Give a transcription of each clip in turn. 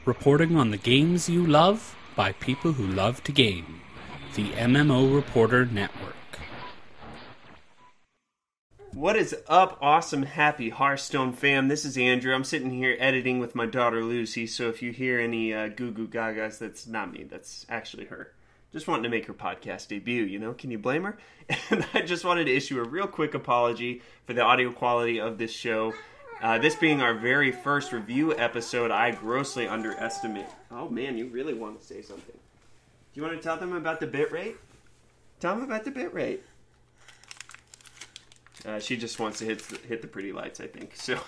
Reporting on the games you love by people who love to game. The MMO Reporter Network. What is up, awesome, happy Hearthstone fam? This is Andrew. I'm sitting here editing with my daughter Lucy, so if you hear any goo goo gagas, that's not me. That's actually her. Just wanting to make her podcast debut, you know? Can you blame her? And I just wanted to issue a real quick apology for the audio quality of this show. This being our very first review episode, I grossly underestimate... Oh man, you really want to say something. Do you want to tell them about the bitrate? Tell them about the bitrate. She just wants to hit the pretty lights, I think. So,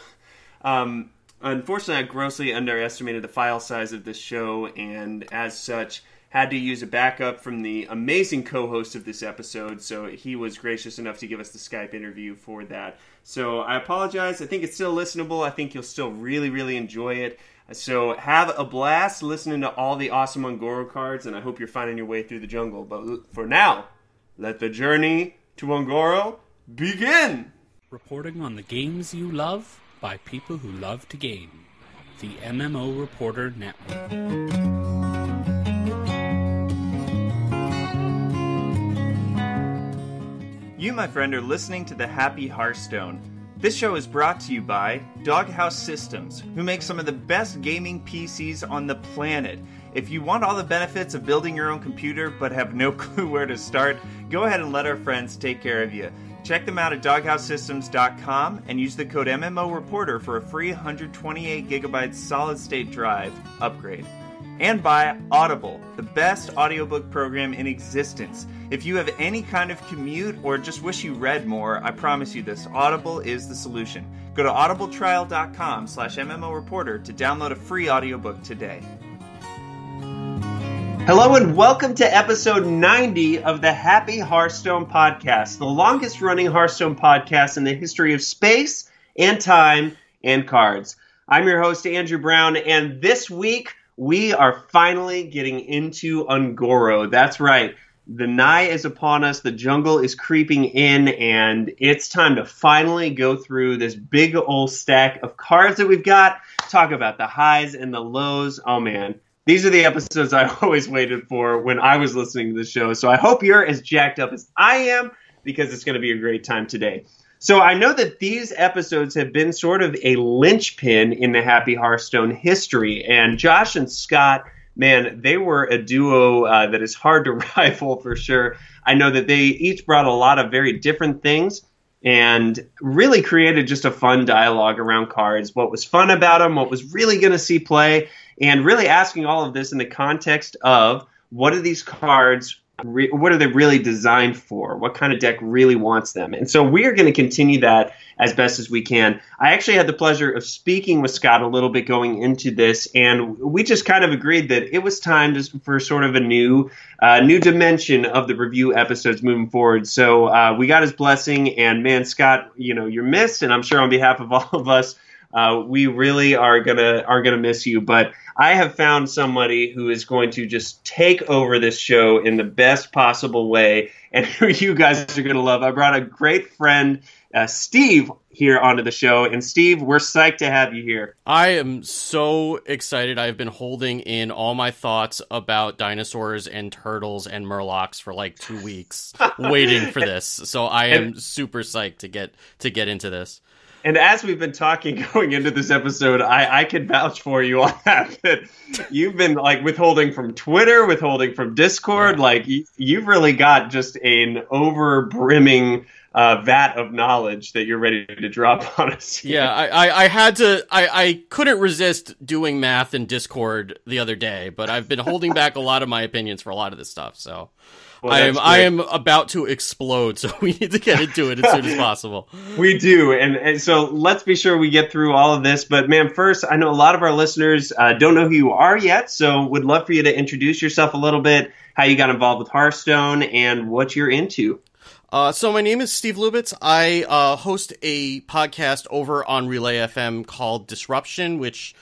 unfortunately, I grossly underestimated the file size of this show, and as such, had to use a backup from the amazing co-host of this episode, so he was gracious enough to give us the Skype interview for that. So I apologize. I think it's still listenable. I think you'll still really, really enjoy it. So have a blast listening to all the awesome Ungoro cards, and I hope you're finding your way through the jungle. But for now, let the journey to Ungoro begin! Reporting on the games you love by people who love to game. The MMO Reporter Network. You, my friend, are listening to The Happy Hearthstone. This show is brought to you by Doghouse Systems, who make some of the best gaming PCs on the planet. If you want all the benefits of building your own computer but have no clue where to start, go ahead and let our friends take care of you. Check them out at doghousesystems.com and use the code MMO Reporter for a free 128 gigabyte solid-state drive upgrade. And by Audible, the best audiobook program in existence. If you have any kind of commute or just wish you read more, I promise you this, Audible is the solution. Go to audibletrial.com/MMO Reporter to download a free audiobook today. Hello and welcome to episode 90 of the Happy Hearthstone podcast, the longest running Hearthstone podcast in the history of space and time and cards. I'm your host, Andrew Brown, and this week we are finally getting into Ungoro. That's right. The night is upon us, the jungle is creeping in, and it's time to finally go through this big old stack of cards that we've got, talk about the highs and the lows. Oh man, these are the episodes I always waited for when I was listening to the show, so I hope you're as jacked up as I am, because it's going to be a great time today. So I know that these episodes have been sort of a linchpin in the Happy Hearthstone history, and Josh and Scott, man, they were a duo that is hard to rival for sure. I know that they each brought a lot of very different things and really created just a fun dialogue around cards, what was fun about them, what was really going to see play, and really asking all of this in the context of what are these cards, what are they really designed for? What kind of deck really wants them? And so we are going to continue that as best as we can. I actually had the pleasure of speaking with Scott a little bit going into this, and we just kind of agreed that it was time for sort of a new dimension of the review episodes moving forward. So we got his blessing, and man, Scott, you know, you're missed, and I'm sure on behalf of all of us, we really are gonna miss you. But I have found somebody who is going to just take over this show in the best possible way, and who you guys are going to love. I brought a great friend, Steve, here onto the show. And Steve, we're psyched to have you here. I am so excited. I've been holding in all my thoughts about dinosaurs and turtles and murlocs for like 2 weeks, waiting for this. So I am super psyched to get into this. And as we've been talking going into this episode, I can vouch for you on that you've been like withholding from Twitter, withholding from Discord. Yeah. Like you've really got just an over-brimming vat of knowledge that you're ready to drop on us. Yeah, I had to, I couldn't resist doing math in Discord the other day, but I've been holding back a lot of my opinions for a lot of this stuff, so... Well, I am about to explode, so we need to get into it as soon as possible. We do, and so let's be sure we get through all of this. But man, first, I know a lot of our listeners don't know who you are yet, so would love for you to introduce yourself a little bit, how you got involved with Hearthstone, and what you're into. So my name is Steve Lubitz. I host a podcast over on Relay FM called Disruption, which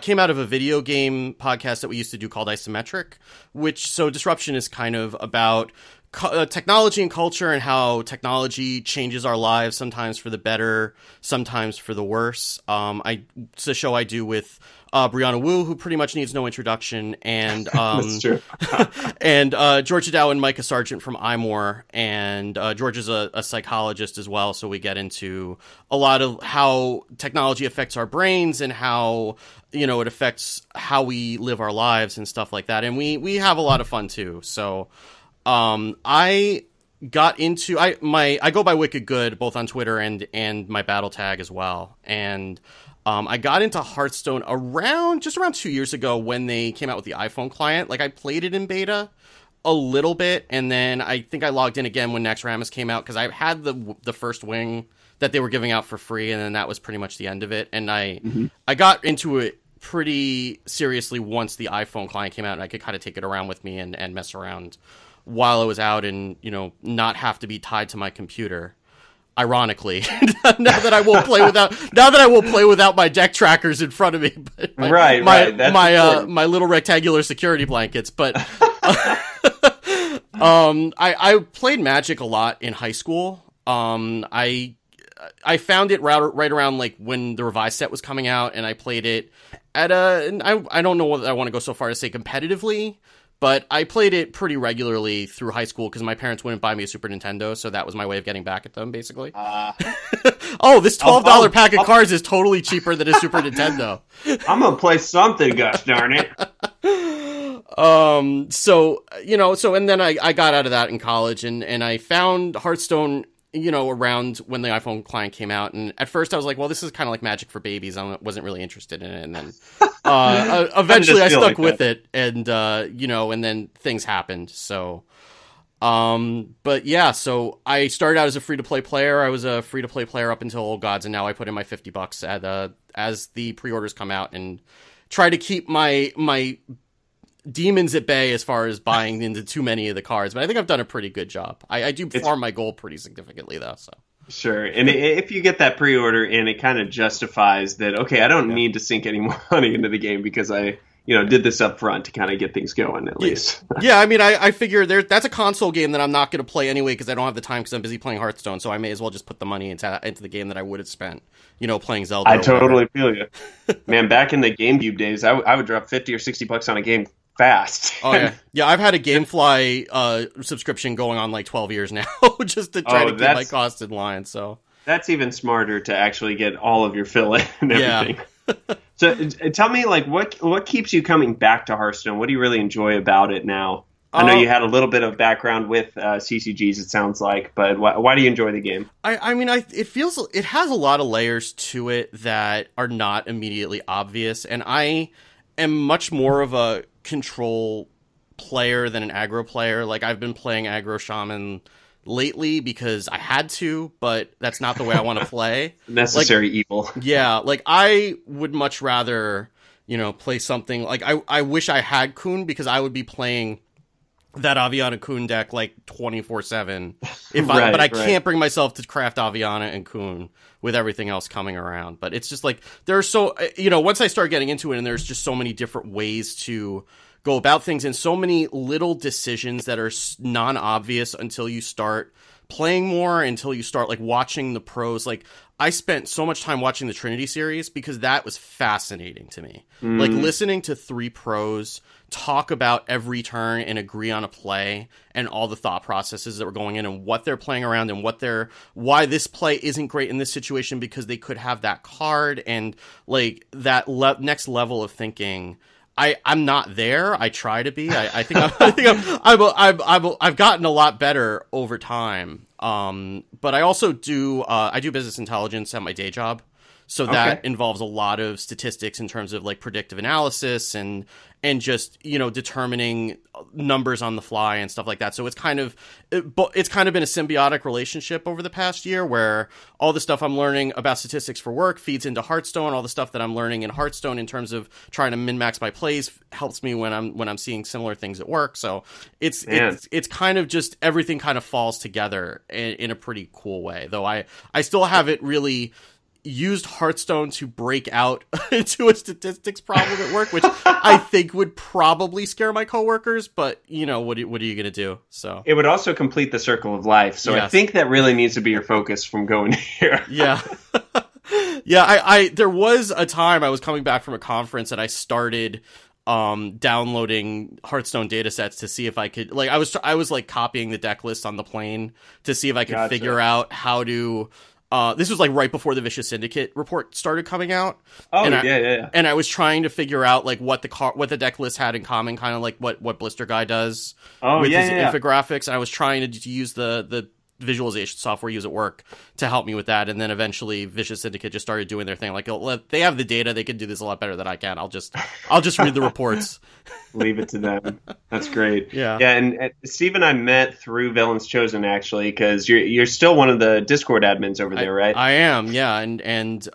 came out of a video game podcast that we used to do called Isometric, so Disruption is kind of about technology and culture, and how technology changes our lives, sometimes for the better, sometimes for the worse. It's a show I do with Brianna Wu, who pretty much needs no introduction, and That's true. and Georgia Dow and Micah Sargent from iMore, and George is a psychologist as well, so we get into a lot of how technology affects our brains and how it affects how we live our lives and stuff like that, and we have a lot of fun too. So I got into I go by Wicked Good both on Twitter and my battle tag as well, and I got into Hearthstone around 2 years ago when they came out with the iPhone client. Like, I played it in beta a little bit, and then I think I logged in again when Naxxramas came out, because I had the first wing that they were giving out for free, and then that was pretty much the end of it. And I got into it pretty seriously once the iPhone client came out, and I could kind of take it around with me and mess around while I was out, and not have to be tied to my computer. Ironically, now that I will play without my deck trackers in front of me, but my little rectangular security blankets. But I played Magic a lot in high school. I found it right around like when the revised set was coming out, and I played it at I don't know whether I want to go so far to say competitively, but I played it pretty regularly through high school because my parents wouldn't buy me a Super Nintendo, so that was my way of getting back at them, basically. Oh, this $12 pack of cards is totally cheaper than a Super Nintendo. I'm gonna play something, gosh darn it. And then I got out of that in college, and I found Hearthstone, around when the iPhone client came out. And at first I was like, well, this is kind of like Magic for babies. I wasn't really interested in it. And then eventually I stuck with it, and and then things happened. So, but yeah, so I started out as a free-to-play player. I was a free-to-play player up until Old Gods, and now I put in my $50 as the pre-orders come out, and try to keep my demons at bay as far as buying into too many of the cards. But I think I've done a pretty good job. I do farm my gold pretty significantly, though. So sure. And if you get that pre-order and it kind of justifies that, okay, I don't need to sink any more money into the game because I did this up front to kind of get things going at least. Yeah, I mean, I figure that's a console game that I'm not going to play anyway because I don't have the time because I'm busy playing Hearthstone, so I may as well just put the money into the game that I would have spent, playing Zelda. I totally feel you. Man, back in the GameCube days, I would drop $50 or $60 on a game fast. Oh yeah, yeah. I've had a GameFly subscription going on like 12 years now, just to try to keep my costs in line. So that's even smarter to actually get all of your fill in and everything. Yeah. So tell me, like, what keeps you coming back to Hearthstone? What do you really enjoy about it now? I know you had a little bit of background with CCGs, it sounds like, but why do you enjoy the game? It has a lot of layers to it that are not immediately obvious, and I am much more of a control player than an aggro player. Like, I've been playing aggro shaman lately because I had to, but that's not the way I want to play. Necessary evil. Yeah, like, I would much rather, play something like I wish I had Kun, because I would be playing that Aviana Kun deck like 24/7 but I can't bring myself to craft Aviana and Kun with everything else coming around. But it's just like, there's so, once I start getting into it, and there's just so many different ways to go about things, and so many little decisions that are non-obvious until you start playing more, until you start like watching the pros. Like, I spent so much time watching the Trinity series because that was fascinating to me. Like, listening to 3 pros talk about every turn and agree on a play and all the thought processes that were going in and what they're playing around and why this play isn't great in this situation because they could have that card, and like that next level of thinking. I'm not there. I try to be. I've gotten a lot better over time. But I also do business intelligence at my day job. So that involves a lot of statistics in terms of like predictive analysis and just, determining numbers on the fly and stuff like that. So it's kind of been a symbiotic relationship over the past year, where all the stuff I'm learning about statistics for work feeds into Hearthstone. All the stuff that I'm learning in Hearthstone in terms of trying to min-max my plays helps me when I'm seeing similar things at work. So it's kind of just everything kind of falls together in a pretty cool way. Though I still haven't really used Hearthstone to break out into a statistics problem at work, which I think would probably scare my coworkers, but you know, what are you going to do? So it would also complete the circle of life. So yes. I think that really needs to be your focus from going here. Yeah. Yeah. I there was a time I was coming back from a conference and I started downloading Hearthstone datasets to see if I could, like, I was like copying the deck list on the plane to see if I could figure out how to, this was like right before the Vicious Syndicate report started coming out. Oh, and yeah. And I was trying to figure out like what the deck list had in common, kind of like what Blister Guy does with his infographics. And I was trying to use the visualization software we use at work to help me with that, and then eventually Vicious Syndicate just started doing their thing. Like, they have the data, they can do this a lot better than I can. I'll just read the reports. Leave it to them. That's great. Yeah. And Steve and I met through Villains Chosen, actually, because you're still one of the Discord admins over there, right? I am, yeah. And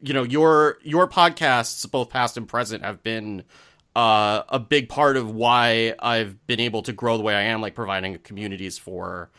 you know, your podcasts, both past and present, have been a big part of why I've been able to grow the way I am, like providing communities for,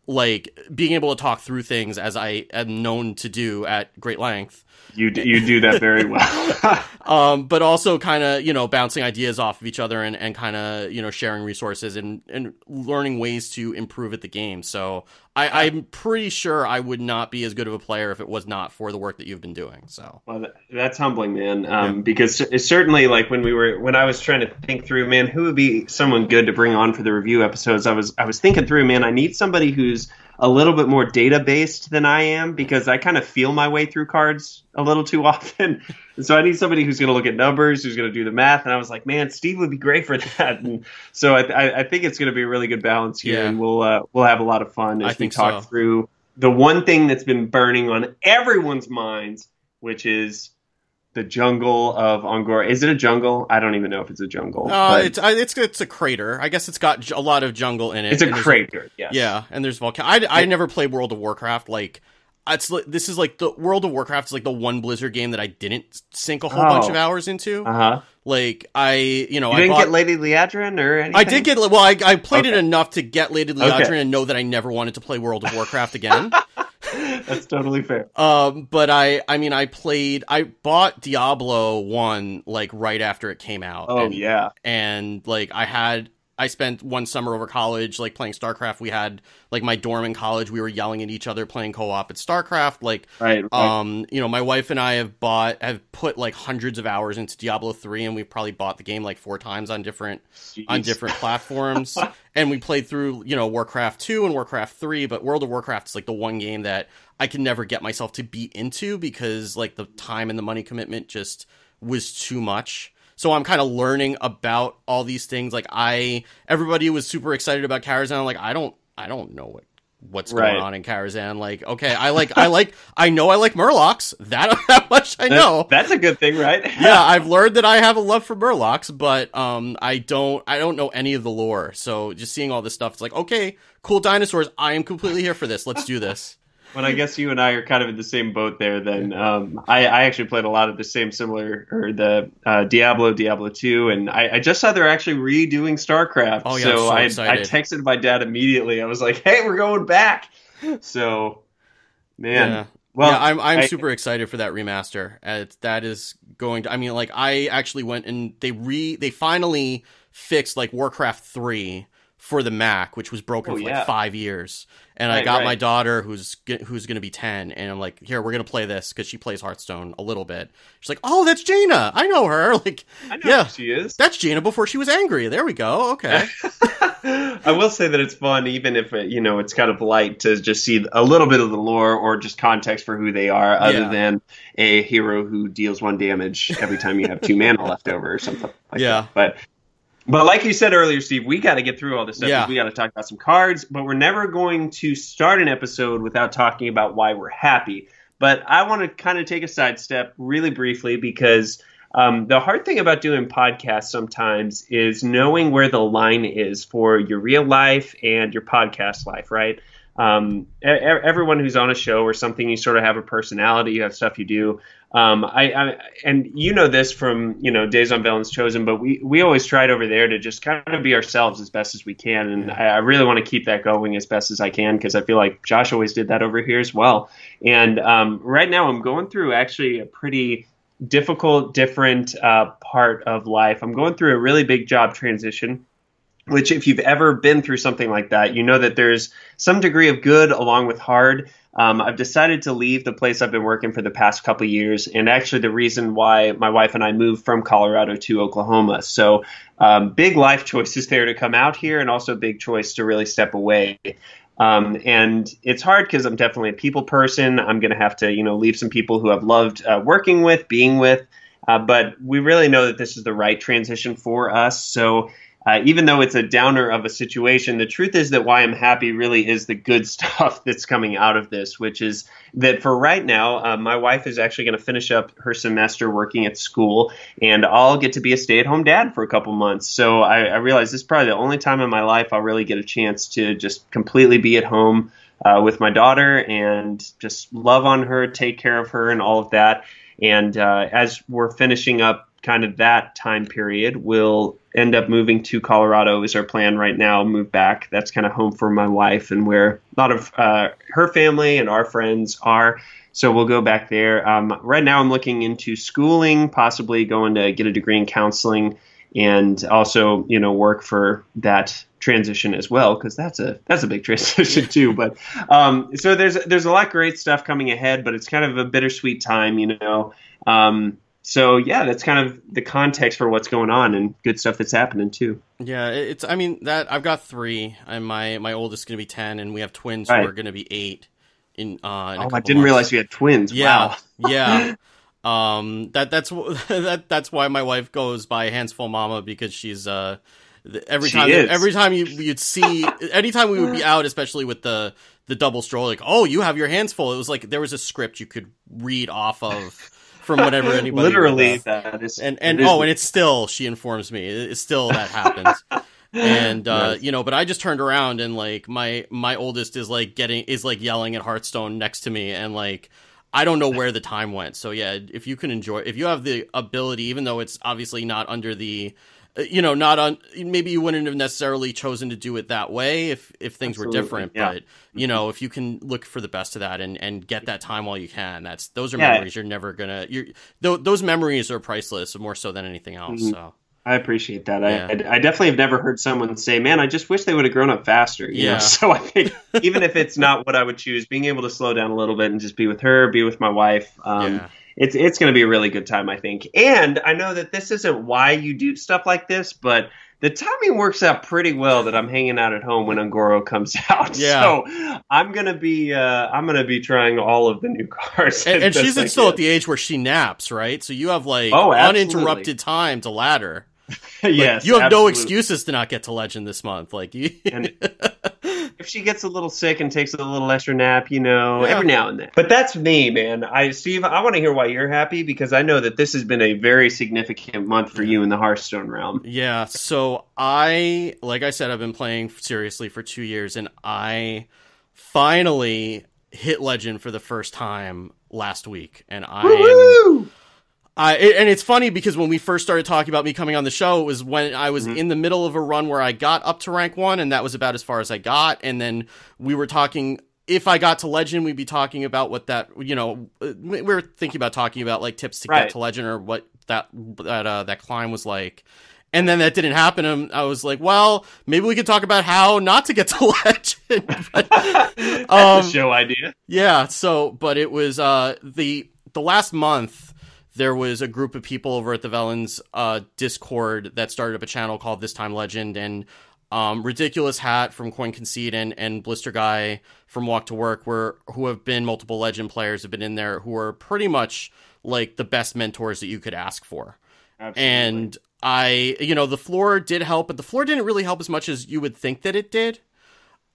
like, being able to talk through things as I am known to do at great length. You do that very well. But also kind of, you know, bouncing ideas off of each other and kind of, you know, sharing resources and learning ways to improve at the game. So I'm pretty sure I would not be as good of a player if it was not for the work that you've been doing. So, well, that's humbling, man. Because it's certainly, like, when I was trying to think through, man, who would be someone good to bring on for the review episodes, I was thinking through, man, I need somebody who's a little bit more data based than I am, because I kind of feel my way through cards a little too often. And so I need somebody who's going to look at numbers, who's going to do the math. And I was like, man, Steve would be great for that. And so I think it's going to be a really good balance here, and we'll have a lot of fun as we talk through the one thing that's been burning on everyone's minds, which is the jungle of Angora. Is it a jungle? I don't even know if it's a jungle. It's a crater. I guess it's got a lot of jungle in it. It's a crater, yes. Yeah, and there's volcano. I never played World of Warcraft. Like, this is like the World of Warcraft is like the one Blizzard game that I didn't sink a whole bunch of hours into. Like, you didn't get Lady Liadrin or anything? I did get. Well, I played it enough to get Lady Liadrin and know that I never wanted to play World of Warcraft again. That's totally fair. But I bought Diablo 1 like right after it came out. And like I spent one summer over college like playing StarCraft. We had like my dorm in college. We were yelling at each other playing co-op at StarCraft. Like, right. You know, my wife and I have put like hundreds of hours into Diablo 3, and we've probably bought the game like 4 times on different platforms. And we played through, you know, Warcraft 2 and Warcraft 3, but World of Warcraft is like the one game that I can never get myself to be into, because like the time and the money commitment just was too much. So I'm kind of learning about all these things. Like, everybody was super excited about Karazhan. Like, I don't know what's going on in Karazhan. Like, okay, I know I like Murlocs. That much I know. That's a good thing, right? Yeah, I've learned that I have a love for Murlocs, but I don't know any of the lore. So just seeing all this stuff, it's like, okay, cool dinosaurs. I am completely here for this. Let's do this. Well, I guess you and I are kind of in the same boat there. Then I actually played a lot of the Diablo 2, and I just saw they're actually redoing StarCraft. Oh, yeah, so I texted my dad immediately. I was like, "Hey, we're going back!" So, man, yeah. Well, yeah, I'm super excited for that remaster. That is going to. I mean, like, I actually went and they finally fixed like Warcraft 3 for the Mac, which was broken for like 5 years. And I got my daughter, who's going to be 10, and I'm like, here, we're going to play this, because she plays Hearthstone a little bit. She's like, oh, that's Jaina. I know her. Like, I know who she is. That's Jaina before she was angry. There we go. Okay. I will say that it's fun, even if it's kind of light, to just see a little bit of the lore or just context for who they are, other than a hero who deals 1 damage every time you have 2 mana left over or something like that. But like you said earlier, Steve, we got to get through all this stuff. Yeah. We got to talk about some cards, but we're never going to start an episode without talking about why we're happy. But I want to kind of take a sidestep really briefly, because the hard thing about doing podcasts sometimes is knowing where the line is for your real life and your podcast life, right? everyone who's on a show or something, you sort of have a personality, you have stuff you do. And you know this from, Days on Villains Chosen, but we always tried over there to just kind of be ourselves as best as we can. And I really want to keep that going as best as I can, because I feel like Josh always did that over here as well. And right now I'm going through actually a pretty difficult, different part of life. I'm going through a really big job transition, which if you've ever been through something like that, you know that there's some degree of good along with hard. I've decided to leave the place I've been working for the past couple of years, and actually the reason why my wife and I moved from Colorado to Oklahoma. So big life choices there to come out here, and also a big choice to really step away. And it's hard because I'm definitely a people person. I'm going to have to, leave some people who I've loved working with, being with. But we really know that this is the right transition for us. So even though it's a downer of a situation, the truth is that why I'm happy really is the good stuff that's coming out of this, which is that for right now, my wife is actually going to finish up her semester working at school, and I'll get to be a stay-at-home dad for a couple months. So I realize this is probably the only time in my life I'll really get a chance to just completely be at home with my daughter and just love on her, take care of her, and all of that. And as we're finishing up kind of that time period, we'll end up moving to Colorado is our plan right now, move back. That's kind of home for my wife and where a lot of her family and our friends are. So we'll go back there. Right now I'm looking into schooling, possibly going to get a degree in counseling, and also, work for that transition as well, because that's a big transition too. But so there's a lot of great stuff coming ahead, but it's kind of a bittersweet time, So yeah, that's kind of the context for what's going on and good stuff that's happening too. Yeah, I've got 3, and my oldest is going to be 10, and we have twins Right. who are going to be 8 in a couple I didn't months. realize you had twins. Yeah, Wow. yeah. That's why my wife goes by Handsful Mama, because she's every time you'd see, anytime we would be out, especially with the double stroll, like, oh, you have your hands full. It was like there was a script you could read off of from whatever anybody Literally would, that is, and it's still, she informs me, it's still that happens. And Nice. but I just turned around, and like my oldest is yelling at Hearthstone next to me, and like I don't know where the time went. So yeah, if you have the ability, even though it's obviously not under the maybe you wouldn't have necessarily chosen to do it that way if things Absolutely, were different. yeah. But if you can look for the best of that and get that time while you can, those are Yeah. memories you're never gonna, those memories are priceless, more so than anything else. Mhm. So I appreciate that. Yeah. I definitely have never heard someone say, man, I just wish they would have grown up faster. You know? Yeah. So I think even if it's not what I would choose, being able to slow down a little bit and just be with her, be with my wife, Yeah. it's going to be a really good time, I think. And I know that this isn't why you do stuff like this, but the timing works out pretty well that I'm hanging out at home when Angoro comes out. Yeah. So I'm gonna be trying all of the new cars. and she's That's still like at the age where she naps, right? So you have like Oh, absolutely. uninterrupted time to ladder. it. Yes, You have no absolutely. excuses to not get to Legend this month. Like you. And if she gets a little sick and takes a little extra nap, Yeah. every now and then. But that's me, man. Steve, I want to hear why you're happy, because I know that this has been a very significant month for you in the Hearthstone realm. Yeah, so like I said, I've been playing seriously for 2 years, and I finally hit Legend for the first time last week, and Woo! and it's funny because when we first started talking about me coming on the show, it was when I was in the middle of a run where I got up to rank 1, and that was about as far as I got. And then we were talking, if I got to Legend, we'd be talking about what that, we were thinking about talking about like tips to Right. get to Legend, or what that climb was like. And then that didn't happen, and I was like, well, maybe we could talk about how not to get to Legend. But, That's a show idea. yeah, but it was the last month, there was a group of people over at the Vellens Discord that started up a channel called This Time Legend, and Ridiculous Hat from Coin Conceit and Blister Guy from Walk to Work, who have been multiple Legend players, have been in there, who are pretty much like the best mentors that you could ask for. Absolutely. And the floor did help, but the floor didn't really help as much as you would think that it did.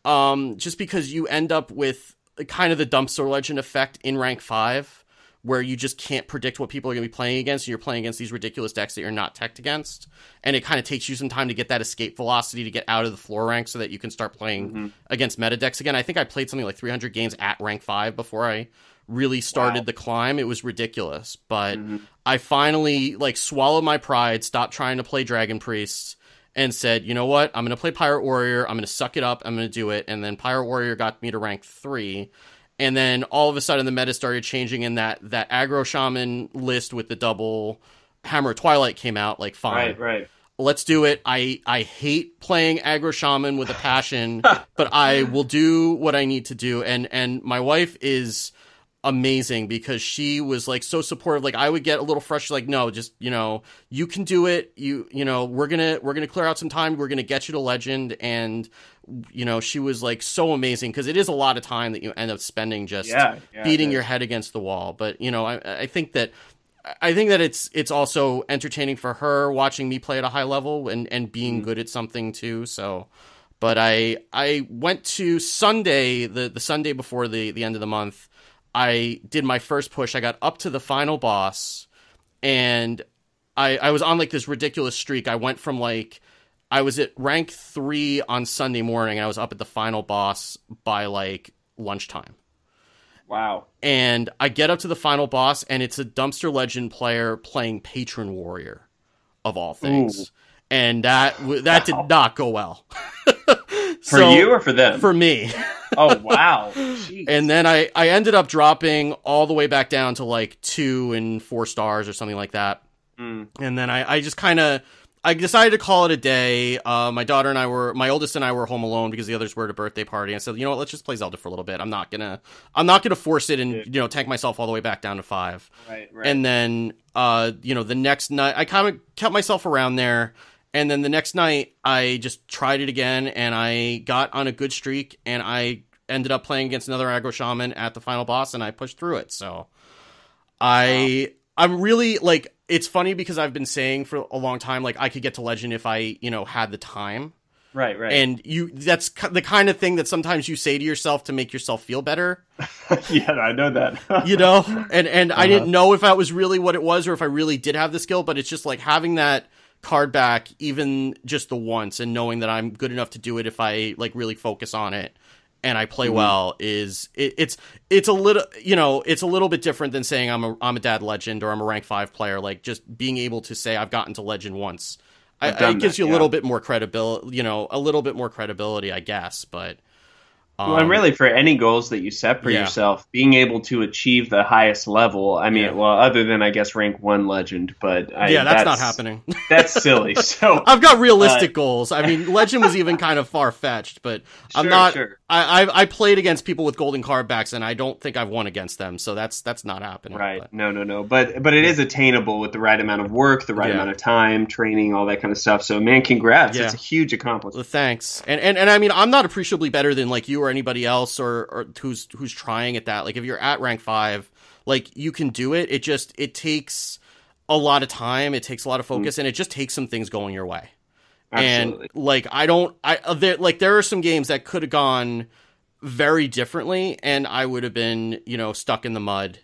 Just because you end up with kind of the dumpster Legend effect in rank 5, where you just can't predict what people are going to be playing against, and you're playing against these ridiculous decks that you're not teched against. And it kind of takes you some time to get that escape velocity to get out of the floor rank so that you can start playing against meta decks again. I think I played something like 300 games at rank 5 before I really started the climb. It was ridiculous. But I finally like swallowed my pride, stopped trying to play Dragon Priests, and said, you know what? I'm going to play Pirate Warrior. I'm going to suck it up. I'm going to do it. And then Pirate Warrior got me to rank 3. And then all of a sudden the meta started changing, and that aggro shaman list with the double Hammer of Twilight came out. Like, fine. Right. Let's do it. I hate playing aggro shaman with a passion, but I will do what I need to do. And my wife is amazing because she was like so supportive. Like, I would get a little frustrated, like, no, just, you can do it. We're gonna clear out some time. We're gonna get you to legend. And she was like so amazing, because it is a lot of time that you end up spending just beating your head against the wall. But I think that it's also entertaining for her watching me play at a high level and being good at something too. So, but I went to Sunday, the Sunday before the end of the month. I did my first push. I got up to the final boss, and I was on like this ridiculous streak. I went from I was at rank 3 on Sunday morning, and I was up at the final boss by like lunchtime. Wow. And I get up to the final boss, and it's a Dumpster Legend player playing Patron Warrior, of all things. Ooh. And that did not go well. For you or for them? For me. Oh, wow. Jeez. And then I ended up dropping all the way back down to like 2 and 4 stars or something like that. And then I just kind of... I decided to call it a day. My oldest and I were home alone because the others were at a birthday party. I said, you know what, let's just play Zelda for a little bit. I'm not gonna force it and tank myself all the way back down to 5. Right. And then the next night I kind of kept myself around there. And then the next night I just tried it again, and I got on a good streak, and I ended up playing against another aggro shaman at the final boss, and I pushed through it. So I'm really like. It's funny because I've been saying for a long time, like, I could get to legend if I, had the time. Right. And that's the kind of thing that sometimes you say to yourself to make yourself feel better. Yeah, I know that. And I didn't know if that was really what it was or if I really did have the skill, but it's just like having that card back even just the once and knowing that I'm good enough to do it if I like really focus on it. And I play well it's a little bit different than saying I'm a dad legend or I'm a rank 5 player. Like, just being able to say I've gotten to legend once, it gives you a little bit more credibility. A little bit more credibility, I guess. But and really, for any goals that you set for yourself, being able to achieve the highest level. I mean, well, other than I guess rank 1 legend, but that's not happening. That's silly. So I've got realistic goals. I mean, legend was even kind of far fetched, but I'm not. Sure. I played against people with golden card backs, and I don't think I've won against them. So that's not happening. Right? But. No. But it is attainable with the right amount of work, the right amount of time, training, all that kind of stuff. So man, congrats! It's a huge accomplishment. Well, thanks. And I mean, I'm not appreciably better than like you or anybody else or who's trying at that. Like, if you're at rank 5, like, you can do it. It takes a lot of time. It takes a lot of focus, and it just takes some things going your way. Absolutely. And like, there are some games that could have gone very differently, and I would have been, stuck in the mud,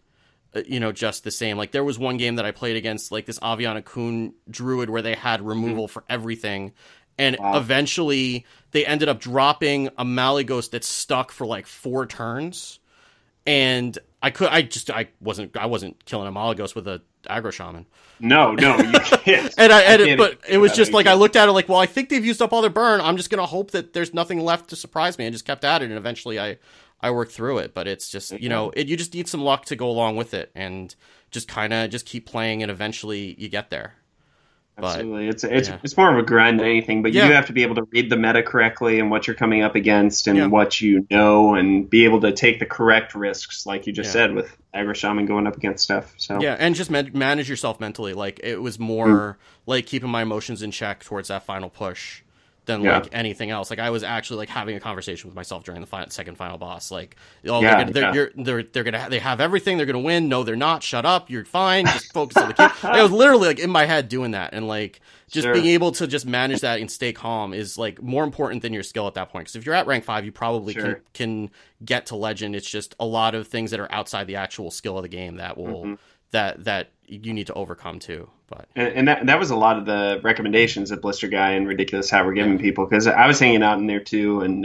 just the same. Like, there was one game that I played against like this Aviana Kun druid where they had removal for everything. And eventually they ended up dropping a Malygos that stuck for like 4 turns. And I wasn't killing a Malygos with a aggro shaman. No, you can't. But it was just like, I looked at it like, well, I think they've used up all their burn. I'm just going to hope that there's nothing left to surprise me. I just kept at it, and eventually I worked through it. But it's just, you just need some luck to go along with it, and just kind of just keep playing, and eventually you get there. Absolutely. It's more of a grind than anything, but you do have to be able to read the meta correctly and what you're coming up against and what you know, and be able to take the correct risks, like you just said, with aggro shaman going up against stuff. So and just manage yourself mentally. Like, it was more like keeping my emotions in check towards that final push than like anything else. Like I was actually like having a conversation with myself during the second final boss. Like, they have everything. They're gonna win. No, they're not. Shut up. You're fine. Just focus on the game. I was literally like in my head doing that, and like just being able to just manage that and stay calm is like more important than your skill at that point. Because if you're at rank 5, you probably can get to legend. It's just a lot of things that are outside the actual skill of the game that will that you need to overcome too. But and that was a lot of the recommendations that Blister Guy and Ridiculous Hat were giving people, because I was hanging out in there too, and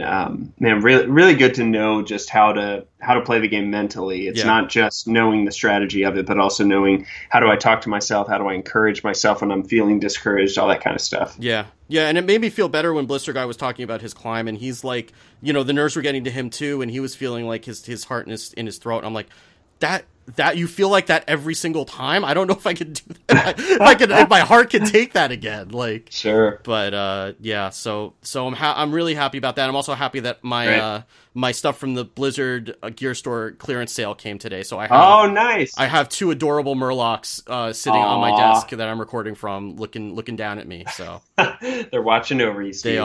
man, really good to know just how to play the game mentally. It's not just knowing the strategy of it, but also knowing how do I talk to myself, how do I encourage myself when I'm feeling discouraged, all that kind of stuff. Yeah, and it made me feel better when Blister Guy was talking about his climb, and he's like, the nerves were getting to him too, and he was feeling like his heart in his throat. And I'm like, that you feel like that every single time. I don't know if I could do that. if my heart could take that again. Like, sure. But so I'm really happy about that. I'm also happy that my stuff from the Blizzard Gear Store clearance sale came today. So nice. I have 2 adorable Murlocs sitting on my desk that I'm recording from, looking down at me. So they're watching over you, Steve.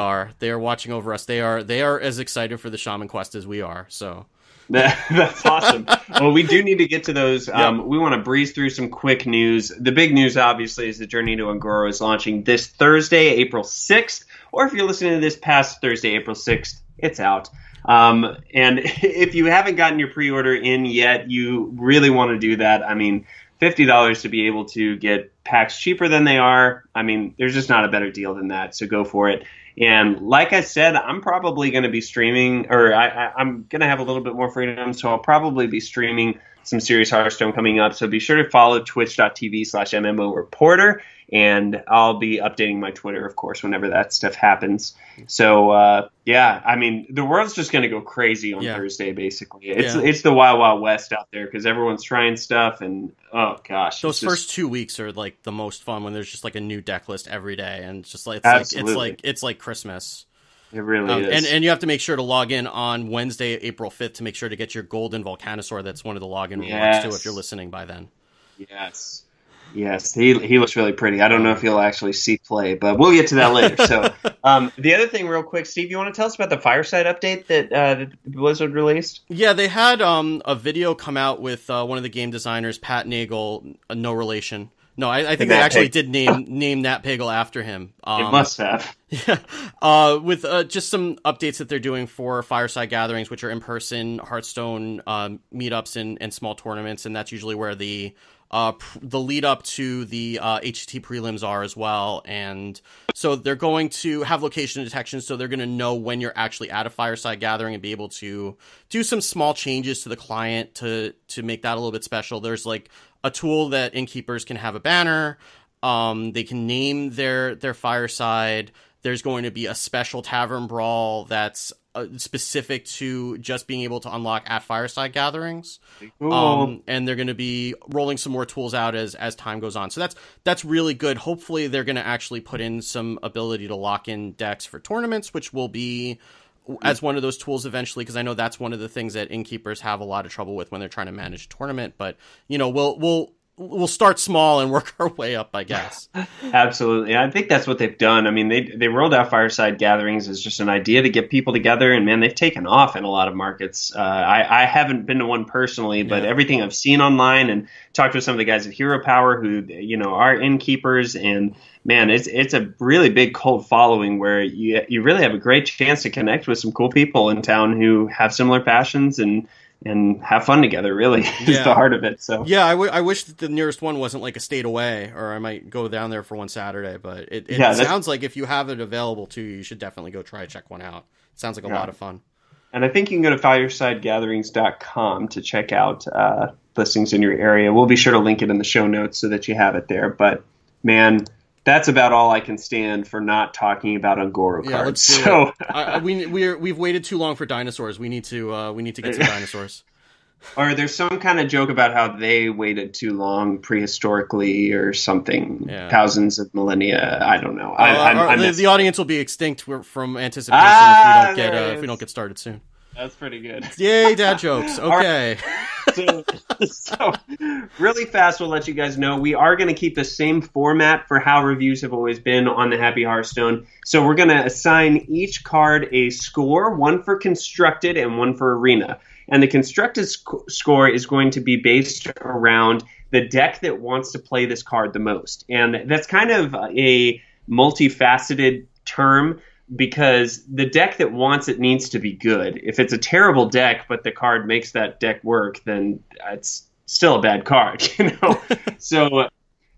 They are watching over us. They are as excited for the Shaman Quest as we are. So. That's awesome. Well, we do need to get to those. We want to breeze through some quick news. The big news, obviously, is the Journey to Un'Goro is launching this Thursday, April 6th. Or if you're listening to this past Thursday, April 6th, it's out. And if you haven't gotten your pre-order in yet, you really want to do that. I mean, $50 to be able to get packs cheaper than they are. I mean, there's just not a better deal than that, so go for it. And like I said, I'm probably going to be streaming, or I'm going to have a little bit more freedom, so I'll probably be streaming some Serious Hearthstone coming up. So be sure to follow twitch.tv/MMO Reporter, and I'll be updating my Twitter, of course, whenever that stuff happens. So, I mean, the world's just going to go crazy on Thursday, basically. It's the Wild Wild West out there because everyone's trying stuff, and oh gosh. Those first 2 weeks are like the most fun when there's just like a new deck list every day, and it's just like it's like Christmas. It really is. And you have to make sure to log in on Wednesday, April 5th to make sure to get your golden Volcanosaur. That's one of the login rewards too if you're listening by then. Yes, he looks really pretty. I don't know if he'll actually see play, but we'll get to that later. So the other thing real quick, Steve, you want to tell us about the Fireside update that Blizzard released? Yeah, they had a video come out with one of the game designers, Pat Nagel, no relation. No, I think they actually did name Nat Pagel after him. It must have. Yeah. With just some updates that they're doing for Fireside Gatherings, which are in-person Hearthstone meetups and small tournaments, and that's usually where the lead up to the HT prelims are as well. And so they're going to have location detection, so they're going to know when you're actually at a Fireside Gathering and be able to do some small changes to the client to make that a little bit special. There's like a tool that innkeepers can have a banner. They can name their Fireside. There's going to be a special Tavern Brawl that's specific to just being able to unlock at Fireside Gatherings. Cool. And they're going to be rolling some more tools out as time goes on. So that's really good. Hopefully they're going to actually put in some ability to lock in decks for tournaments, which will be as one of those tools eventually, because I know that's one of the things that innkeepers have a lot of trouble with when they're trying to manage a tournament. But we'll start small and work our way up, I guess. Absolutely. I think that's what they've done. I mean, they rolled out Fireside Gatherings as just an idea to get people together, and man, they've taken off in a lot of markets. I haven't been to one personally, but everything I've seen online and talked with some of the guys at Hero Power who, are innkeepers, and man, it's a really big cult following where you really have a great chance to connect with some cool people in town who have similar passions and have fun together, really, is the heart of it. So yeah, I wish that the nearest one wasn't like a state away, or I might go down there for one Saturday. But it sounds like if you have it available to you, you should definitely go check one out. It sounds like a lot of fun. And I think you can go to firesidegatherings.com to check out listings in your area. We'll be sure to link it in the show notes so that you have it there. But man, that's about all I can stand for not talking about Un'Goro cards. So we've waited too long for dinosaurs. We need to get some dinosaurs. Or there's some kind of joke about how they waited too long prehistorically or something, thousands of millennia. I don't know. The audience will be extinct from anticipation if we don't get started soon. That's pretty good. Yay, dad jokes. Okay. So really fast, we'll let you guys know we are going to keep the same format for how reviews have always been on the Happy Hearthstone. So we're going to assign each card a score, one for constructed and one for arena. And the constructed score is going to be based around the deck that wants to play this card the most. And that's kind of a multifaceted term, because the deck that wants it needs to be good. If it's a terrible deck, but the card makes that deck work, then it's still a bad card, So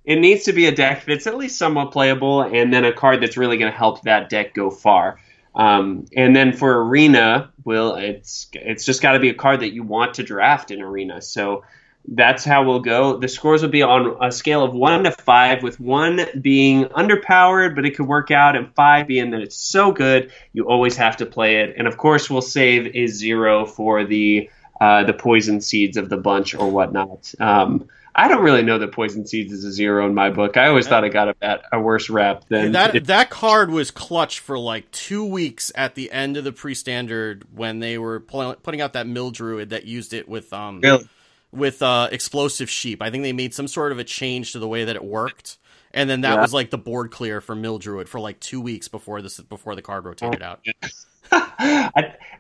it needs to be a deck that's at least somewhat playable, and then a card that's really going to help that deck go far. And then for Arena, well, it's just got to be a card that you want to draft in Arena. So that's how we'll go. The scores will be on a scale of 1 to 5, with 1 being underpowered, but it could work out, and 5 being that it's so good you always have to play it. And of course, we'll save a 0 for the poison seeds of the bunch or whatnot. I don't really know that poison seeds is a 0 in my book. I always thought it got a worse rap than that card was clutch for like 2 weeks at the end of the pre-standard when they were putting out that mill druid that used it with Really? With explosive sheep. I think they made some sort of a change to the way that it worked, and then that was like the board clear for mill druid for like 2 weeks before the card rotated out.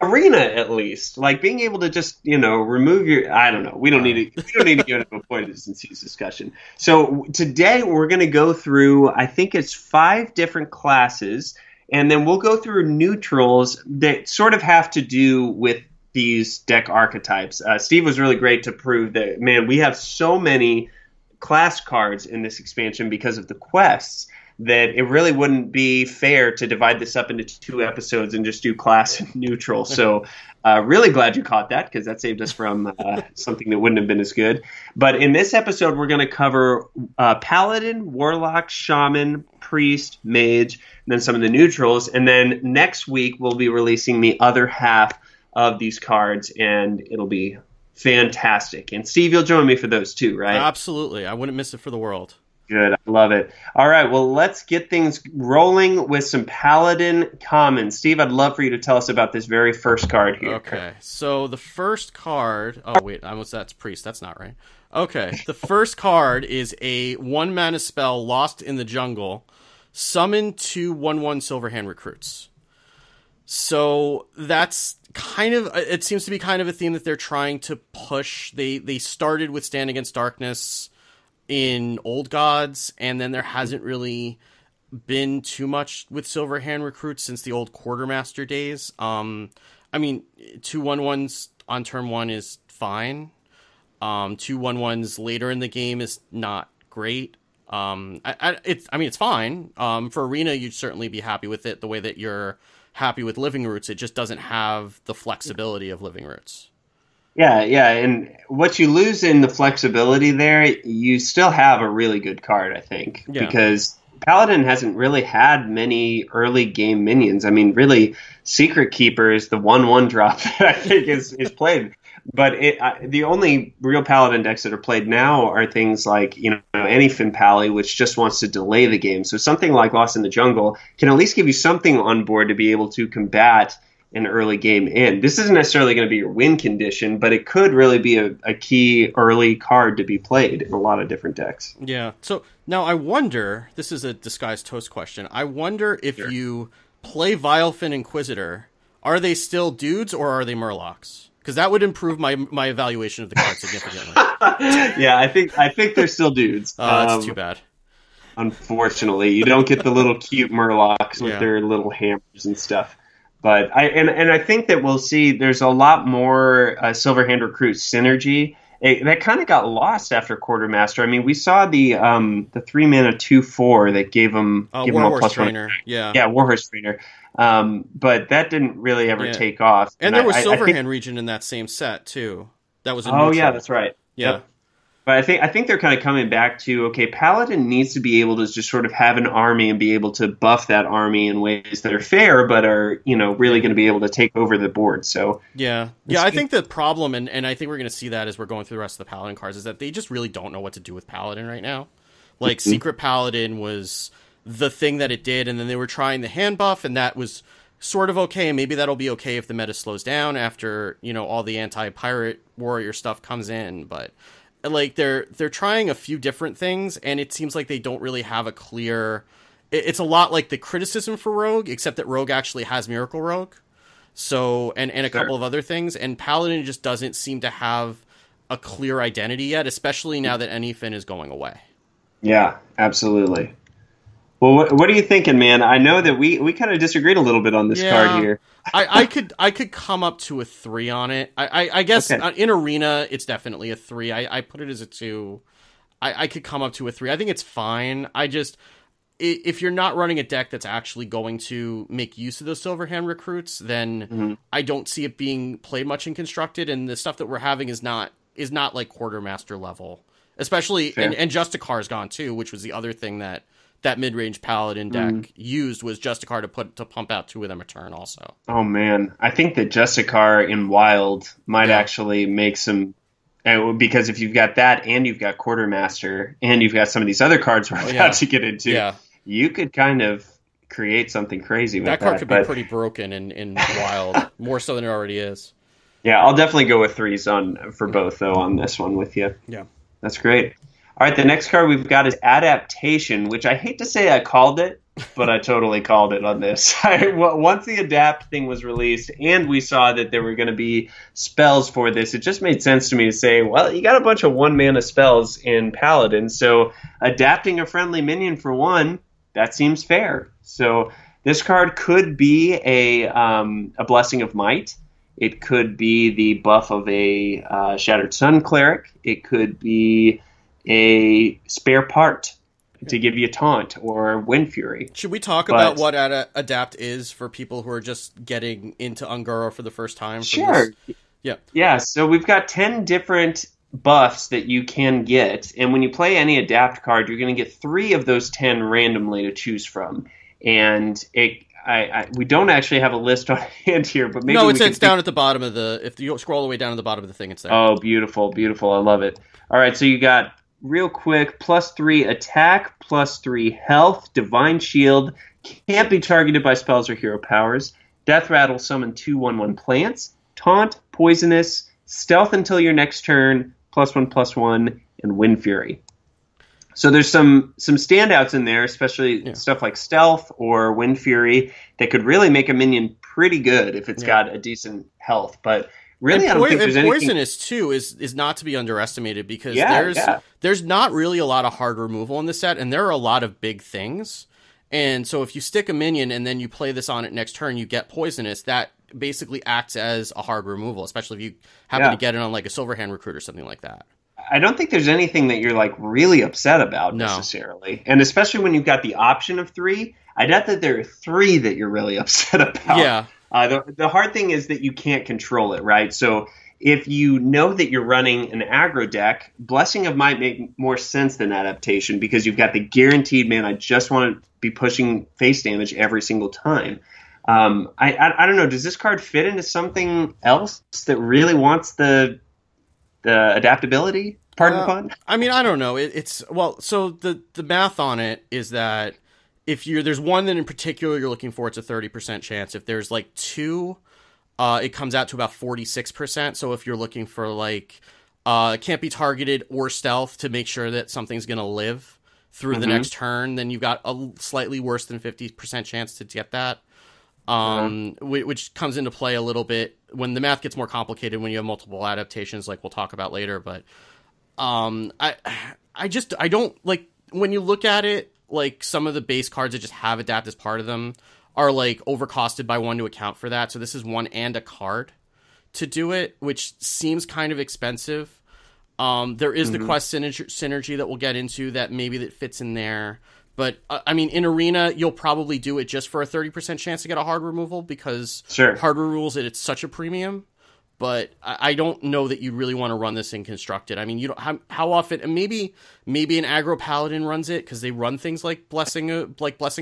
Arena, at least, like being able to just remove your, I don't know, we don't need to get into a poison seeds discussion. So today we're going to go through, I think it's 5 different classes, and then we'll go through neutrals that sort of have to do with these deck archetypes. Steve was really great to prove that, man, we have so many class cards in this expansion because of the quests that it really wouldn't be fair to divide this up into 2 episodes and just do class and neutral. So really glad you caught that, because that saved us from something that wouldn't have been as good. But in this episode, we're going to cover Paladin, Warlock, Shaman, Priest, Mage, and then some of the neutrals. And then next week, we'll be releasing the other half of these cards, and it'll be fantastic. And Steve, you'll join me for those too, right? Absolutely. I wouldn't miss it for the world. Good. I love it. All right. Well, let's get things rolling with some Paladin commons. Steve, I'd love for you to tell us about this very first card here. Okay. So the first card... Oh, wait. That's Priest. That's not right. Okay. The first card is a 1-mana spell, Lost in the Jungle. Summon 2 1/1 Silverhand recruits. So that's it seems to be kind of a theme that they're trying to push. They started with Stand Against Darkness in Old Gods, and then there hasn't really been too much with Silverhand recruits since the old Quartermaster days. I mean, 2 1/1s on turn 1 is fine. 2 1/1s later in the game is not great. It's fine. For Arena, you'd certainly be happy with it the way that you're happy with Living Roots. It just doesn't have the flexibility of Living Roots. Yeah, and what you lose in the flexibility there, you still have a really good card, I think, because Paladin hasn't really had many early game minions. I mean, really, Secret Keeper is the 1/1 drop that I think is played. But the only real Paladin decks that are played now are things like, Anyfin Pally, which just wants to delay the game. So something like Lost in the Jungle can at least give you something on board to be able to combat an early game in. This isn't necessarily going to be your win condition, but it could really be a key early card to be played in a lot of different decks. Yeah. So now I wonder, this is a disguised toast question, I wonder if you play Vilefin Inquisitor, are they still dudes or are they Murlocs? Because that would improve my evaluation of the card significantly. Yeah, I think they're still dudes. Oh, that's too bad. Unfortunately, you don't get the little cute Murlocs with their little hammers and stuff. But I think that we'll see there's a lot more Silverhand Recruit synergy. That kind of got lost after Quartermaster. I mean, we saw the 3-mana 2/4 that gave them Warhorse Trainer. Yeah, Warhorse Trainer. But that didn't really ever take off. And there was Silverhand Region in that same set too. That was a neutral. Oh yeah, that's right. Yeah. Yep. But I think they're kind of coming back to, okay, Paladin needs to be able to just sort of have an army and be able to buff that army in ways that are fair, but are, really going to be able to take over the board. So I think the problem, and I think we're going to see that as we're going through the rest of the Paladin cards, is that they just really don't know what to do with Paladin right now. Like, Secret Paladin was the thing that it did, and then they were trying the hand buff, and that was sort of okay. Maybe that'll be okay if the meta slows down after, all the anti-pirate warrior stuff comes in. But like they're trying a few different things, and it seems like they don't really have a clear. It's a lot like the criticism for Rogue, except that Rogue actually has Miracle Rogue. So, and a couple of other things, and Paladin just doesn't seem to have a clear identity yet, especially now that Anyfin is going away. Yeah, absolutely. Well, what are you thinking, man? I know that we kind of disagreed a little bit on this card here. I could come up to a 3 on it. I guess in Arena, it's definitely a 3. I put it as a 2. I could come up to a 3. I think it's fine. If you're not running a deck that's actually going to make use of those Silverhand recruits, then I don't see it being played much in Constructed, and the stuff that we're having is not like Quartermaster level. Especially, and Justicar's gone too, which was the other thing that mid-range Paladin deck used, was Justicar to pump out 2 of them a turn also. Oh man, I think that Justicar in Wild might actually make some... Because if you've got that, and you've got Quartermaster, and you've got some of these other cards we're about to get into, you could kind of create something crazy with that. That card could be pretty broken in Wild, more so than it already is. Yeah, I'll definitely go with 3s for both, though, on this one with you. Yeah. That's great. All right, the next card we've got is Adaptation, which I hate to say I called it, but I totally called it on this. Once the Adapt thing was released and we saw that there were going to be spells for this, it just made sense to me to say, well, you got a bunch of 1-mana spells in Paladin, so adapting a friendly minion for 1, that seems fair. So this card could be a Blessing of Might. It could be the buff of a Shattered Sun Cleric. It could be a spare part to give you Taunt or Wind Fury. Should we talk about what Adapt is for people who are just getting into Ungoro for the first time? Sure. Yeah, so we've got 10 different buffs that you can get, and when you play any Adapt card, you're going to get 3 of those 10 randomly to choose from. And we don't actually have a list on hand here, but maybe it's down at the bottom of if you scroll all the way down to the bottom of the thing, it's there. Oh, beautiful, beautiful. I love it. All right, so you got real quick, +3 attack, +3 health, divine shield, can't be targeted by spells or hero powers, death rattle, summon 2/1/1 plants, taunt, poisonous, stealth until your next turn, +1/+1, and wind fury. So there's some standouts in there, especially stuff like stealth or wind fury that could really make a minion pretty good if it's got a decent health, but really, I don't think there's anything... Poisonous, too, is not to be underestimated, because there's not really a lot of hard removal in this set, and there are a lot of big things. And so if you stick a minion and then you play this on it next turn, you get Poisonous, that basically acts as a hard removal, especially if you happen to get it on like a Silverhand Recruit or something like that. I don't think there's anything that you're like really upset about necessarily. And especially when you've got the option of 3, I doubt that there are 3 that you're really upset about. Yeah. The hard thing is that you can't control it, right? So if you know that you're running an aggro deck, Blessing of Might make more sense than Adaptation, because you've got the guaranteed, man, I just want to be pushing face damage every single time. I don't know, does this card fit into something else that really wants the adaptability? Pardon the pun? I mean, I don't know. So the math on it is that if there's one that in particular you're looking for, it's a 30% chance. If there's like 2, it comes out to about 46%. So if you're looking for like can't be targeted or stealth to make sure that something's going to live through the next turn, then you've got a slightly worse than 50% chance to get that. Which comes into play a little bit when the math gets more complicated when you have multiple adaptations, like we'll talk about later. But I don't like when you look at it. Like some of the base cards that just have Adapt as part of them are like overcosted by 1 to account for that. So this is 1 and a card to do it, which seems kind of expensive. There is the quest synergy that we'll get into that fits in there. But I mean, in Arena, you'll probably do it just for a 30% chance to get a hard removal, because hard removals it's such a premium. But I don't know that you really want to run this in Constructed. I mean, you don't how often, and maybe an aggro Paladin runs it, because they run things like Blessing of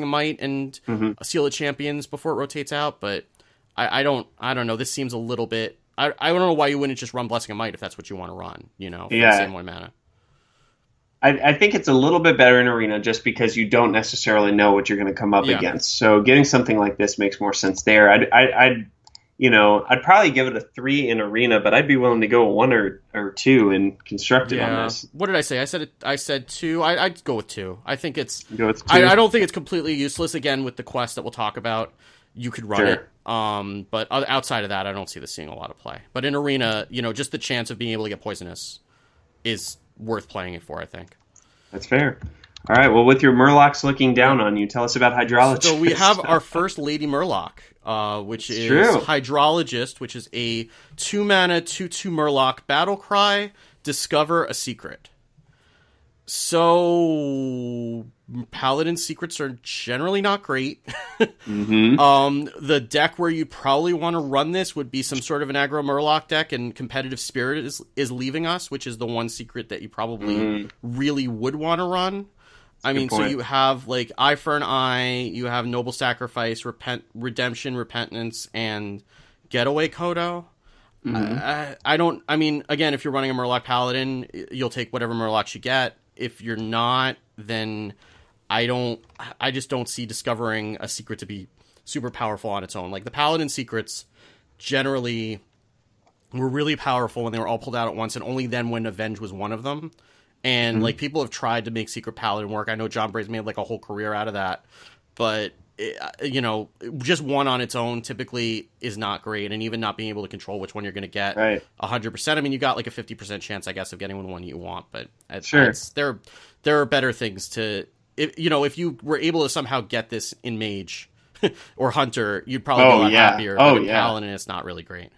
Might and a Seal of Champions before it rotates out. But I don't know. This seems a little bit. I don't know why you wouldn't just run Blessing of Might if that's what you want to run. For the same 1 mana. I think it's a little bit better in Arena just because you don't necessarily know what you're going to come up against. So getting something like this makes more sense there. I'd probably give it a 3 in Arena, but I'd be willing to go a 1 or 2 in Constructed on this. What did I say? I said 2. I'd go with 2. I think it's. Go with 2? I don't think it's completely useless. Again, with the quest that we'll talk about, you could run it. But outside of that, I don't see this seeing a lot of play. But in Arena, just the chance of being able to get poisonous is worth playing it for, I think. That's fair. All right, well, with your Murlocs looking down on you, tell us about Hydrologist. So we have our first Lady Murloc, which is Hydrologist, which is a 2-mana, 2/2 Murloc battle cry, discover a secret. So Paladin secrets are generally not great. The deck where you probably want to run this would be some sort of an aggro Murloc deck, and Competitive Spirit is leaving us, which is the one secret that you probably really would want to run. So you have like Eye for an Eye, you have Noble Sacrifice, Redemption, Repentance, and Getaway Kodo. Again, if you're running a Murloc Paladin, you'll take whatever Murlocs you get. If you're not, then I just don't see discovering a secret to be super powerful on its own. Like the Paladin secrets generally were really powerful when they were all pulled out at once, and only then when Avenge was one of them. And like people have tried to make Secret Paladin work. I know John Bray's made like a whole career out of that, but just one on its own typically is not great. And even not being able to control which one you're going to get 100%. I mean, you got like a 50% chance, I guess, of getting the one you want, but there are better things to, if you were able to somehow get this in Mage or Hunter, you'd probably be a lot happier. But in Paladin, it's not really great.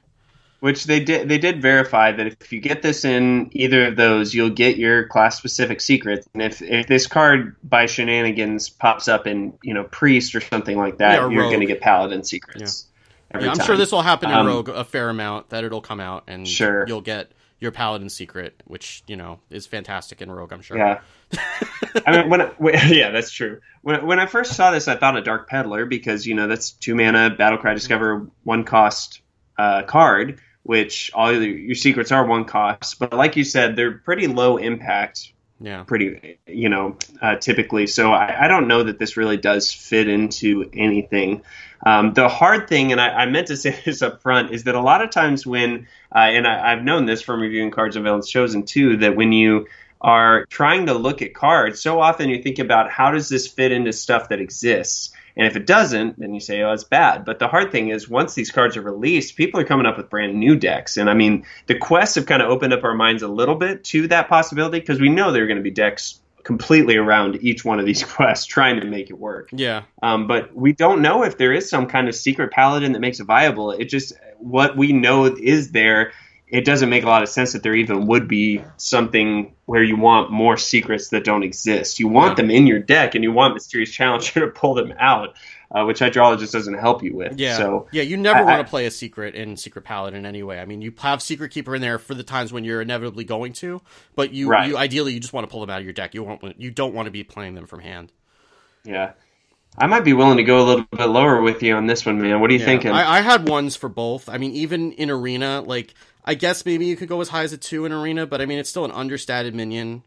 Which they did verify that if you get this in either of those, you'll get your class-specific secrets. And if this card by shenanigans pops up in Priest or something like that, you're going to get Paladin secrets. Yeah, I'm sure this will happen in Rogue a fair amount. That it'll come out and you'll get your Paladin secret, which is fantastic in Rogue. I'm sure. Yeah. I mean, that's true. When I first saw this, I thought of Dark Peddler because that's 2 mana Battlecry Discover 1 cost card, which all your secrets are 1 cost, but like you said, they're pretty low impact. Pretty, typically. So I don't know that this really does fit into anything. The hard thing, and I meant to say this up front, is that a lot of times when, and I've known this from reviewing cards on Villains Chosen too, that when you are trying to look at cards, so often you think about how does this fit into stuff that exists. And if it doesn't, then you say, oh, it's bad. But the hard thing is once these cards are released, people are coming up with brand new decks. And I mean, the quests have kind of opened up our minds a little bit to that possibility because we know there are going to be decks completely around each one of these quests trying to make it work. Yeah. But we don't know if there is some kind of secret paladin that makes it viable. It just, what we know is there, it doesn't make a lot of sense that there even would be something where you want more secrets that don't exist. You want them in your deck, and you want Mysterious Challenger to pull them out, which Hydrologist doesn't help you with. Yeah, so, you never want to play a secret in Secret Paladin anyway. I mean, you have Secret Keeper in there for the times when you're inevitably going to, but you ideally you just want to pull them out of your deck. You don't want to be playing them from hand. Yeah. I might be willing to go a little bit lower with you on this one, man. What are you thinking? I had ones for both. I mean, even in Arena, like, I guess maybe you could go as high as a 2 in Arena, but I mean, it's still an understated minion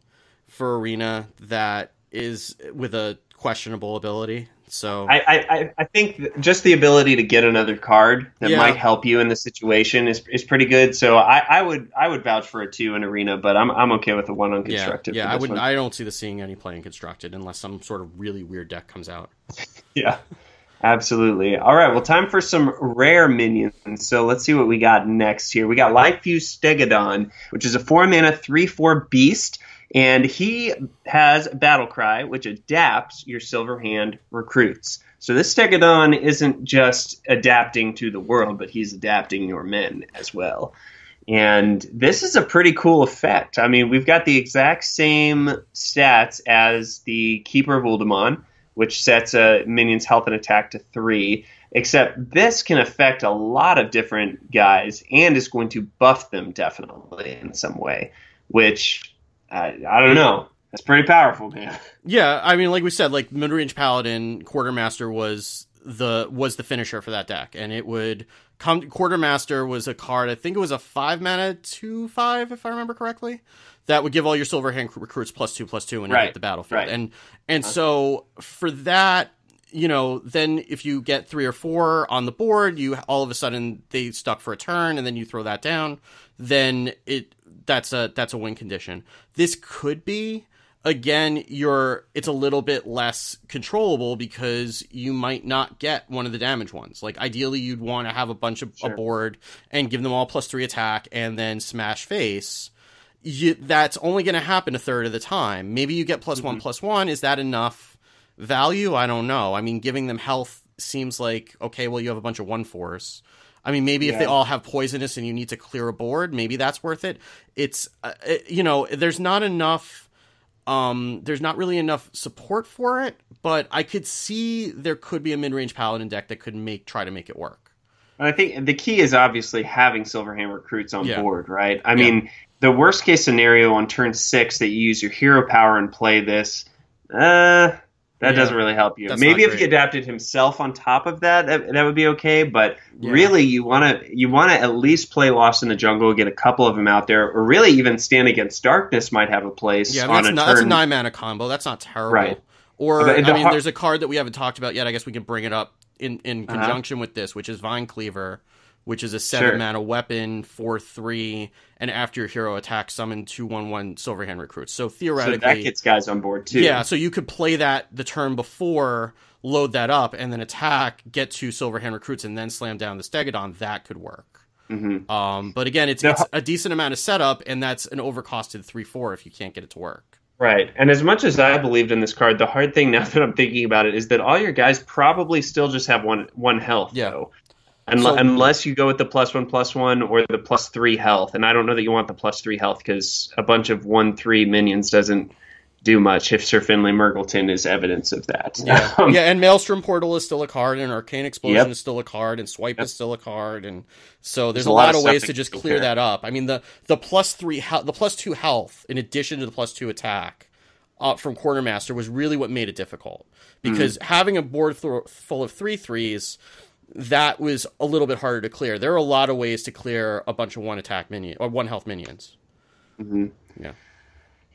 for Arena that is with a questionable ability. So I think just the ability to get another card that might help you in the situation is pretty good. So I would vouch for a 2 in Arena, but I'm okay with a 1 on Constructed. Yeah, I don't see seeing any play in Constructed unless some sort of really weird deck comes out. Yeah. Absolutely. All right, well, time for some rare minions. So let's see what we got next here. We got Life-Fuse Stegodon, which is a 4-mana 3/4 beast, and he has Battle Cry, which adapts your Silver Hand recruits. So this Stegodon isn't just adapting to the world, but he's adapting your men as well. And this is a pretty cool effect. I mean, we've got the exact same stats as the Keeper of Uldamon, which sets a minion's health and attack to 3, except this can affect a lot of different guys and is going to buff them definitely in some way, which, I don't know. That's pretty powerful, man. Yeah, I mean, like we said, like Midrange Paladin, Quartermaster was the finisher for that deck, and it would come. Quartermaster was a card, I think it was a 5-mana 2/5, if I remember correctly, that would give all your Silverhand recruits +2/+2 when you hit the battlefield. Right. And so for that, then if you get 3 or 4 on the board, you all of a sudden they stuck for a turn, and then you throw that down, then that's a win condition. This could be, again, it's a little bit less controllable because you might not get one of the damage ones. Like ideally you'd want to have a bunch of aboard and give them all +3 attack and then smash face. That's only going to happen a third of the time. Maybe you get +1/+1. Is that enough value? I don't know. I mean, giving them health seems like, okay, well, you have a bunch of 1/4s. I mean, maybe if they all have poisonous and you need to clear a board, maybe that's worth it. It's, there's not enough, there's not really enough support for it, but I could see there could be a mid-range paladin deck that could try to make it work. I think the key is obviously having Silverhand recruits on board, right? I mean, the worst case scenario on turn 6 that you use your hero power and play this, that doesn't really help you. Maybe if he adapted himself on top of that would be okay. But really, you want to at least play Lost in the Jungle, get a couple of them out there, or really even Stand Against Darkness might have a place. Yeah, that's a 9-mana combo. That's not terrible. Right. Or there's a card that we haven't talked about yet. I guess we can bring it up in conjunction with this, which is Vine Cleaver, which is a 7-mana weapon, 4/3, and after your hero attack, summon 2/1/1 Silverhand recruits. So theoretically, that gets guys on board too. Yeah, so you could play that the turn before, load that up, and then attack, get 2 Silverhand recruits, and then slam down the Stegodon. That could work. Mm-hmm. But again, it's a decent amount of setup, and that's an overcosted 3/4 if you can't get it to work. Right, and as much as I believed in this card, the hard thing now that I'm thinking about it is that all your guys probably still just have one health. Yeah. Though. Unless you go with the +1/+1 or the +3 health, and I don't know that you want the +3 health because a bunch of 1/3 minions doesn't do much. If Sir Finlay Murgleton is evidence of that. Yeah, and Maelstrom Portal is still a card, and Arcane Explosion is still a card, and Swipe is still a card, and so there's a lot of ways to just clear that up. I mean, the +3 the +2 health in addition to the +2 attack from Quartermaster was really what made it difficult because having a board full of 3/3s. That was a little bit harder to clear. There are a lot of ways to clear a bunch of 1-attack minion or 1-health minions. Mm-hmm.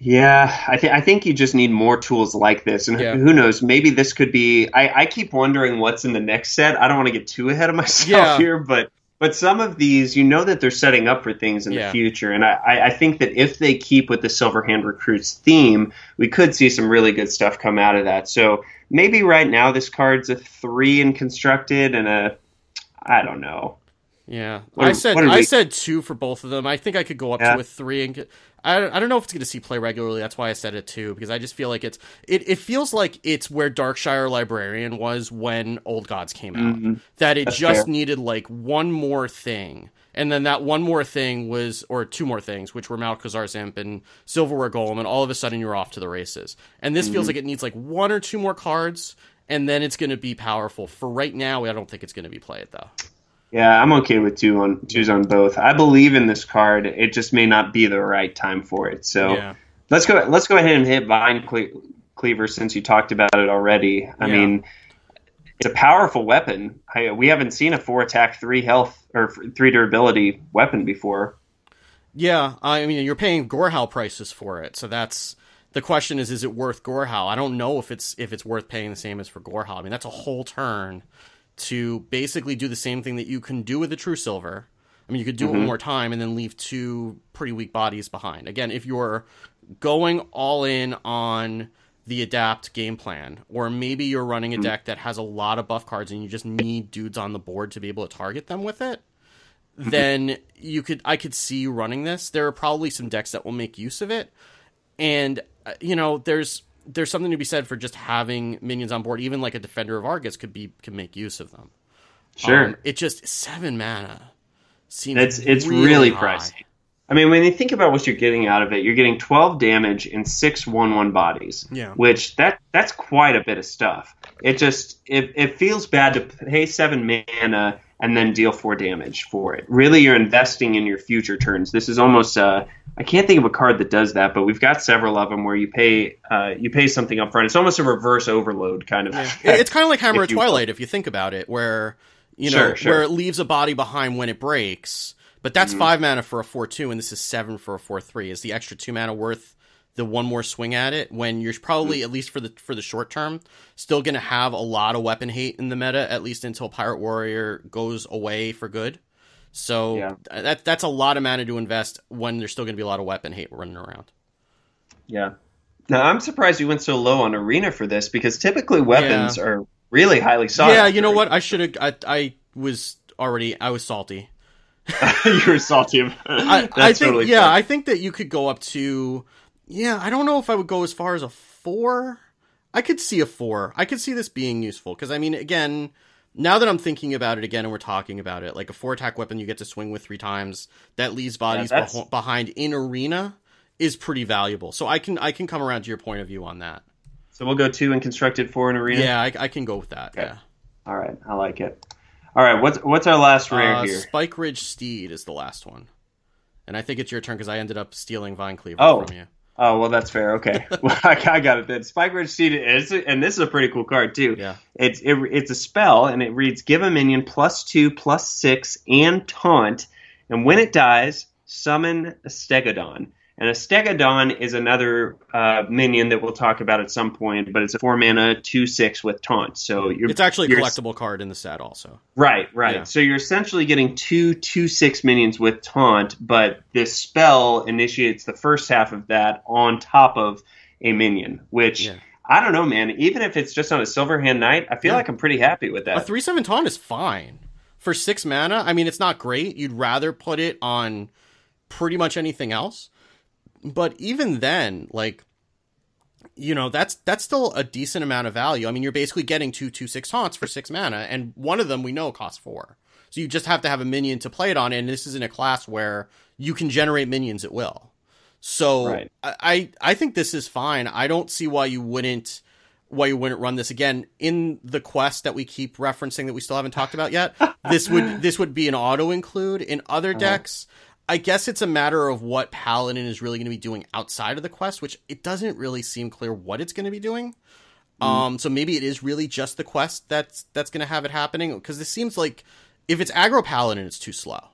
Yeah. I think you just need more tools like this, and who knows? Maybe this could be. I keep wondering what's in the next set. I don't want to get too ahead of myself here, but some of these, that they're setting up for things in the future, and I think that if they keep with the Silverhand recruits theme, we could see some really good stuff come out of that. So. Maybe right now this card's a 3 in constructed and I don't know. Yeah, I said 2 for both of them. I think I could go up to a 3 and I don't know if it's going to see play regularly. That's why I said it 2 because I just feel like it feels like it's where Darkshire Librarian was when Old Gods came out. Mm-hmm. That it just needed like one more thing. And then that one more thing was, or 2 more things, which were Malkazar's Imp and Silverware Golem, and all of a sudden you're off to the races. And this feels like it needs like 1 or 2 more cards, and then it's going to be powerful. For right now, I don't think it's going to be played, though. Yeah, I'm okay with 2s on both. I believe in this card. It just may not be the right time for it. So let's go ahead and hit Vine Cleaver since you talked about it already. I mean... It's a powerful weapon. We haven't seen a 4-attack, 3 health, or 3 durability weapon before. Yeah, I mean, you're paying Gorehowl prices for it, so that's the question: is it worth Gorehowl? I don't know if it's worth paying the same as for Gorehowl. I mean, that's a whole turn to basically do the same thing that you can do with the True Silver. I mean, you could do it one more time and then leave 2 pretty weak bodies behind. Again, if you're going all in on the adapt game plan, or maybe you're running a deck that has a lot of buff cards and you just need dudes on the board to be able to target them with it, then I could see you running this. There are probably some decks that will make use of it, and there's something to be said for just having minions on board. Even like a Defender of Argus can make use of them. Sure, it just 7 mana seems it's really pricey. I mean, when you think about what you're getting out of it, you're getting 12 damage in 6 1/1 bodies, which that's quite a bit of stuff. It feels bad to pay 7 mana and then deal 4 damage for it. Really, you're investing in your future turns. This is almost I can't think of a card that does that, but we've got several of them where you pay something up front. It's almost a reverse overload kind of. It's kind of like Hammer of Twilight if you think about it, where where it leaves a body behind when it breaks. But that's 5 mana for a 4/2, and this is 7 for a 4/3. Is the extra 2 mana worth the one more swing at it when you're probably, at least for the short term, still going to have a lot of weapon hate in the meta, at least until Pirate Warrior goes away for good. So that's a lot of mana to invest when there's still going to be a lot of weapon hate running around. Yeah. Now, I'm surprised you went so low on Arena for this, because typically weapons are really highly sought after. Yeah, you know what? I should have... I was salty. You were salty. I think, totally fair. I think that you could go up to... Yeah, I don't know if I would go as far as a 4. I could see a 4. I could see this being useful, because, I mean, again... Now that I'm thinking about it again and we're talking about it, like a 4-attack weapon you get to swing with 3 times that leaves bodies behind in Arena is pretty valuable. So I can come around to your point of view on that. So we'll go 2 and constructed 4 in Arena? Yeah, I can go with that, okay. Yeah. All right, I like it. All right, what's our last rare here? Spike Ridge Steed is the last one. And I think it's your turn because I ended up stealing Vine Cleaver from you. Oh, well, that's fair. Okay. Well, I got it then. Spike Ridge Steed, and this is a pretty cool card, too. Yeah. It's a spell, and it reads, give a minion +2, +6, and taunt, and when it dies, summon a Stegodon. And a Stegodon is another minion that we'll talk about at some point, but it's a 4-mana 2/6 with taunt. So it's actually a collectible card in the set also. Right. Yeah. So you're essentially getting 2 2/6 minions with taunt, but this spell initiates the first half of that on top of a minion, which I don't know, man. Even if it's just on a Silverhand Knight, I feel like I'm pretty happy with that. A 3/7 taunt is fine. For 6 mana, I mean, it's not great. You'd rather put it on pretty much anything else. But even then, like, you know, that's still a decent amount of value. I mean, you're basically getting 2 2/6 taunts for 6 mana, and one of them we know costs 4. So you just have to have a minion to play it on, and this is in a class where you can generate minions at will. So I think this is fine. I don't see why you wouldn't run this again in the quest that we keep referencing that we still haven't talked about yet. This would be an auto include in other decks. I guess it's a matter of what Paladin is really going to be doing outside of the quest, which it doesn't really seem clear what it's going to be doing. So maybe it is really just the quest that's going to have it happening, because this seems like if it's aggro Paladin, it's too slow.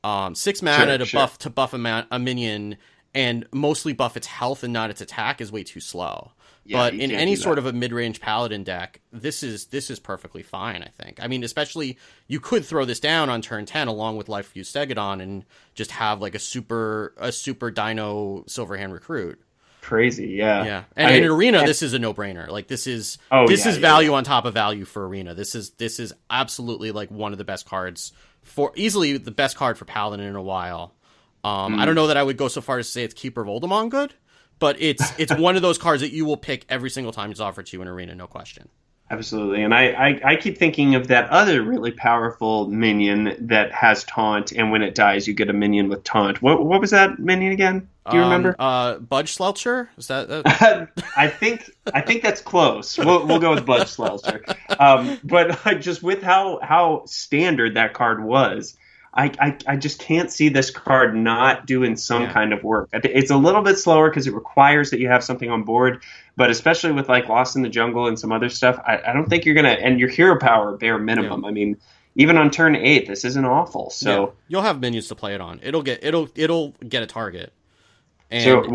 6 mana to buff a minion and mostly buff its health and not its attack is way too slow. Yeah, but in any sort of a mid-range Paladin deck, this is perfectly fine, I think. I mean, especially, you could throw this down on turn 10 along with Life Fuse Stegodon and just have like a super Dino Silverhand Recruit. Crazy, yeah. Yeah. And in Arena, this is a no-brainer. Like, this is value on top of value for Arena. This is absolutely like one of the best cards easily the best card for Paladin in a while. I don't know that I would go so far as to say it's Keeper of Oldemon good, but it's one of those cards that you will pick every single time it's offered to you in Arena, no question. Absolutely. And I keep thinking of that other really powerful minion that has taunt, and when it dies, you get a minion with taunt. What was that minion again? Do you remember? Budge Sloucher? Is that? I think that's close. We'll go with Budge Sloucher. But just with how standard that card was, I just can't see this card not doing some kind of work. It's a little bit slower because it requires that you have something on board, but especially with like Lost in the Jungle and some other stuff, I don't think you're gonna. And your hero power bare minimum. I mean, even on turn 8, this isn't awful. So you'll have minions to play it on. It'll get a target. And so are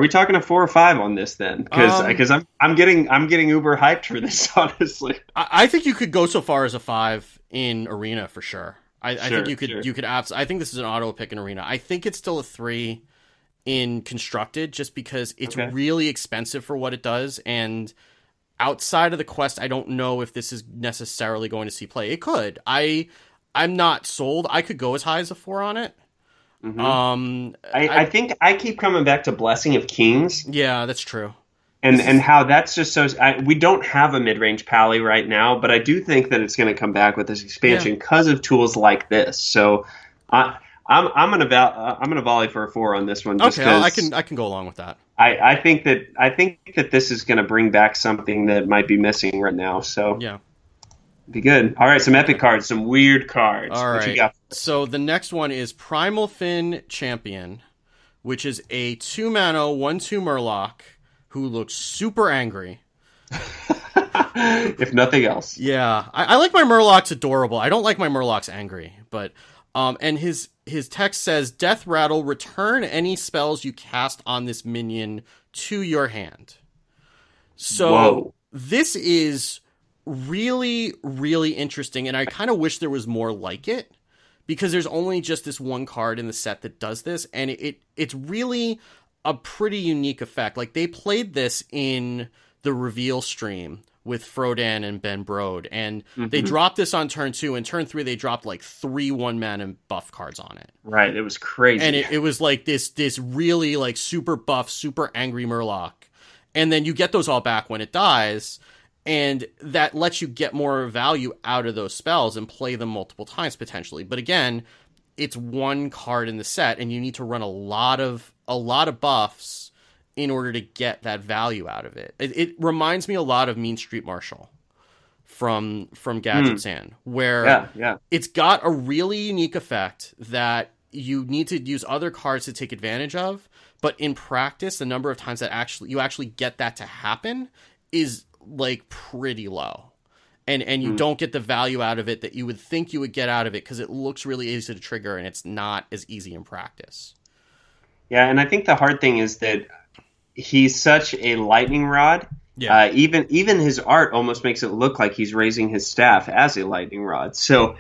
we talking a 4 or 5 on this then? Because I'm getting uber hyped for this, honestly. I think you could go so far as a 5 in Arena for sure. I think you could I think this is an auto pick in Arena. I think it's still a 3 in Constructed, just because it's really expensive for what it does, and outside of the quest, I don't know if this is necessarily going to see play. It could. I'm not sold. I could go as high as a 4 on it. Mm-hmm. I think I keep coming back to Blessing of Kings. Yeah, that's true. And how that's just so... we don't have a mid-range Pally right now, but I do think that it's going to come back with this expansion because of tools like this. So I'm gonna volley for a 4 on this one. Just I can go along with that. I think that this is going to bring back something that might be missing right now. So yeah. Be good. All right, some epic cards, some weird cards. All right. What you got? So the next one is Primal Fin Champion, which is a 2-mana 1/2 Murloc who looks super angry. If nothing else. Yeah. I like my Murlocs adorable. I don't like my Murlocs angry, but And his text says, Death Rattle, return any spells you cast on this minion to your hand. So Whoa. This is really, really interesting, and I kind of wish there was more like it, because there's only just this one card in the set that does this, and it's really a pretty unique effect. Like, they played this in the reveal stream with Frodan and Ben Brode, and they dropped this on turn 2, and turn 3 they dropped like 3 1-mana buff cards on it. Right, it was crazy. And it was like this really like super buff, super angry Murloc. And then you get those all back when it dies, and that lets you get more value out of those spells and play them multiple times potentially. But again, it's one card in the set, and you need to run a lot of buffs in order to get that value out of it. It reminds me a lot of Mean Street Marshal from Gadget Sand, where it's got a really unique effect that you need to use other cards to take advantage of, but in practice, the number of times that you actually get that to happen is like pretty low. And you don't get the value out of it that you would think you would get out of it, because it looks really easy to trigger, and it's not as easy in practice. Yeah, and I think the hard thing is that he's such a lightning rod. Yeah. Even his art almost makes it look like he's raising his staff as a lightning rod. So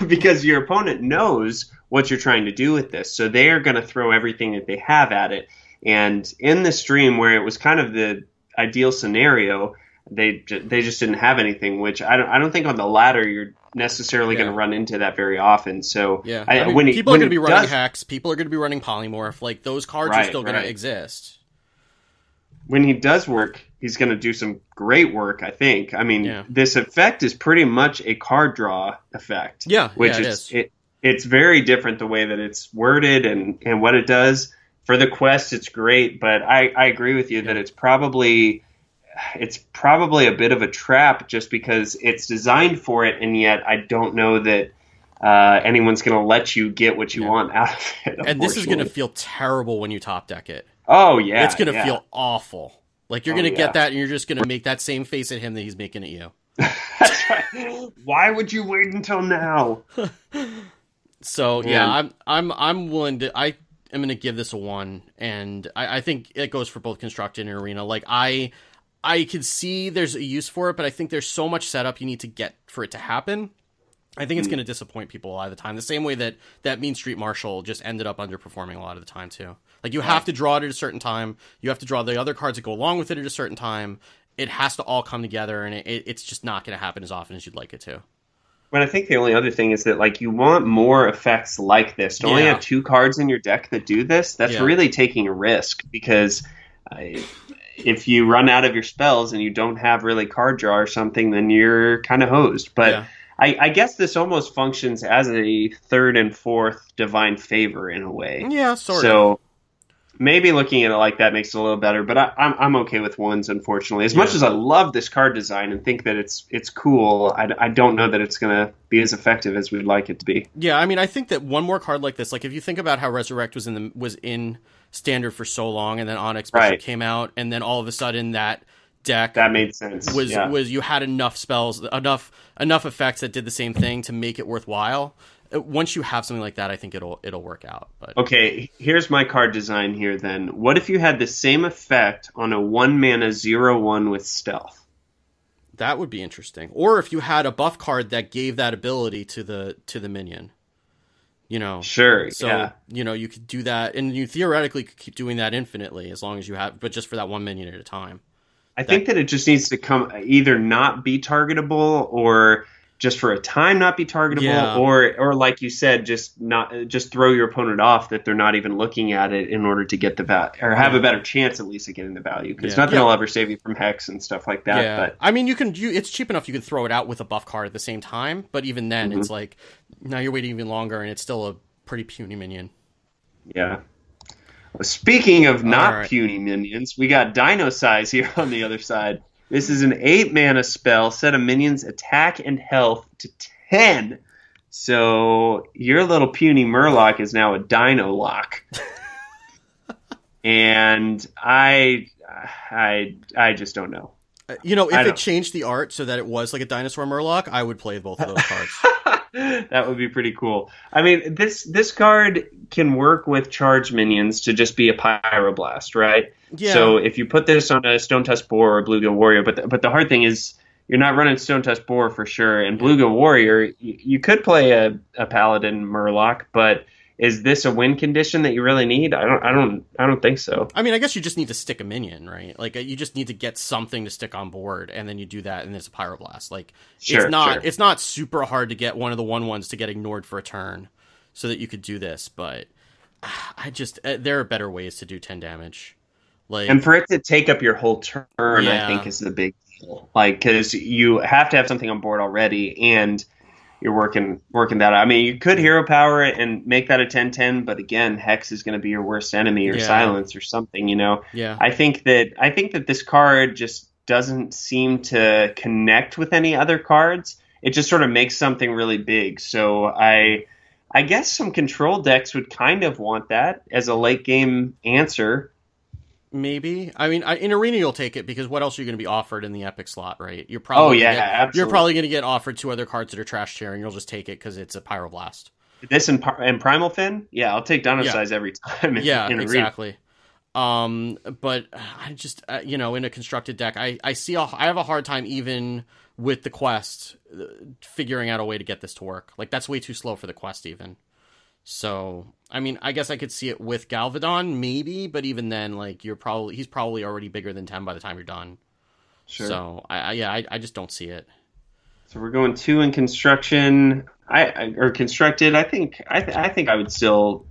because your opponent knows what you're trying to do with this, so they are going to throw everything that they have at it. And in the stream where it was kind of the ideal scenario, they just didn't have anything. Which I don't think on the ladder you're necessarily going to run into that very often. So yeah, people are going to be running Hex, people are going to be running Polymorph. Like, those cards are still going to exist. When he does work, he's going to do some great work, I think. I mean, this effect is pretty much a card draw effect. Yeah, which it's very different the way that it's worded and what it does. For the quest, it's great, but I agree with you that it's probably a bit of a trap, just because it's designed for it, and yet I don't know that anyone's going to let you get what you want out of it. And this is going to feel terrible when you top deck it. Oh, yeah. It's going to feel awful. Like, you're going to get that, and you're just going to make that same face at him that he's making at you. That's right. Why would you wait until now? So, I'm willing to... I am going to give this a 1, and I think it goes for both Constructed and Arena. Like, I could see there's a use for it, but I think there's so much setup you need to get for it to happen. I think it's going to disappoint people a lot of the time. The same way that Mean Street Marshal just ended up underperforming a lot of the time, too. Like, you have to draw it at a certain time. You have to draw the other cards that go along with it at a certain time. It has to all come together, and it's just not going to happen as often as you'd like it to. But I think the only other thing is that, like, you want more effects like this. To only have 2 cards in your deck that do this, that's really taking a risk, because if you run out of your spells and you don't have really card draw or something, then you're kind of hosed. But I guess this almost functions as a 3rd and 4th Divine Favor in a way. Yeah, sort of. So maybe looking at it like that makes it a little better, but I'm okay with 1s, unfortunately. As much as I love this card design and think that it's cool, I don't know that it's going to be as effective as we'd like it to be. Yeah, I mean, I think that one more card like this, like, if you think about how Resurrect was in Standard for so long, and then Onyx Bishop came out, and then all of a sudden that deck that made sense. Was you had enough spells, enough effects that did the same thing to make it worthwhile. Once you have something like that, I think it'll work out. But okay, here's my card design here then. What if you had the same effect on a 1-mana 0/1 with Stealth? That would be interesting. Or if you had a buff card that gave that ability to the minion. You know. Sure, so, you know, you could do that, and you theoretically could keep doing that infinitely as long as you have, but just for that 1 minion at a time. I think that it just needs to come either not be targetable, or just for a time not be targetable, or like you said, just throw your opponent off that they're not even looking at it in order to get the value, or have a better chance at least of getting the value, because nothing will ever save you from Hex and stuff like that. Yeah. But I mean, it's cheap enough you can throw it out with a buff card at the same time, but even then it's like, now you're waiting even longer, and it's still a pretty puny minion. Yeah. Speaking of puny minions, we got DINOSAURS here on the other side. This is an 8-mana spell. Set a minion's attack and health to 10. So your little puny Murloc is now a Dino Lock. And I just don't know. You know, if it changed the art so that it was like a dinosaur Murloc, I would play both of those cards. That would be pretty cool. I mean, this card can work with charge minions to just be a Pyroblast, right? Yeah. So if you put this on a Stone Tusk Boar or Bluegill Warrior, but the hard thing is you're not running Stone Tusk Boar for sure. And Bluegill Warrior, you could play a Paladin Murloc, but is this a win condition that you really need? I don't think so. I mean, I guess you just need to stick a minion, right? Like you just need to get something to stick on board, and then you do that, and it's a Pyroblast. Like it's not super hard to get one of the 1/1s to get ignored for a turn, so that you could do this. But there are better ways to do 10 damage. Like, and for it to take up your whole turn, I think is the big deal. Like, because you have to have something on board already, and you're working that out. I mean, you could hero power it and make that a 10/10, but again, Hex is going to be your worst enemy, or Silence or something, Yeah. I think that this card just doesn't seem to connect with any other cards. It just sort of makes something really big. So I guess some control decks would kind of want that as a late game answer. Maybe. I mean, in Arena you'll take it because what else are you going to be offered in the Epic slot, right? You're probably absolutely. You're probably going to get offered 2 other cards that are trash tier, and you'll just take it because it's a Pyroblast. This and Primal Fin? Yeah, I'll take DINOSAURS every time. In exactly. But I just in a constructed deck, I have a hard time even with the quest figuring out a way to get this to work. Like that's way too slow for the quest even. So, I mean, I guess I could see it with Galvadon, maybe, but even then, like, he's probably already bigger than 10 by the time you're done. Sure. So, I just don't see it. So we're going 2 in construction, or constructed. I think I would still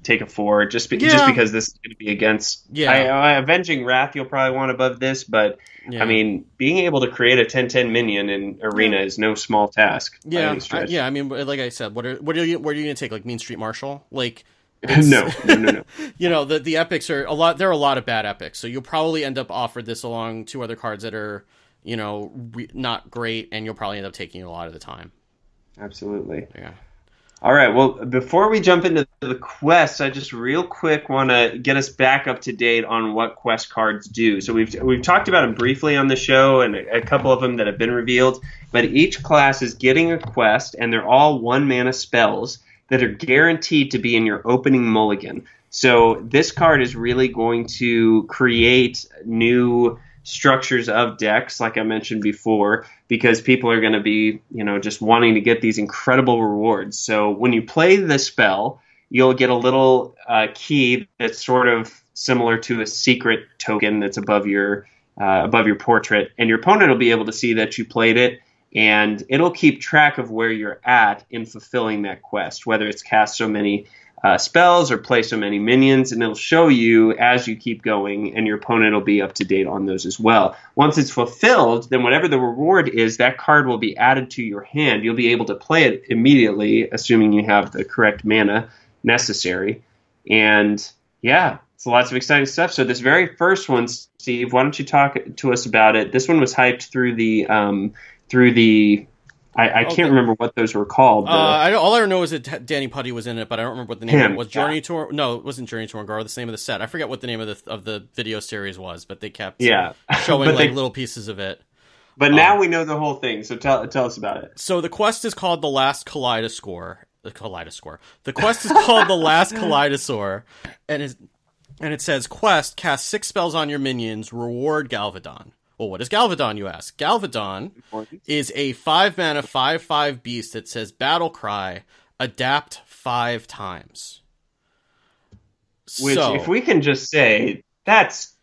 take a 4 just because this is going to be against. Yeah. Avenging Wrath you'll probably want above this, but I mean, being able to create a 10/10 minion in Arena is no small task. Yeah, I mean, like I said, what are you going to take? Like Mean Street Marshal? Like no. The epics are a lot. There are a lot of bad epics, so you'll probably end up offered this along 2 other cards that are not great, and you'll probably end up taking a lot of the time. Absolutely. Yeah. All right, well, before we jump into the quests, I just real quick want to get us back up to date on what quest cards do. So we've talked about them briefly on the show, and a couple of them that have been revealed, but each class is getting a quest, and they're all 1-mana spells that are guaranteed to be in your opening mulligan. So this card is really going to create new structures of decks, like I mentioned before, because people are going to be, just wanting to get these incredible rewards. So when you play the spell, you'll get a little key that's sort of similar to a secret token that's above your portrait, and your opponent will be able to see that you played it, and it'll keep track of where you're at in fulfilling that quest, whether it's cast so many spells or play so many minions, and it'll show you as you keep going, and your opponent will be up to date on those as well. Once it's fulfilled, then whatever the reward is, that card will be added to your hand. You'll be able to play it immediately, assuming you have the correct mana necessary. And yeah, it's lots of exciting stuff. So this very first one, Steve, why don't you talk to us about it? This one was hyped through the I can't remember what those were called. All I know is that Danny Putty was in it, but I don't remember what the name of it was. Journey to... No, it wasn't Journey to Ungar, the name of the set. I forget what the name of the video series was, but they kept showing little pieces of it. But now we know the whole thing, so tell us about it. So the quest is called The Last Kaleidoscore. The quest is called The Last Kaleidosaur, and it says, quest, cast 6 spells on your minions, reward Galvadon. Well, what is Galvadon, you ask? Galvadon is a 5-mana 5/5 beast that says Battle Cry, adapt 5 times. Which, if we can just say, that's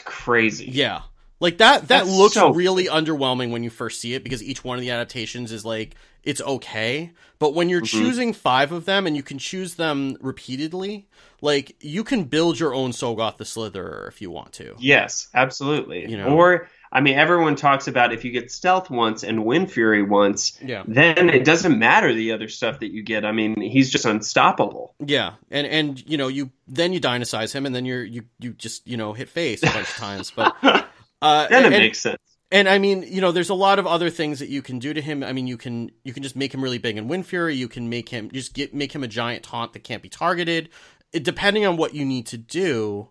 crazy. Yeah. Like, that looks really underwhelming when you first see it, because each one of the adaptations is like, it's okay. But when you're choosing 5 of them, and you can choose them repeatedly, like, you can build your own Sogoth the Slitherer if you want to. Yes, absolutely. Or, I mean, everyone talks about if you get Stealth once and Wind Fury once, then it doesn't matter the other stuff that you get. I mean, he's just unstoppable. Yeah, and you Dinosize him, and then you just hit face a bunch of times. But then it makes sense. And I mean, there's a lot of other things that you can do to him. I mean, you can just make him really big in Wind Fury. You can make him a giant taunt that can't be targeted. Depending on what you need to do,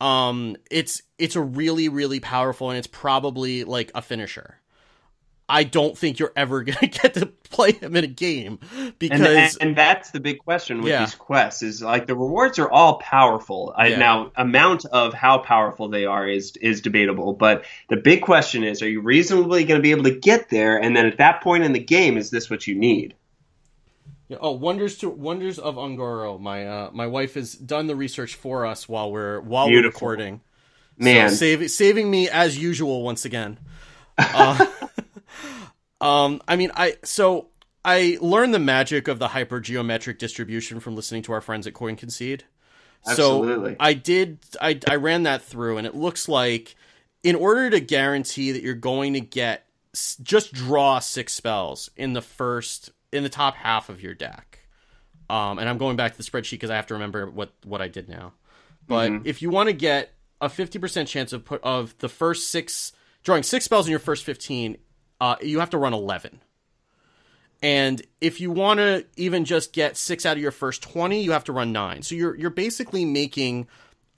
it's a really, really powerful, and it's probably like a finisher. I don't think you're ever going to get to play him in a game because... And that's the big question with these quests is like the rewards are all powerful. Now, amount of how powerful they are is debatable, but the big question is, are you reasonably going to be able to get there? And then at that point in the game, is this what you need? Oh, Wonders of Ungoro. My wife has done the research for us while we're recording. Man, so saving me as usual once again. I learned the magic of the hypergeometric distribution from listening to our friends at Coin Concede. Absolutely. So I ran that through, and it looks like in order to guarantee that you're going to get just draw 6 spells in the top half of your deck. And I'm going back to the spreadsheet because I have to remember what I did now. But if you want to get a 50% chance of the first 6 drawing 6 spells in your first 15, you have to run 11. And if you want to even just get 6 out of your first 20, you have to run 9. So you're basically making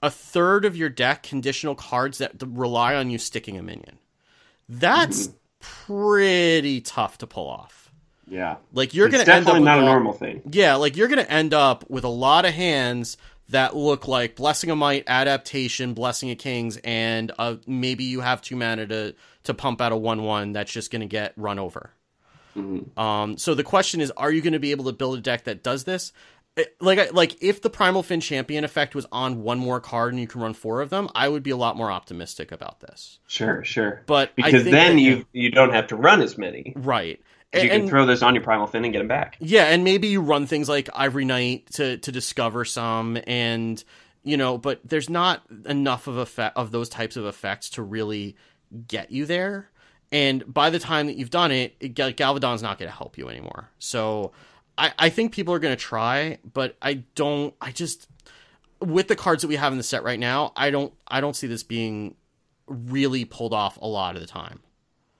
a third of your deck conditional cards that rely on you sticking a minion. That's pretty tough to pull off. Yeah. Like you're going to end up definitely not a normal thing. Yeah, like you're going to end up with a lot of hands that look like Blessing of Might, Adaptation, Blessing of Kings, and maybe you have 2 mana to pump out a 1/1 that's just going to get run over. So the question is, are you going to be able to build a deck that does this? Like if the Primal Fin Champion effect was on one more card and you can run 4 of them, I would be a lot more optimistic about this. Sure. But because then you don't have to run as many. Right. You can throw those on your Primal Fin and get them back. Yeah, and maybe you run things like Ivory Knight to discover some, and but there's not enough of those types of effects to really get you there. And by the time that you've done it, Galvadon's not going to help you anymore. So I think people are going to try, but with the cards that we have in the set right now, I don't see this being really pulled off a lot of the time.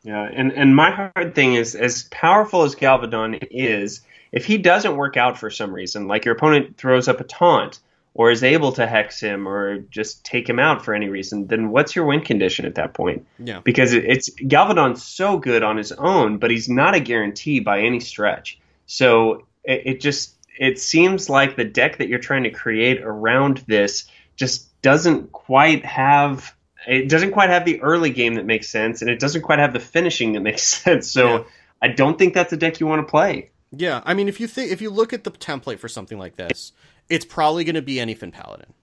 Yeah, and my hard thing is, as powerful as Galvadon is, if he doesn't work out for some reason, like your opponent throws up a taunt, or is able to hex him, or just take him out for any reason, then what's your win condition at that point? Yeah. Because Galvadon's so good on his own, but he's not a guarantee by any stretch. So it seems like the deck that you're trying to create around this just doesn't quite have the early game that makes sense, and it doesn't quite have the finishing that makes sense. So I don't think that's a deck you want to play. Yeah, I mean, if you look at the template for something like this, it's probably going to be Anyfin Paladin.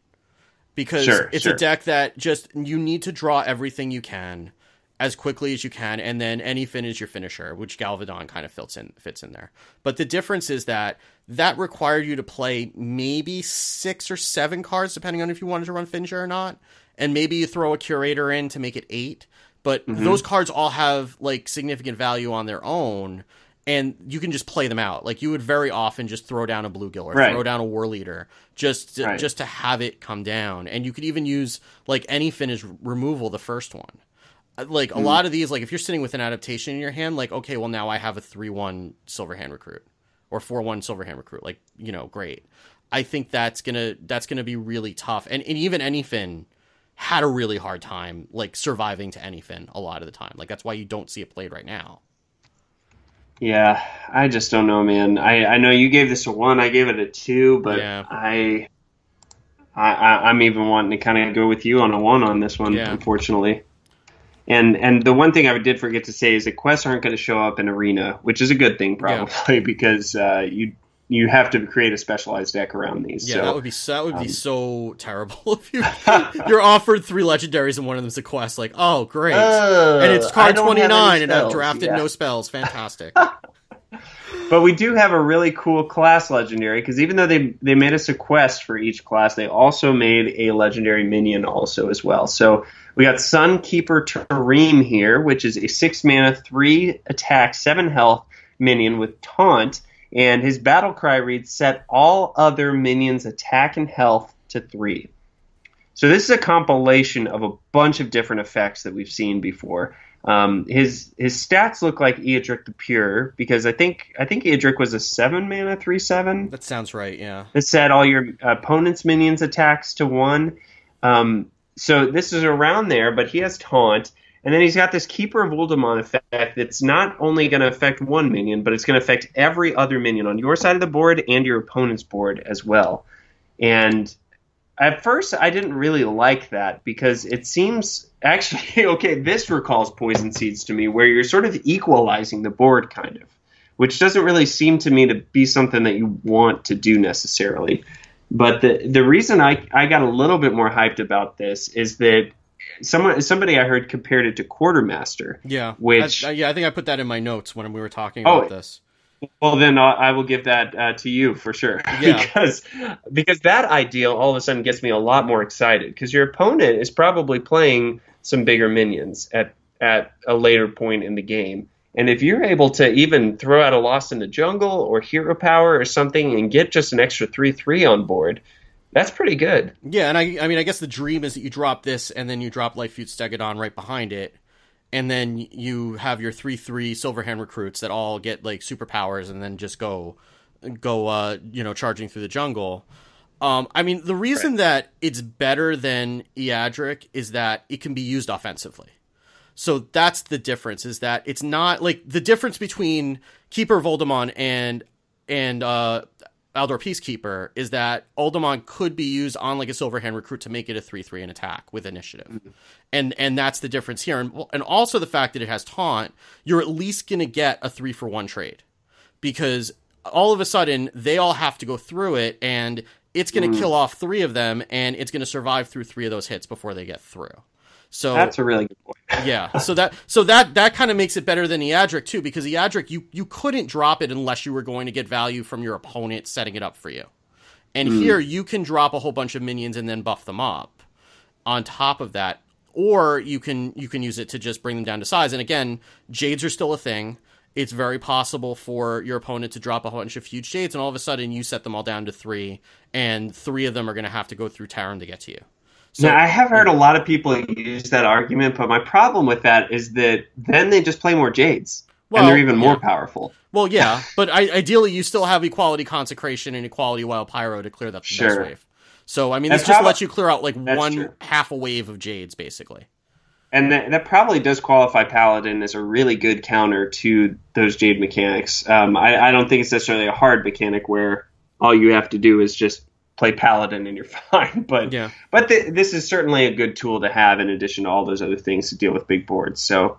Because it's a deck that just, you need to draw everything you can as quickly as you can, and then Anyfin is your finisher, which Galvadon kind of fits in there. But the difference is that required you to play maybe 6 or 7 cards, depending on if you wanted to run finisher or not. And maybe you throw a Curator in to make it 8. But those cards all have like significant value on their own, and you can just play them out. Like you would very often just throw down a Bluegill or throw down a War Leader just to have it come down. And you could even use like any finish removal the first one. Like a lot of these, like if you're sitting with an adaptation in your hand, like okay, well now I have a 3/1 Silverhand Recruit or 4/1 Silverhand Recruit. Like great. I think that's gonna be really tough. And even Anyfin had a really hard time like surviving to Anyfin a lot of the time. Like that's why you don't see it played right now. Yeah, I just don't know, man. I know you gave this a 1, I gave it a 2, but I'm even wanting to kind of go with you on a 1 on this one, unfortunately. And the one thing I did forget to say is that quests aren't going to show up in Arena, which is a good thing probably because you have to create a specialized deck around these. Yeah, so, that would be so terrible if you're offered 3 legendaries and one of them's a quest. Like, oh great, and it's card 29, and I've drafted no spells. Fantastic. But we do have a really cool class legendary, because even though they made us a quest for each class, they also made a legendary minion also as well. So we got Sunkeeper Tareem here, which is a 6 mana, 3 attack, 7 health minion with taunt. And his battle cry reads, set all other minions' attack and health to 3. So this is a compilation of a bunch of different effects that we've seen before. His stats look like Eodric the Pure, because I think Eodric was a 7 mana 3/7. That sounds right, yeah. It set all your opponent's minions' attacks to 1. So this is around there, but he has taunt. And then he's got this Keeper of Uldamon effect that's not only going to affect one minion, but it's going to affect every other minion on your side of the board and your opponent's board as well. And at first, I didn't really like that because it seems actually, okay, this recalls Poison Seeds to me, where you're sort of equalizing the board kind of, which doesn't really seem to me to be something that you want to do necessarily. But the reason I got a little bit more hyped about this is that somebody I heard compared it to Quartermaster. Yeah, which I think I put that in my notes when we were talking about this. Well, then I will give that to you for sure. Yeah. because that ideal all of a sudden gets me a lot more excited because your opponent is probably playing some bigger minions at a later point in the game. And if you're able to even throw out a Lost in the Jungle or Hero Power or something and get just an extra 3/3 on board, that's pretty good. Yeah, and I mean, I guess the dream is that you drop this and then you drop Life Feud Stegodon right behind it. And then you have your 3/3 Silverhand recruits that all get like superpowers and then just go charging through the jungle. I mean, the reason that it's better than Eadric is that it can be used offensively. So that's the difference, is that it's not like the difference between Keeper of Uldamon and Aldor Peacekeeper is that Uldamon could be used on like a Silverhand recruit to make it a 3/3 in attack with initiative. Mm-hmm. And that's the difference here. And also the fact that it has taunt, you're at least going to get a 3-for-1 trade because all of a sudden they all have to go through it and it's going to kill off 3 of them and it's going to survive through 3 of those hits before they get through. So that's a really good point. Yeah. So that kind of makes it better than Eadric too, because Eadric, you couldn't drop it unless you were going to get value from your opponent setting it up for you. And here you can drop a whole bunch of minions and then buff them up on top of that. Or you can use it to just bring them down to size. And again, Jades are still a thing. It's very possible for your opponent to drop a bunch of huge Jades, and all of a sudden you set them all down to 3, and 3 of them are going to have to go through Tarim to get to you. So, now, I have heard a lot of people use that argument, but my problem with that is that then they just play more Jades, and they're even more powerful. Well, yeah, but ideally you still have Equality Consecration and Equality Wild Pyro to clear that best wave. So, I mean, this just lets you clear out like half a wave of Jades, basically. And that probably does qualify Paladin as a really good counter to those Jade mechanics. I don't think it's necessarily a hard mechanic where all you have to do is just play Paladin and you're fine. But this is certainly a good tool to have in addition to all those other things to deal with big boards. So,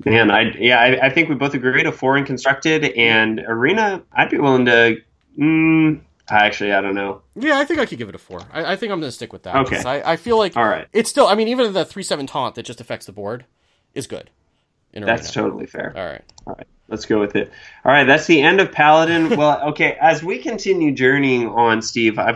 man, I think we both agree to 4 in Constructed and Arena. I'd be willing to... Actually, I don't know. Yeah, I think I could give it a 4. I think I'm going to stick with that. Okay. I feel like all right. It's still, I mean, even the 3/7 taunt that just affects the board is good. That's totally fair. All right. Let's go with it. All right, that's the end of Paladin. Well, okay, as we continue journeying on, Steve, I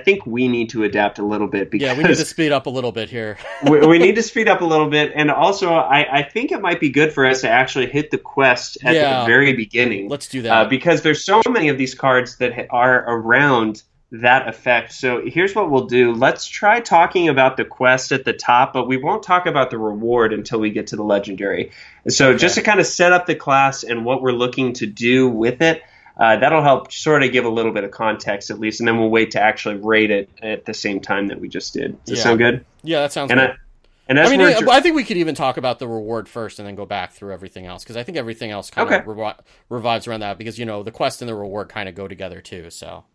think we need to adapt a little bit. Because we need to speed up a little bit here. we need to speed up a little bit, and also I think it might be good for us to actually hit the quest at the very beginning. Let's do that. Because there's so many of these cards that are around that effect. So here's what we'll do. Let's try talking about the quest at the top, but we won't talk about the reward until we get to the legendary. So just to kind of set up the class and what we're looking to do with it, that'll help sort of give a little bit of context at least, and then we'll wait to actually rate it at the same time that we just did. Does that sound good? Yeah, that sounds good. I think we could even talk about the reward first and then go back through everything else, because I think everything else kind of revives around that, because, the quest and the reward kind of go together too, so...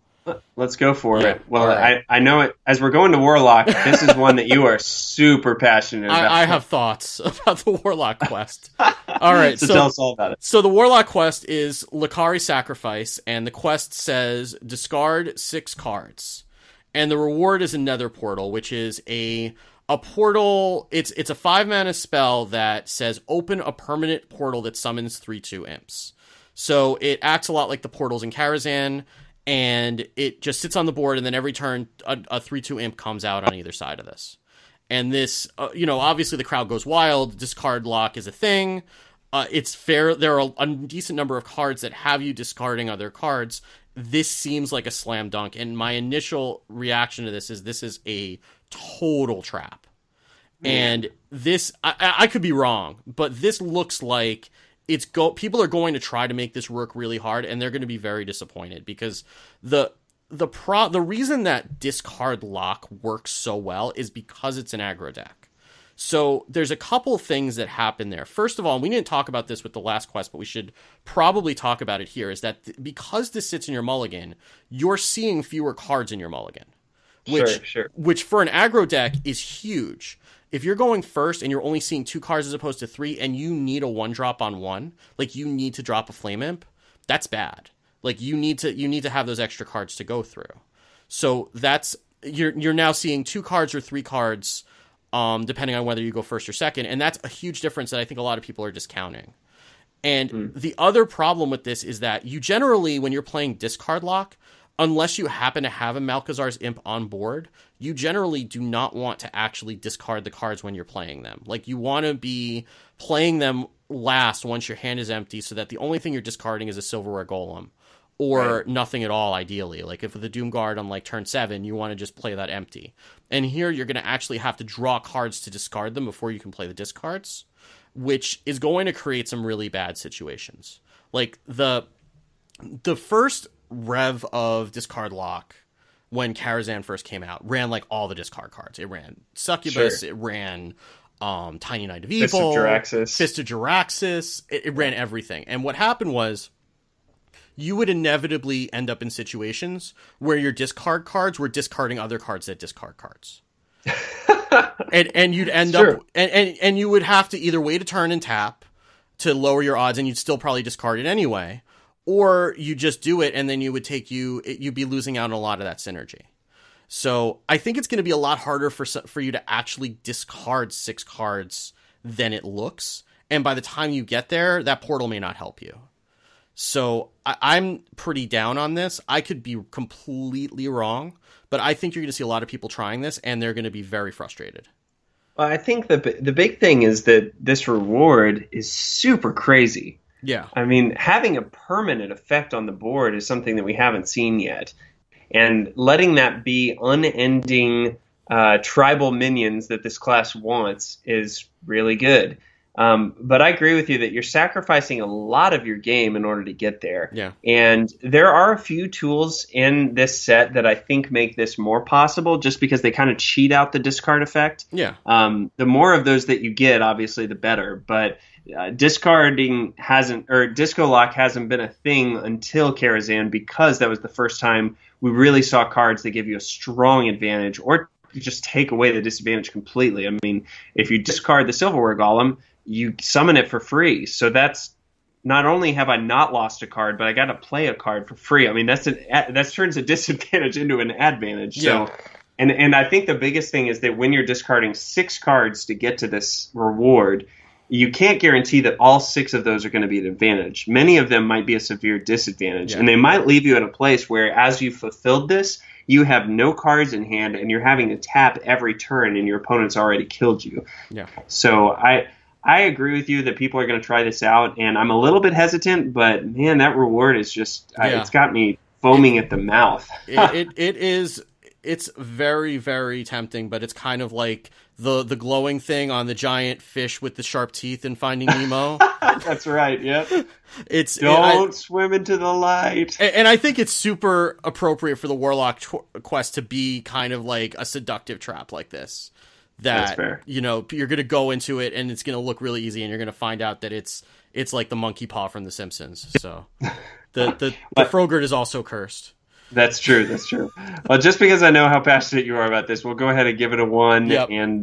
Let's go for it. Well, right. I know it. As we're going to Warlock, this is one that you are super passionate about. I have thoughts about the Warlock quest. All right. So tell us all about it. So the Warlock quest is Lakari Sacrifice, and the quest says discard 6 cards. And the reward is a Nether Portal, which is a portal. It's a 5-mana spell that says open a permanent portal that summons 3/2 imps. So it acts a lot like the portals in Karazhan, and it just sits on the board, and then every turn a 3/2 imp comes out on either side of this. And this, obviously the crowd goes wild. Discard lock is a thing. It's fair. There are a decent number of cards that have you discarding other cards. This seems like a slam dunk, and my initial reaction to this is a total trap. Yeah. And this, I could be wrong, but this looks like people are going to try to make this work really hard, and they're going to be very disappointed, because the reason that discard lock works so well is because it's an aggro deck. So there's a couple things that happen there. First of all, we didn't talk about this with the last quest, but we should probably talk about it here, is that because this sits in your mulligan, you're seeing fewer cards in your mulligan. Which for an aggro deck is huge. If you're going first and you're only seeing 2 cards as opposed to 3, and you need a 1-drop on 1, like you need to drop a Flame Imp, that's bad. Like you need to have those extra cards to go through. So that's you're now seeing 2 cards or 3 cards, depending on whether you go first or second, and that's a huge difference that I think a lot of people are discounting. And the other problem with this is that you generally, when you're playing discard lock, unless you happen to have a Malchezaar's Imp on board, you generally do not want to actually discard the cards when you're playing them. Like, you want to be playing them last once your hand is empty, so that the only thing you're discarding is a Silverware Golem, or nothing at all, ideally. Like, if with the Doomguard on, like, turn 7, you want to just play that empty. And here, you're going to actually have to draw cards to discard them before you can play the discards, which is going to create some really bad situations. Like, the first rev of Discard Lock, when Karazhan first came out, ran like all the discard cards. It ran Succubus, it ran Tiny Knight of Evil, Fist of Jaraxxus, it ran everything. And what happened was, you would inevitably end up in situations where your discard cards were discarding other cards that discard cards. and you'd end up and you would have to either wait a turn and tap to lower your odds, and you'd still probably discard it anyway. Or you just do it, and then you'd be losing out on a lot of that synergy. So I think it's going to be a lot harder for you to actually discard 6 cards than it looks. And by the time you get there, that portal may not help you. So I'm pretty down on this. I could be completely wrong, but I think you're going to see a lot of people trying this, and they're going to be very frustrated. Well, I think the big thing is that this reward is super crazy. Yeah. I mean, having a permanent effect on the board is something that we haven't seen yet. And letting that be unending tribal minions that this class wants is really good. But I agree with you that you're sacrificing a lot of your game in order to get there. Yeah. And there are a few tools in this set that I think make this more possible, just because they kind of cheat out the discard effect. Yeah. The more of those that you get, obviously, the better. But discarding Disco Lock hasn't been a thing until Karazhan, because that was the first time we really saw cards that give you a strong advantage, or just take away the disadvantage completely. I mean, if you discard the Silverware Golem, you summon it for free. So that's not only have I not lost a card, but I got to play a card for free. I mean, that turns a disadvantage into an advantage. Yeah. So, and I think the biggest thing is that when you're discarding 6 cards to get to this reward, you can't guarantee that all 6 of those are going to be an advantage. Many of them might be a severe disadvantage, and they might leave you in a place where, as you fulfilled this, you have no cards in hand, and you're having to tap every turn, and your opponent's already killed you. Yeah. So I agree with you that people are going to try this out, and I'm a little bit hesitant, but man, that reward is just it's got me foaming at the mouth. It's very, very tempting, but it's kind of like the glowing thing on the giant fish with the sharp teeth in Finding Nemo. That's right. Yep. Don't swim into the light. And I think it's super appropriate for the Warlock quest to be kind of like a seductive trap like this. That's fair. You know, you're going to go into it and it's going to look really easy, and you're going to find out that it's like the monkey paw from The Simpsons. So the Frogurt is also cursed. That's true. Well, just because I know how passionate you are about this, we'll go ahead and give it a 1, and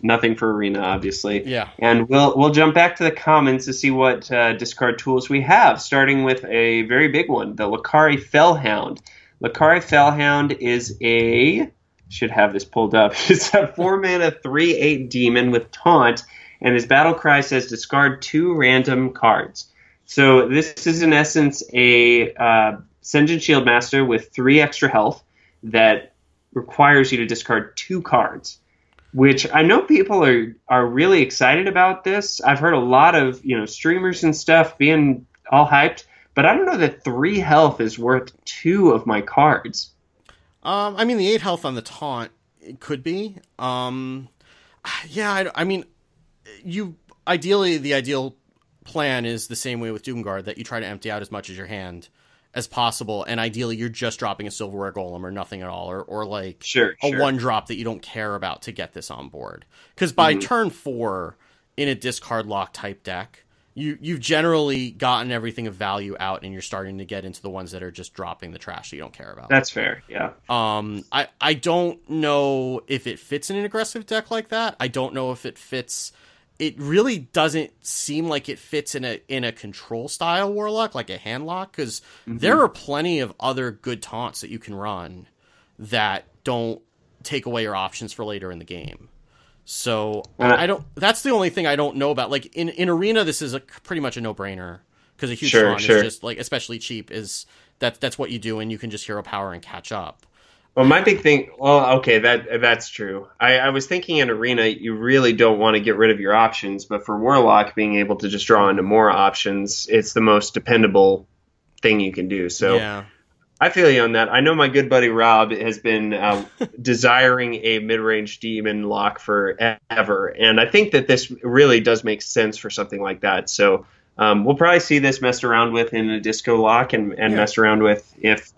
nothing for Arena, obviously. Yeah. And we'll jump back to the commons to see what discard tools we have, starting with a very big one, the Lakari Fellhound. Lakari Fellhound is should have this pulled up. It's a 4-mana 3/8 demon with taunt, and his battle cry says discard 2 random cards. So this is in essence a Sen'jin Shieldmaster with 3 extra health that requires you to discard 2 cards, which I know people are really excited about this. I've heard a lot of streamers and stuff being all hyped, but I don't know that 3 health is worth 2 of my cards. I mean, the 8 health on the taunt could be. I mean, ideally the ideal plan is the same way with Doomguard, that you try to empty out as much as your hand as possible, and ideally you're just dropping a silverware golem or nothing at all, or like sure. one drop that you don't care about to get this on board. Because by turn 4 in a discard lock type deck, you've generally gotten everything of value out, and you're starting to get into the ones that are just dropping the trash that you don't care about. That's fair, yeah. I don't know if it fits in an aggressive deck like that. I don't know if it fits. It really doesn't seem like it fits in a control style warlock, like a handlock, because there are plenty of other good taunts that you can run that don't take away your options for later in the game. So I don't. That's the only thing I don't know about. Like in Arena, this is pretty much a no-brainer, because a huge taunt is just like, especially cheap, is that's what you do, and you can just hero power and catch up. Well, my big thing, okay, that's true. I was thinking in Arena, you really don't want to get rid of your options, but for Warlock, being able to just draw into more options, it's the most dependable thing you can do. So yeah. I feel you on that. I know my good buddy Rob has been desiring a mid-range demon lock forever, and I think that this really does make sense for something like that. So we'll probably see this messed around with in a disco lock and messed around with if...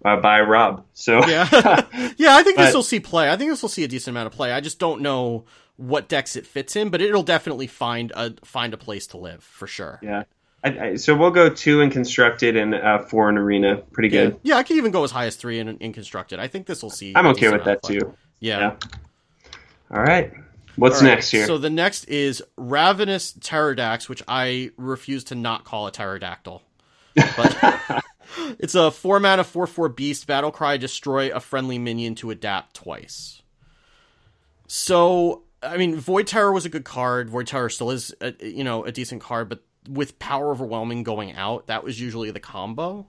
by Rob. So yeah, I think this will see play. I think this will see a decent amount of play. I just don't know what decks it fits in, but it'll definitely find a place to live for sure. Yeah. So we'll go 2 in constructed and 4 in Arena. Pretty good. Yeah, I could even go as high as 3 in constructed. I think this will see. I'm okay with that too. Yeah. All right. What's next here? So the next is Ravenous Pterodax, which I refuse to not call a pterodactyl. But it's a 4-mana 4/4 beast. Battle cry: destroy a friendly minion to adapt twice. So, I mean, Void Terror was a good card. Void Terror still is, a decent card. But with Power Overwhelming going out, that was usually the combo.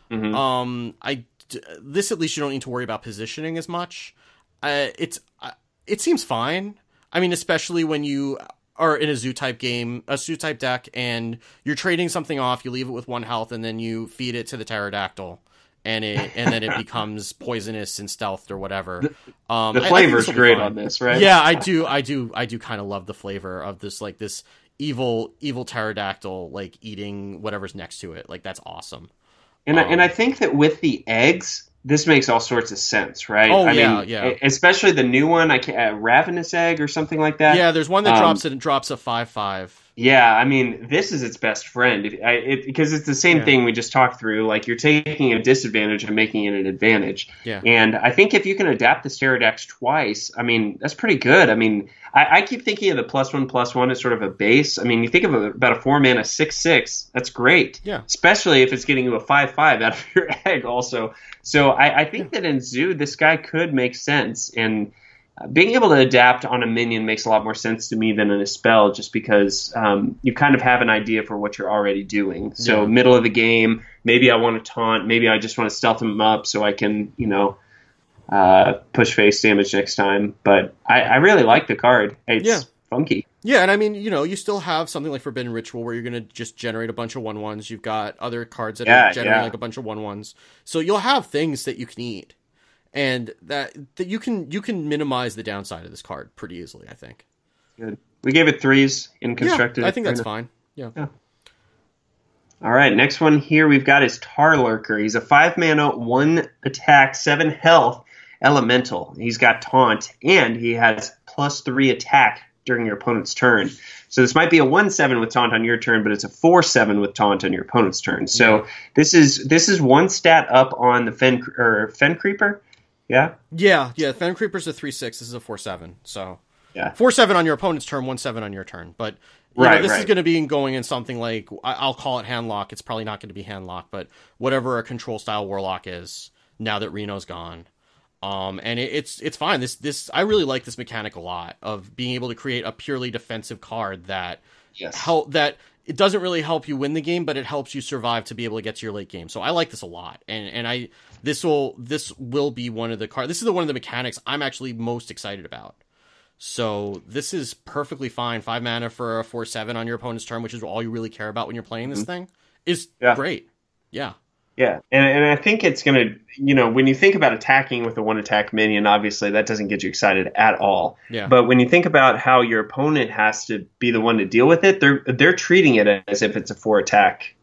This at least you don't need to worry about positioning as much. It seems fine. I mean, especially when you are in a zoo type game, a zoo type deck, and you're trading something off, you leave it with 1 health, and then you feed it to the pterodactyl, and then it becomes poisonous and stealthed or whatever. The flavor's great on this, right? Yeah, I do kind of love the flavor of this, like this evil pterodactyl, like eating whatever's next to it. Like, that's awesome. And I think that with the eggs, this makes all sorts of sense, right? I mean, especially the new one, Ravenous Egg or something like that. Yeah, there's one that drops a 5/5. Yeah, I mean, this is its best friend because it's the same thing we just talked through. Like, you're taking a disadvantage and making it an advantage. Yeah. And I think if you can adapt the Pterodax twice, I mean, that's pretty good. I mean, I keep thinking of the +1/+1 as sort of a base. I mean, you think of about a 4-mana 6/6, that's great. Yeah. Especially if it's getting you a 5/5 out of your egg also. So I think that in Zoo, this guy could make sense. And being able to adapt on a minion makes a lot more sense to me than in a spell, just because you kind of have an idea for what you're already doing. So middle of the game, maybe I want to taunt, maybe I just want to stealth him up so I can, push face damage next time. But I really like the card. It's funky. Yeah, and I mean, you still have something like Forbidden Ritual where you're going to just generate a bunch of 1/1s. You've got other cards that are generating like a bunch of 1/1s. So you'll have things that you can eat. And that you can minimize the downside of this card pretty easily, I think. Good. We gave it 3s in constructed. Yeah, I think that's fine. Yeah. All right, next one here we've got is Tar Lurker. He's a 5-mana, 1 attack, 7 health elemental. He's got taunt, and he has +3 attack during your opponent's turn. So this might be a 1/7 with taunt on your turn, but it's a 4/7 with taunt on your opponent's turn. So this is 1 stat up on the Fen Creeper. Yeah. Fen Creeper's a 3/6. This is a 4/7. So 4/7 on your opponent's turn, 1/7 on your turn. But this is going to be going in something like, I'll call it Handlock. It's probably not going to be Handlock, but whatever a control style Warlock is now that Reno's gone. And it's fine. This I really like this mechanic a lot of being able to create a purely defensive card that that it doesn't really help you win the game, but it helps you survive to be able to get to your late game. So I like this a lot, and this will be one of the cards. This is one of the mechanics I'm actually most excited about. So this is perfectly fine. 5 mana for a 4/7 on your opponent's turn, which is all you really care about when you're playing this thing, is great. Yeah. Yeah, and I think it's going to, when you think about attacking with a 1-attack minion, obviously that doesn't get you excited at all. Yeah. But when you think about how your opponent has to be the one to deal with it, they're treating it as if it's a 4-attack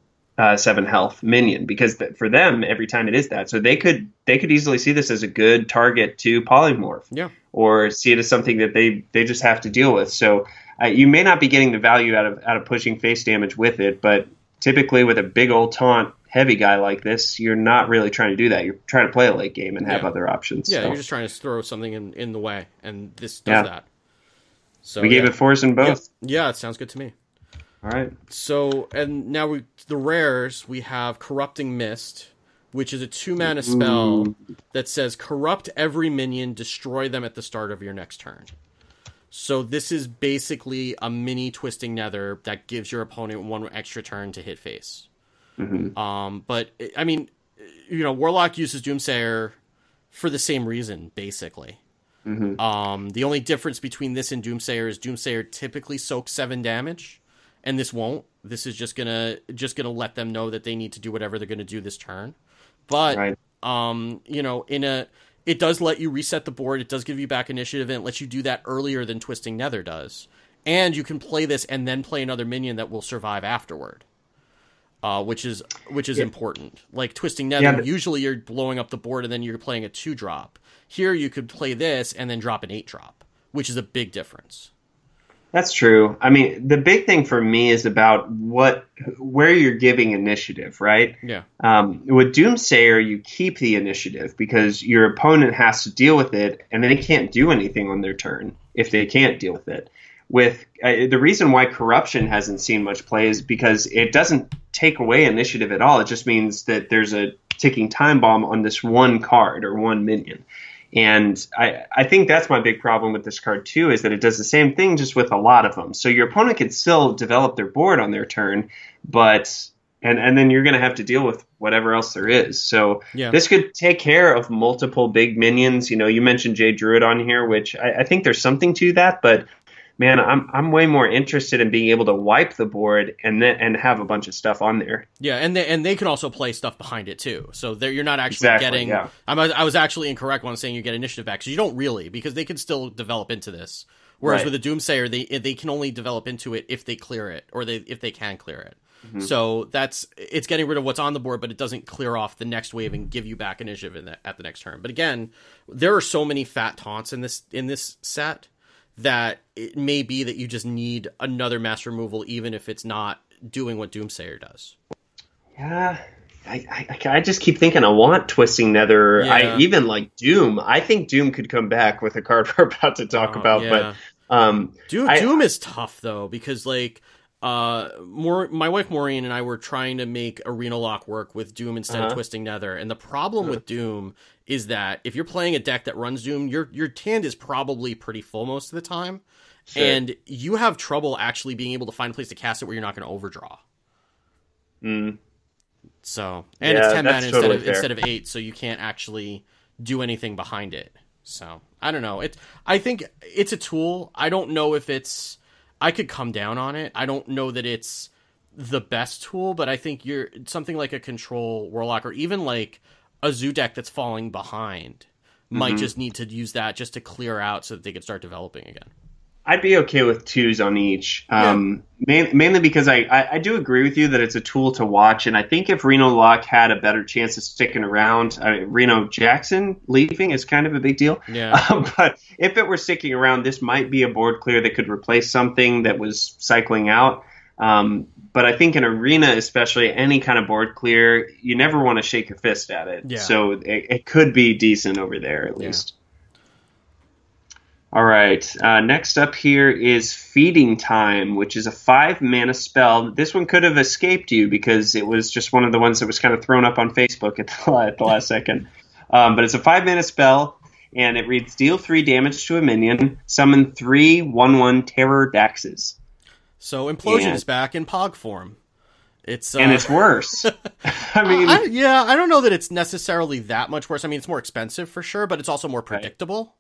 7 health minion, because for them every time it is that, so they could easily see this as a good target to polymorph, or see it as something that they just have to deal with. So you may not be getting the value out of pushing face damage with it, but typically with a big old taunt heavy guy like this, you're not really trying to do that. You're trying to play a late game and have other options. Yeah, so. You're just trying to throw something in the way, and this does that. So we gave it 4s in both. Yeah, it sounds good to me. All right. So, and now the rares, we have Corrupting Mist, which is a 2-mana spell that says corrupt every minion, destroy them at the start of your next turn. So this is basically a mini Twisting Nether that gives your opponent 1 extra turn to hit face. But I mean, Warlock uses Doomsayer for the same reason, basically. The only difference between this and Doomsayer is Doomsayer typically soaks 7 damage, and this won't. This is just gonna let them know that they need to do whatever they're gonna do this turn. But it does let you reset the board. It does give you back initiative, and it lets you do that earlier than Twisting Nether does. And you can play this and then play another minion that will survive afterward. Which is important. Like Twisting Nether, usually you're blowing up the board and then you're playing a 2-drop. Here you could play this and then drop an 8-drop, which is a big difference. That's true. I mean, the big thing for me is about where you're giving initiative, right? Yeah. With Doomsayer, you keep the initiative because your opponent has to deal with it, and they can't do anything on their turn if they can't deal with it. With the reason why Corruption hasn't seen much play is because it doesn't take away initiative at all. It just means that there's a ticking time bomb on this one card or one minion. And I think that's my big problem with this card too, is that it does the same thing just with a lot of them. So your opponent could still develop their board on their turn, but and then you're going to have to deal with whatever else there is. So this could take care of multiple big minions. You mentioned Jade Druid on here, which I think there's something to that, but man, I'm way more interested in being able to wipe the board and have a bunch of stuff on there. Yeah, and they can also play stuff behind it too. So you're not actually getting. Yeah. I was actually incorrect when saying you get initiative back, because you don't really, because they can still develop into this. Whereas with a Doomsayer, they can only develop into it if they clear it, or if they can clear it. So it's getting rid of what's on the board, but it doesn't clear off the next wave and give you back initiative at the next turn. But again, there are so many fat taunts in this set that it may be that you just need another mass removal, even if it's not doing what Doomsayer does. Yeah, I just keep thinking I want Twisting Nether. Yeah. I even like Doom. I think Doom could come back with a card we're about to talk about. Yeah. But Doom is tough though, because my wife Maureen and I were trying to make Arena Lock work with Doom instead of Twisting Nether, and the problem with Doom is that if you're playing a deck that runs Doom, your hand is probably pretty full most of the time, and you have trouble actually being able to find a place to cast it where you're not going to overdraw. So, and it's 10 mana instead of 8, so you can't actually do anything behind it. So, I don't know. I think it's a tool. I don't know if I could come down on it. I don't know that it's the best tool, but I think something like a Control Warlock, or even like a Zoo deck that's falling behind, might just need to use that just to clear out so that they can start developing again. I'd be okay with 2s on each, mainly because I do agree with you that it's a tool to watch, and I think if Reno Lock had a better chance of sticking around, Reno Jackson leaving is kind of a big deal. Yeah. But if it were sticking around, this might be a board clear that could replace something that was cycling out. But I think in Arena, especially, any kind of board clear, you never want to shake your fist at it. Yeah. So it could be decent over there, at least. All right. Next up here is Feeding Time, which is a 5-mana spell. This one could have escaped you because it was just one of the ones that was kind of thrown up on Facebook at the last second. But it's a 5-mana spell, and it reads, deal 3 damage to a minion, summon 3 1/1 Terror Daxes. So Implosion is back in Pog form. And it's worse. I mean, I don't know that it's necessarily that much worse. I mean, it's more expensive for sure, but it's also more predictable.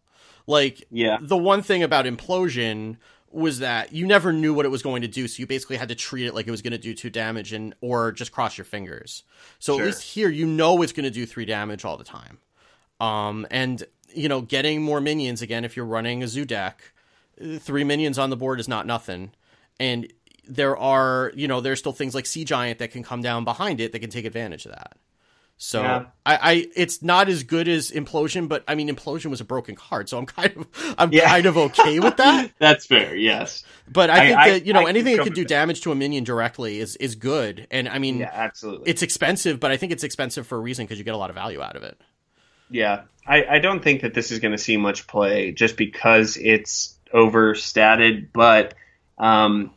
Right. The one thing about Implosion was that you never knew what it was going to do, so you basically had to treat it like it was going to do 2 damage or just cross your fingers. So at least here, it's going to do 3 damage all the time. And getting more minions again, if you're running a Zoo deck, 3 minions on the board is not nothing. And there's still things like Sea Giant that can come down behind it that can take advantage of that. So it's not as good as Implosion, but I mean, Implosion was a broken card, so I'm kind of okay with that. That's fair, yes. But I think that anything that can do damage to a minion directly is good, and I mean, absolutely, it's expensive, but I think it's expensive for a reason because you get a lot of value out of it. Yeah, I don't think that this is going to see much play just because it's overstated, but I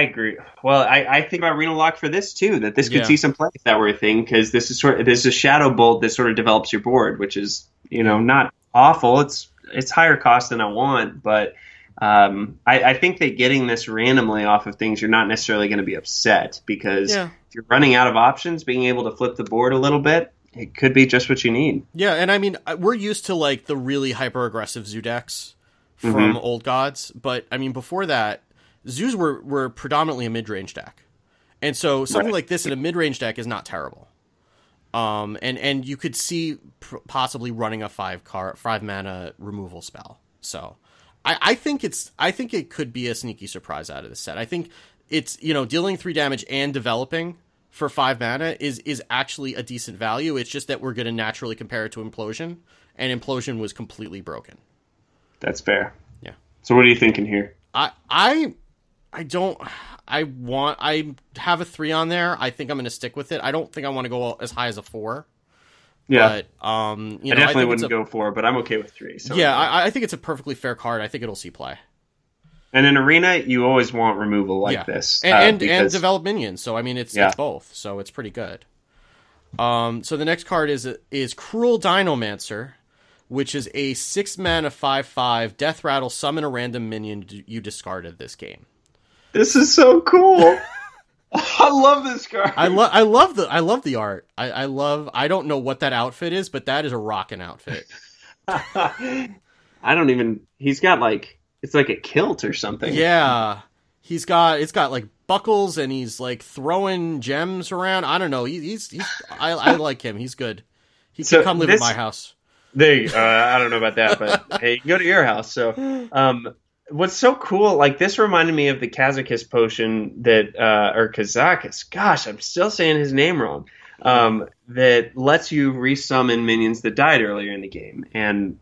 agree. Well, I think about Arena Lock for this too, that this could see some play if that were a thing, because this is a Shadow Bolt that sort of develops your board, which is not awful. It's higher cost than I want, but I think that getting this randomly off of things, you're not necessarily going to be upset, because if you're running out of options, being able to flip the board a little bit, it could be just what you need. Yeah, and I mean, we're used to like the really hyper aggressive zoo decks from Old Gods, but I mean, before that, zoos were predominantly a mid-range deck. And so something like this in a mid-range deck is not terrible. And you could see possibly running a 5 mana removal spell. So I think it could be a sneaky surprise out of this set. I think it's, dealing 3 damage and developing for 5 mana is actually a decent value. It's just that we're going to naturally compare it to Implosion, and Implosion was completely broken. That's fair. Yeah. So what are you thinking here? I have a 3 on there. I think I'm going to stick with it. I don't think I want to go as high as a 4. Yeah. But, I definitely wouldn't go 4, but I'm okay with 3. So yeah, I think it's a perfectly fair card. I think it'll see play. And in Arena, you always want removal like this. And develop minions. So, I mean, it's both. So, it's pretty good. So, the next card is Cruel Dinomancer, which is a 6 mana 5/5 Death Rattle, summon a random minion you discarded this game. This is so cool. I love this card. I love the art. I don't know what that outfit is, but that is a rockin' outfit. He's got like, it's like a kilt or something. Yeah. It's got like buckles, and he's like throwing gems around. I don't know. I like him. He's good. He can come live at my house. I don't know about that, but hey, you can go to your house. So, what's so cool, like this reminded me of the Kazakus potion or Kazakus. Gosh, I'm still saying his name wrong. That lets you resummon minions that died earlier in the game, and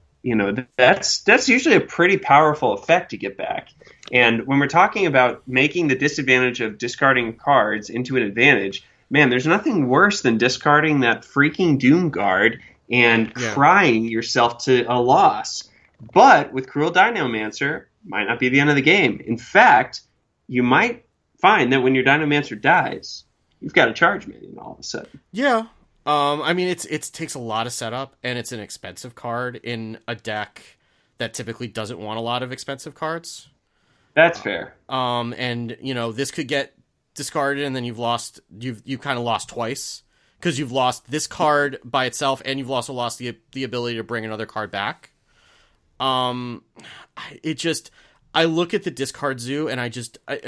that's usually a pretty powerful effect to get back. And when we're talking about making the disadvantage of discarding cards into an advantage, man, there's nothing worse than discarding that freaking Doom Guard and crying yourself to a loss. But with Cruel Dinomancer, might not be the end of the game. In fact, you might find that when your Dinomancer dies, you've got a charge minion all of a sudden. Yeah. I mean, it takes a lot of setup, and it's an expensive card in a deck that typically doesn't want a lot of expensive cards. That's fair. And this could get discarded, and then you've kind of lost twice, because you've lost this card by itself, and you've also lost the ability to bring another card back. I look at the discard zoo, and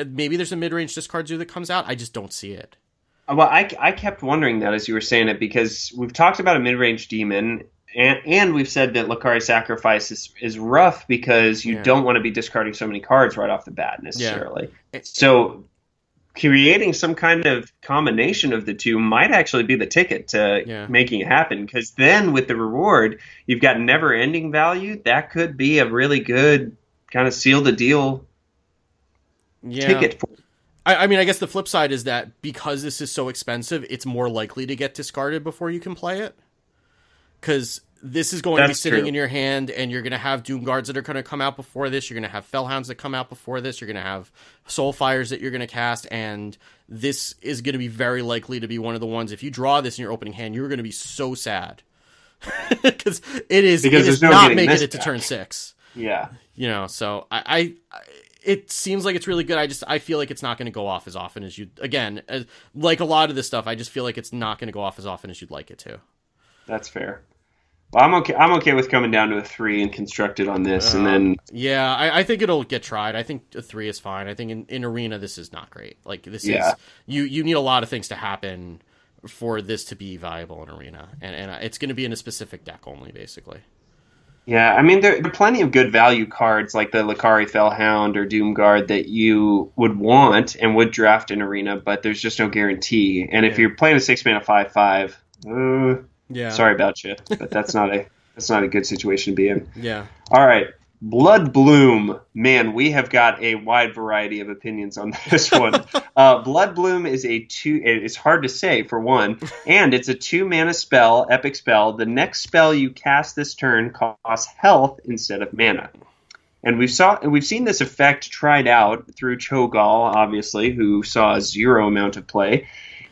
maybe there's a mid-range discard zoo that comes out. I just don't see it. Well, I kept wondering that as you were saying it, because we've talked about a mid-range demon, and we've said that Lakari Sacrifice is rough because you don't want to be discarding so many cards right off the bat necessarily. Yeah. So creating some kind of combination of the two might actually be the ticket to making it happen, because then with the reward, you've got never-ending value. That could be a really good kind of seal-the-deal ticket for. I mean, I guess the flip side is that because this is so expensive, it's more likely to get discarded before you can play it. Because this is going to be sitting in your hand, and you're going to have Doom Guards that are going to come out before this. You're going to have Fellhounds that come out before this. You're going to have Soulfires that you're going to cast, and this is going to be very likely to be one of the ones. If you draw this in your opening hand, you're going to be so sad. Because it is not making it to turn 6. Yeah. So it seems like it's really good. I feel like it's not going to go off as often as like a lot of this stuff, I just feel like it's not going to go off as often as you'd like it to. That's fair. Well, I'm okay with coming down to a 3 and constructed on this, and then I think it'll get tried. I think a 3 is fine. I think in Arena this is not great. Like this is you need a lot of things to happen for this to be viable in Arena, and it's going to be in a specific deck only, basically. Yeah, I mean, there are plenty of good value cards like the Lakari Fellhound or Doomguard that you would want and would draft in Arena, but there's just no guarantee. And if you're playing a 6-mana 5/5, sorry about you, but that's not a good situation to be in. Yeah. All right. Blood Bloom. Man, we have got a wide variety of opinions on this one. Blood Bloom is it's hard to say for one, and it's a 2-mana spell, epic spell. The next spell you cast this turn costs health instead of mana. And we've seen this effect tried out through Cho'Gall, obviously, who saw a 0 amount of play.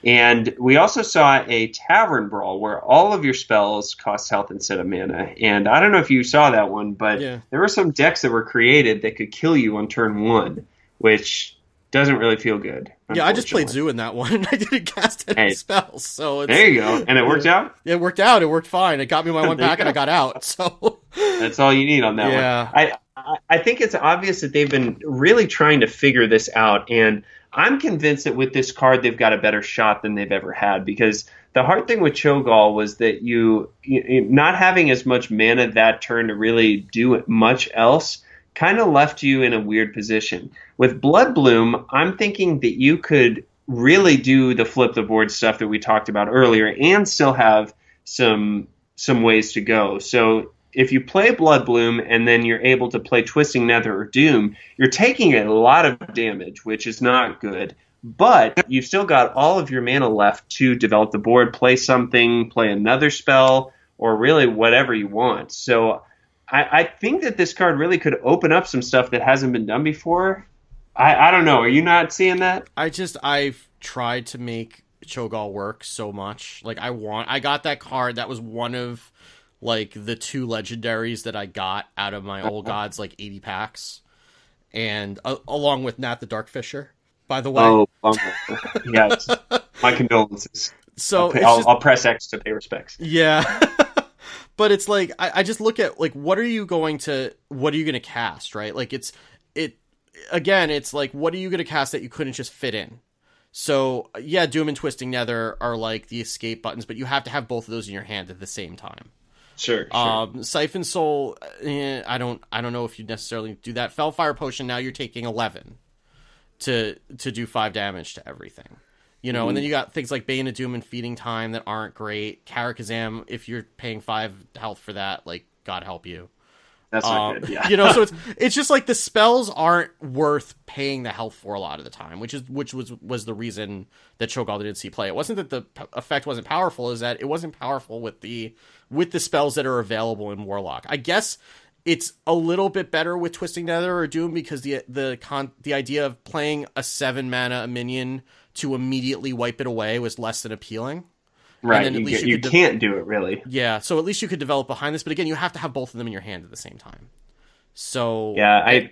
And we also saw a Tavern Brawl where all of your spells cost health instead of mana. And I don't know if you saw that one, but there were some decks that were created that could kill you on turn 1, which doesn't really feel good. Yeah, I just played Zoo in that one. I didn't cast any spells. So there you go. And it worked out? It worked out. It worked fine. It got me my one pack and I got out. So that's all you need on that one. I think it's obvious that they've been really trying to figure this out, and I'm convinced that with this card they've got a better shot than they've ever had, because the hard thing with Cho'Gall was that you not having as much mana that turn to really do much else kind of left you in a weird position. With Blood Bloom, I'm thinking that you could really do the flip the board stuff that we talked about earlier and still have some ways to go. So if you play Blood Bloom and then you're able to play Twisting Nether or Doom, you're taking a lot of damage, which is not good. But you've still got all of your mana left to develop the board, play something, play another spell, or really whatever you want. So I think that this card really could open up some stuff that hasn't been done before. I don't know. Are you not seeing that? I've tried to make Cho'Gall work so much. Like I got that card. That was one of like the 2 legendaries that I got out of my Old Gods, like 80 packs. And along with Nat the Darkfisher, by the way. Oh, yes. My condolences. So I'll press X to pay respects. Yeah. But it's like, I just look at like, what are you going to cast, right? Like it's like, what are you going to cast that you couldn't just fit in? So yeah, Doom and Twisting Nether are like the escape buttons, but you have to have both of those in your hand at the same time. Sure. Siphon Soul, I don't know if you necessarily do that. Fellfire Potion, now you're taking 11 to do 5 damage to everything. You know, and then you got things like Bane of Doom and Feeding Time that aren't great. Karakazam, if you're paying 5 health for that, like, God help you. That's not good, yeah. You know, so it's just like the spells aren't worth paying the health for a lot of the time, which was the reason that Cho'Gall didn't see play. It wasn't that the effect wasn't powerful, is that it wasn't powerful with the spells that are available in Warlock. I guess it's a little bit better with Twisting Nether or Doom because the idea of playing a 7 mana minion to immediately wipe it away was less than appealing. Right, and then you can't do it, really. Yeah, so at least you could develop behind this, but again, you have to have both of them in your hand at the same time. So yeah, I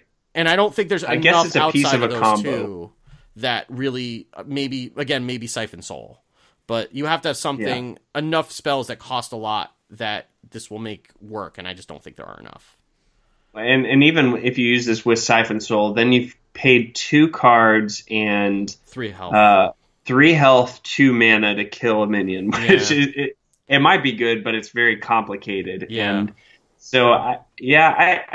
don't think there's enough guess it's a piece outside of of a those combo. two that really, maybe Siphon Soul. But you have to have something, enough spells that cost a lot that this will make work, and I just don't think there are enough. And even if you use this with Siphon Soul, then you've paid 2 cards and 3 health. 3 health, 2 mana to kill a minion, which it might be good, but it's very complicated. Yeah. And so I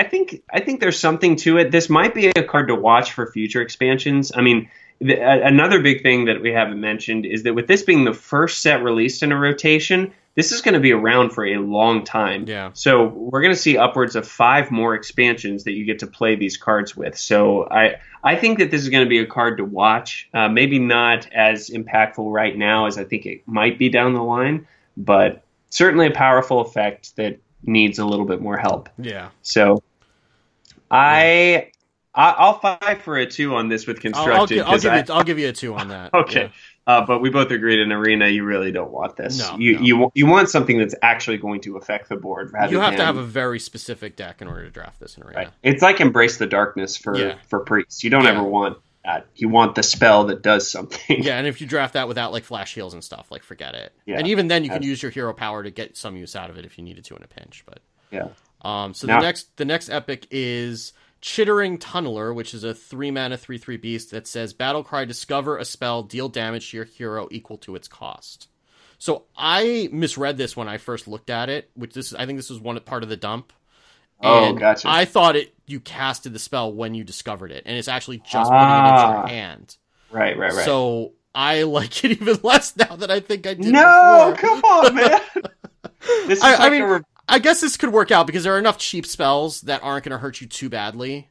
think there's something to it. This might be a card to watch for future expansions. I mean, another big thing that we haven't mentioned is that with this being the first set released in a rotation, this is going to be around for a long time. Yeah. So we're going to see upwards of 5 more expansions that you get to play these cards with. So I think that this is going to be a card to watch. Maybe not as impactful right now as I think it might be down the line, but certainly a powerful effect that needs a little bit more help. Yeah. So I'll fight for a 2 on this with constructed. I'll give you a 2 on that. Okay. Yeah. But we both agreed in Arena you really don't want this. No, you want something that's actually going to affect the board. You have to have a very specific deck in order to draft this in Arena. Right. It's like Embrace the Darkness for Priest. You don't ever want that. You want the spell that does something. Yeah, and if you draft that without like flash heals and stuff, like forget it. Yeah. And even then you can use your hero power to get some use out of it if you needed to in a pinch. But so the next epic is Chittering Tunneler, which is a 3-mana 3/3 beast that says Battlecry, discover a spell, deal damage to your hero equal to its cost. So I misread this when I first looked at it, I think this was part of the dump, Oh, And gotcha. I thought you casted the spell when you discovered it, and it's actually just putting it into your hand. Right. So I like it even less now than I think I did No, before. come on, man. This is I guess this could work out because there are enough cheap spells that aren't going to hurt you too badly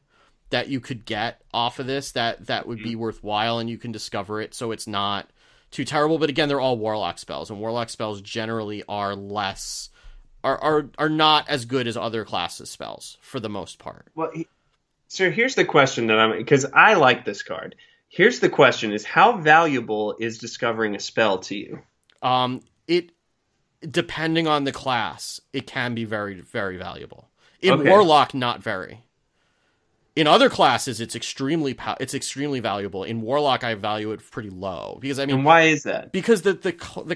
that you could get off of this that would be worthwhile, and you can discover it, so it's not too terrible. But again, they're all Warlock spells, and Warlock spells generally are less are not as good as other classes spells for the most part. Well, so here's the question because I like this card. Here's the question: is how valuable is discovering a spell to you? It depending on the class, it can be very, very valuable. In Warlock, not very. In other classes, it's extremely valuable. In Warlock, I value it pretty low because and why is that? Because the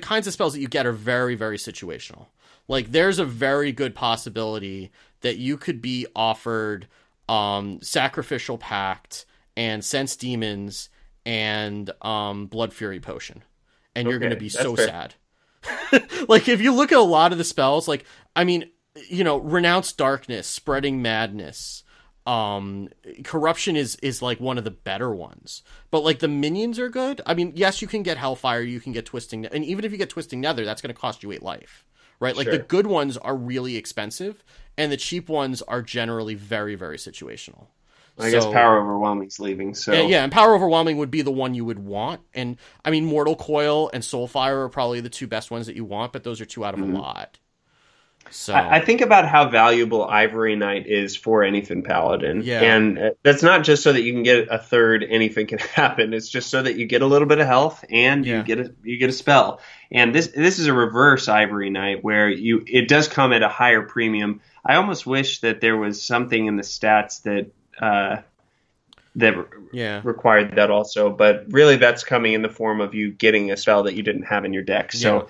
kinds of spells that you get are very, very situational. Like there's a very good possibility that you could be offered Sacrificial Pact and Sense Demons and Blood Fury Potion, and you're going to be so sad. Like if you look at a lot of the spells, like Renounce Darkness, Spreading Madness. Corruption is like one of the better ones, but like the minions are good. I mean, yes, you can get Hellfire, you can get Twisting, and even if you get Twisting Nether, that's going to cost you 8 life, right? Like the good ones are really expensive, and the cheap ones are generally very, very situational. I guess Power Overwhelming's leaving, so and Power Overwhelming would be the one you would want. And I mean, Mortal Coil and Soulfire are probably the 2 best ones that you want, but those are 2 out of a lot. So I think about how valuable Ivory Knight is for Anything Paladin. Yeah. And that's not just so that you can get a third Anything Can Happen. It's just so that you get a little bit of health and you get a spell. And this is a reverse Ivory Knight where it does come at a higher premium. I almost wish that there was something in the stats that required that also, but really that's coming in the form of you getting a spell that you didn't have in your deck. So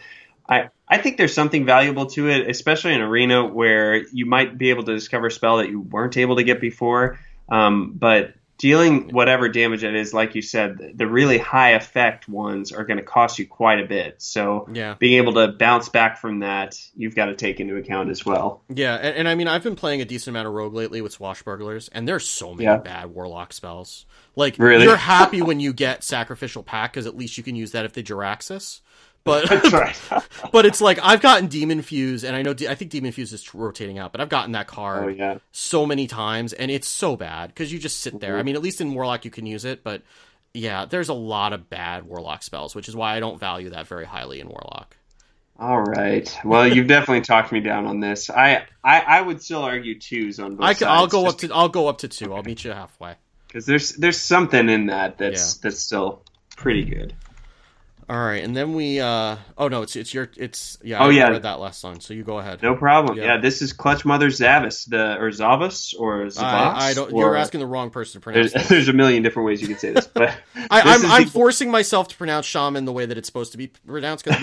I think there's something valuable to it, especially in Arena where you might be able to discover a spell that you weren't able to get before. But dealing whatever damage it is, like you said, the really high effect ones are going to cost you quite a bit. So being able to bounce back from that, you've got to take into account as well. Yeah, and I mean, I've been playing a decent amount of Rogue lately with Swashbucklers, and there's so many bad Warlock spells. Like, you're happy when you get Sacrificial Pact, because at least you can use that if they Jiraxis. But that's right. But it's like I've gotten Demon Fuse, and I think Demon Fuse is rotating out, but I've gotten that card so many times, and it's so bad because you just sit there. I mean, at least in Warlock you can use it, but yeah, there's a lot of bad Warlock spells, which is why I don't value that very highly in Warlock. All right. Well, you've definitely talked me down on this. I would still argue 2s on both sides. I'll go up to 2. I'll meet you halfway. Because there's something in that's still pretty good. All right, and then we. I read that last song, so you go ahead. No problem. Yeah, this is Clutch Mother Zavas, Zavas. I don't. You're asking the wrong person to pronounce. There's a million different ways you could say this, but I'm forcing myself to pronounce Shaman the way that it's supposed to be pronounced because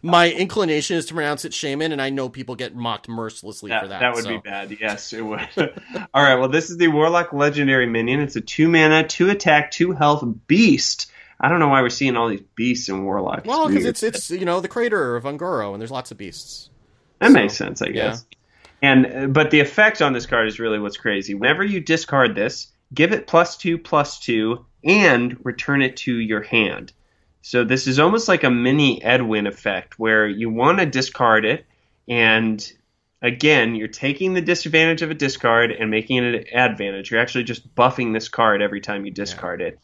my inclination is to pronounce it Shaman, and I know people get mocked mercilessly for that. That would be bad. Yes, it would. All right. Well, this is the Warlock Legendary Minion. It's a 2 mana, 2 attack, 2 health beast. I don't know why we're seeing all these beasts in Warlock. Well, because it's the Crater of Ungoro, and there's lots of beasts. That makes sense, I guess. Yeah. But the effect on this card is really what's crazy. Whenever you discard this, give it +2/+2, and return it to your hand. So this is almost like a mini Edwin effect, where you want to discard it, and again, you're taking the disadvantage of a discard and making it an advantage. You're actually just buffing this card every time you discard it.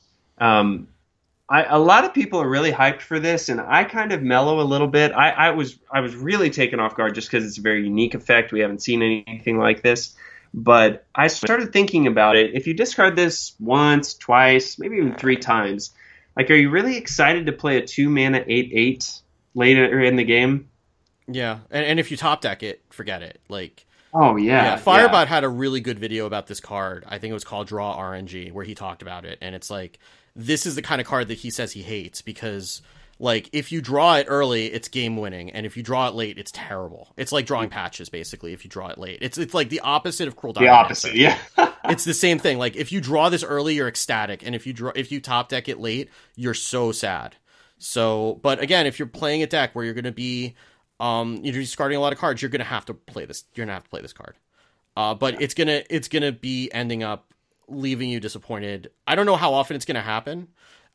A lot of people are really hyped for this, and I kind of mellow a little bit. I was really taken off guard just because it's a very unique effect. We haven't seen anything like this. But I started thinking about it. If you discard this once, twice, maybe even 3 times, like, are you really excited to play a 2 mana 8/8 later in the game? Yeah, and if you top deck it, forget it. Like, Firebot had a really good video about this card. I think it was called Draw RNG, where he talked about it, and it's like, this is the kind of card that he says he hates because, like, if you draw it early, it's game winning, and if you draw it late, it's terrible. It's like drawing patches, basically. If you draw it late, it's like the opposite of Cruel Diamond. The opposite, yeah. It's the same thing. Like, if you draw this early, you're ecstatic, and if you top deck it late, you're so sad. So, but again, if you're playing a deck where you're going to be, you're discarding a lot of cards, you're going to have to play this. You're going to have to play this card. But it's gonna be ending up leaving you disappointed. I don't know how often it's gonna happen.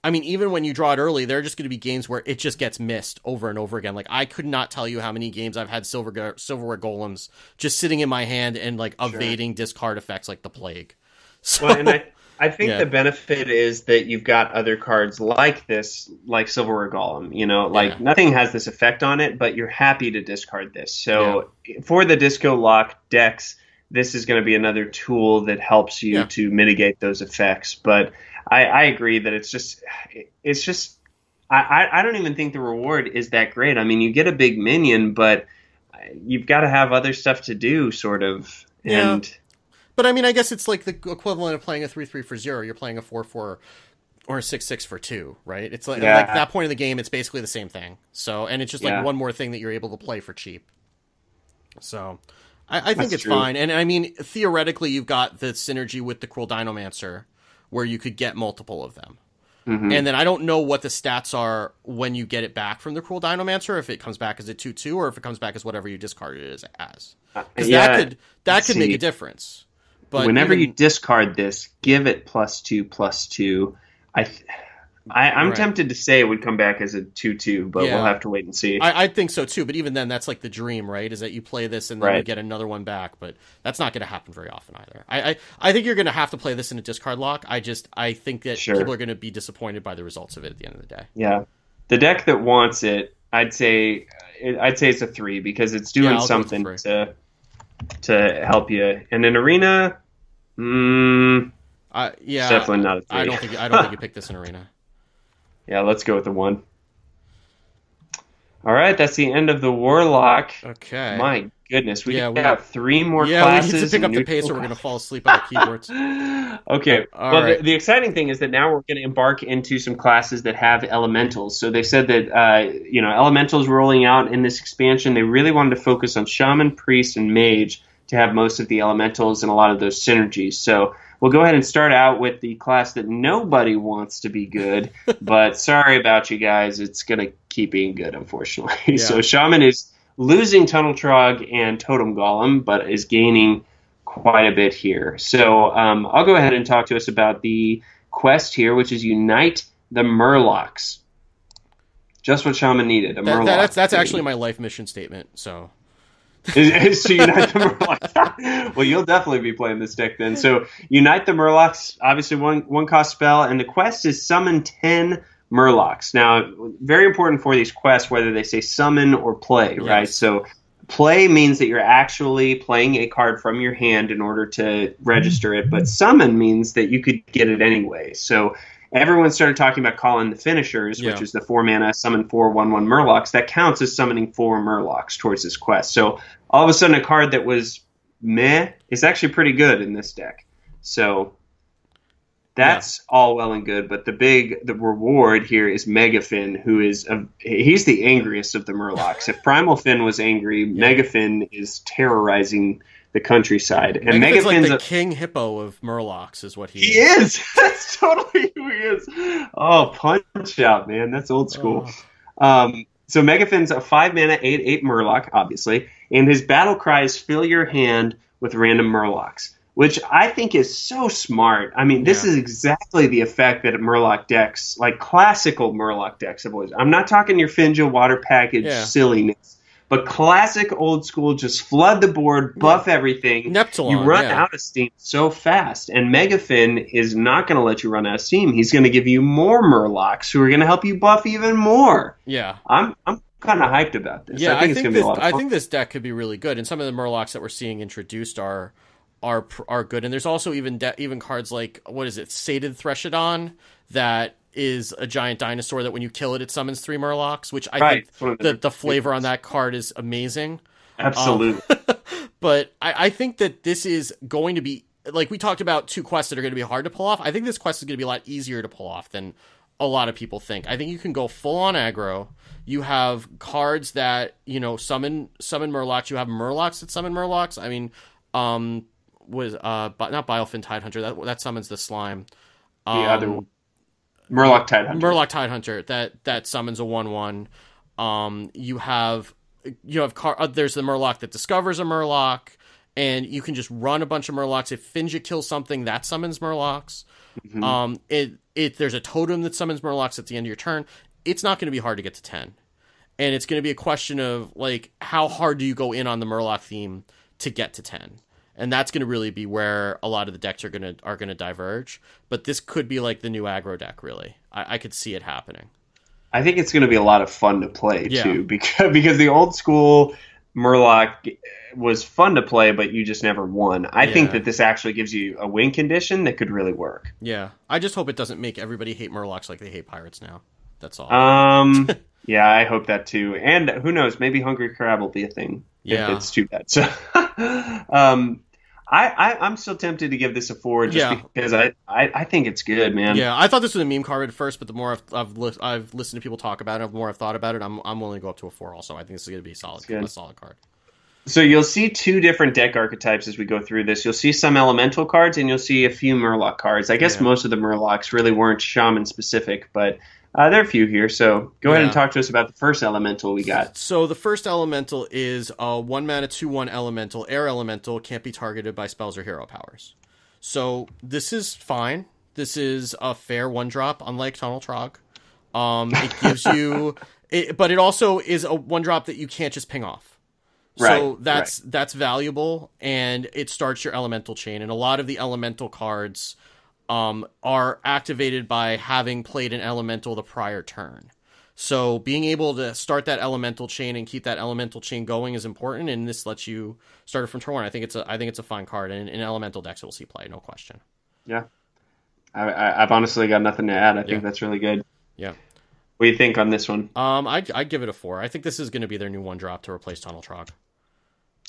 I mean, even when you draw it early, there are just going to be games where it just gets missed over and over again. Like, I could not tell you how many games I've had silverware golems just sitting in my hand and like evading discard effects like the plague. So, well, and I think the benefit is that you've got other cards like this, like Silverware Golem. You know, like nothing has this effect on it, but you're happy to discard this. So for the Disco Lock decks, this is going to be another tool that helps you to mitigate those effects. But I agree that it's just I don't even think the reward is that great. I mean, you get a big minion, but you've got to have other stuff to do, sort of. And but I mean, I guess it's like the equivalent of playing a 3/3 for 0. You're playing a 4/4 or a 6/6 for 2, right? It's like that point of the game, it's basically the same thing. So, and it's just like one more thing that you're able to play for cheap. So, I think it's fine. And I mean, theoretically, you've got the synergy with the Cruel Dinomancer, where you could get multiple of them. Mm-hmm. And then I don't know what the stats are when you get it back from the Cruel Dinomancer, if it comes back as a 2/2 or if it comes back as whatever you discarded it as. Because that could make a difference. But whenever you discard this, give it +2/+2. I'm tempted to say it would come back as a 2/2, but we'll have to wait and see. I think so too, but even then, that's like the dream, right? Is that you play this and then you get another one back, but that's not going to happen very often either. I think you're going to have to play this in a discard lock. I think that people are going to be disappointed by the results of it at the end of the day. Yeah, the deck that wants it, I'd say it's a 3 because it's doing something to help you. And in Arena, it's definitely not a 3. I don't think you pick this in Arena. Yeah, let's go with the 1. All right, that's the end of the Warlock. Okay. My goodness, we have 3 more classes. We need to pick up the pace or we're going to fall asleep on the keyboards. Okay. The exciting thing is that now we're going to embark into some classes that have elementals. So they said that elementals rolling out in this expansion, they really wanted to focus on Shaman, Priest, and Mage to have most of the elementals and a lot of those synergies. So we'll go ahead and start out with the class that nobody wants to be good, but sorry about you guys. It's going to keep being good, unfortunately. Yeah. So Shaman is losing Tunnel Trog and Totem Golem, but is gaining quite a bit here. So I'll go ahead and talk to us about the quest here, which is Unite the Murlocs. Just what Shaman needed, Murloc. That's actually my life mission statement, so... is to unite the Murlocs. Well, you'll definitely be playing this deck then. So Unite the Murlocs, obviously one cost spell, and the quest is summon 10 Murlocs. Now, very important for these quests, whether they say summon or play, right? So play means that you're actually playing a card from your hand in order to register it, but summon means that you could get it anyway. So everyone started talking about calling the finishers, which is the 4-mana summon 4 1/1 Murlocs. That counts as summoning 4 Murlocs towards this quest. So all of a sudden, a card that was meh is actually pretty good in this deck. So that's all well and good, but the reward here is Megafin, who is he's the angriest of the Murlocs. If Primal Fin was angry, Megafin is terrorizing the countryside. And Megafin's like the king hippo of Murlocs is what he is. He is. That's totally who he is. Oh, Punch Out, man. That's old school. So Megafin's a 5-mana 8/8 Murloc, obviously, and his battle cry is fill your hand with random Murlocs, which I think is so smart. I mean, this is exactly the effect that Murloc decks, like classical Murloc decks, have always. I'm not talking your Finja water package silliness. But classic old school, just flood the board, buff everything. Neptulon, you run out of steam so fast. And Megafin is not going to let you run out of steam. He's going to give you more Murlocs who are going to help you buff even more. Yeah. I'm kind of hyped about this. Yeah, I think it's going to be a lot of fun. I think this deck could be really good. And some of the Murlocs that we're seeing introduced are good. And there's also even cards like, what is it, Sated Threshodon, that is a giant dinosaur that when you kill it, it summons 3 Murlocs, which I think the flavor on that card is amazing. Absolutely. But I think that this is going to be, like we talked about 2 quests that are going to be hard to pull off. I think this quest is going to be a lot easier to pull off than a lot of people think. I think you can go full on aggro. You have cards that, summon Murlocs. You have Murlocs that summon Murlocs. I mean, not Bilefin Tidehunter. That summons the slime. The other one. Murloc Tidehunter that summons a 1/1. You have there's the Murloc that discovers a Murloc, and you can just run a bunch of Murlocs. If Finja kills something, that summons Murlocs. There's a totem that summons Murlocs at the end of your turn. It's not going to be hard to get to 10. And it's going to be a question of, like, how hard do you go in on the Murloc theme to get to 10? And that's going to really be where a lot of the decks are going to diverge. But this could be like the new aggro deck, really. I could see it happening. I think it's going to be a lot of fun to play, too. Because the old school Murloc was fun to play, but you just never won. I think that this actually gives you a win condition that could really work. Yeah. I just hope it doesn't make everybody hate Murlocs like they hate pirates now. That's all. Yeah, I hope that, too. And who knows, maybe Hungry Crab will be a thing. Yeah. If it's too bad. So, I'm still tempted to give this a 4 because I think it's good, man. Yeah, I thought this was a meme card at first, but the more I've listened to people talk about it, the more I've thought about it, I'm willing to go up to a 4 also. I think this is going to be a solid card. So you'll see 2 different deck archetypes as we go through this. You'll see some elemental cards, and you'll see a few Murloc cards. I guess most of the Murlocs really weren't Shaman specific, but there are a few here. So go ahead and talk to us about the first elemental we got. So the first elemental is a 1 mana 2/1 elemental. Air elemental, can't be targeted by spells or hero powers. So this is fine. This is a fair 1-drop, unlike Tunnel Trog. It gives you, but it also is a 1-drop that you can't just ping off. So that's valuable, and it starts your elemental chain. And a lot of the elemental cards are activated by having played an elemental the prior turn. So being able to start that elemental chain and keep that elemental chain going is important, and this lets you start it from turn 1. I think it's a fine card, and in elemental decks it will see play, no question. Yeah, I've honestly got nothing to add. I think that's really good. Yeah. What do you think on this one? I'd give it a 4. I think this is going to be their new 1-drop to replace Tunnel Trog.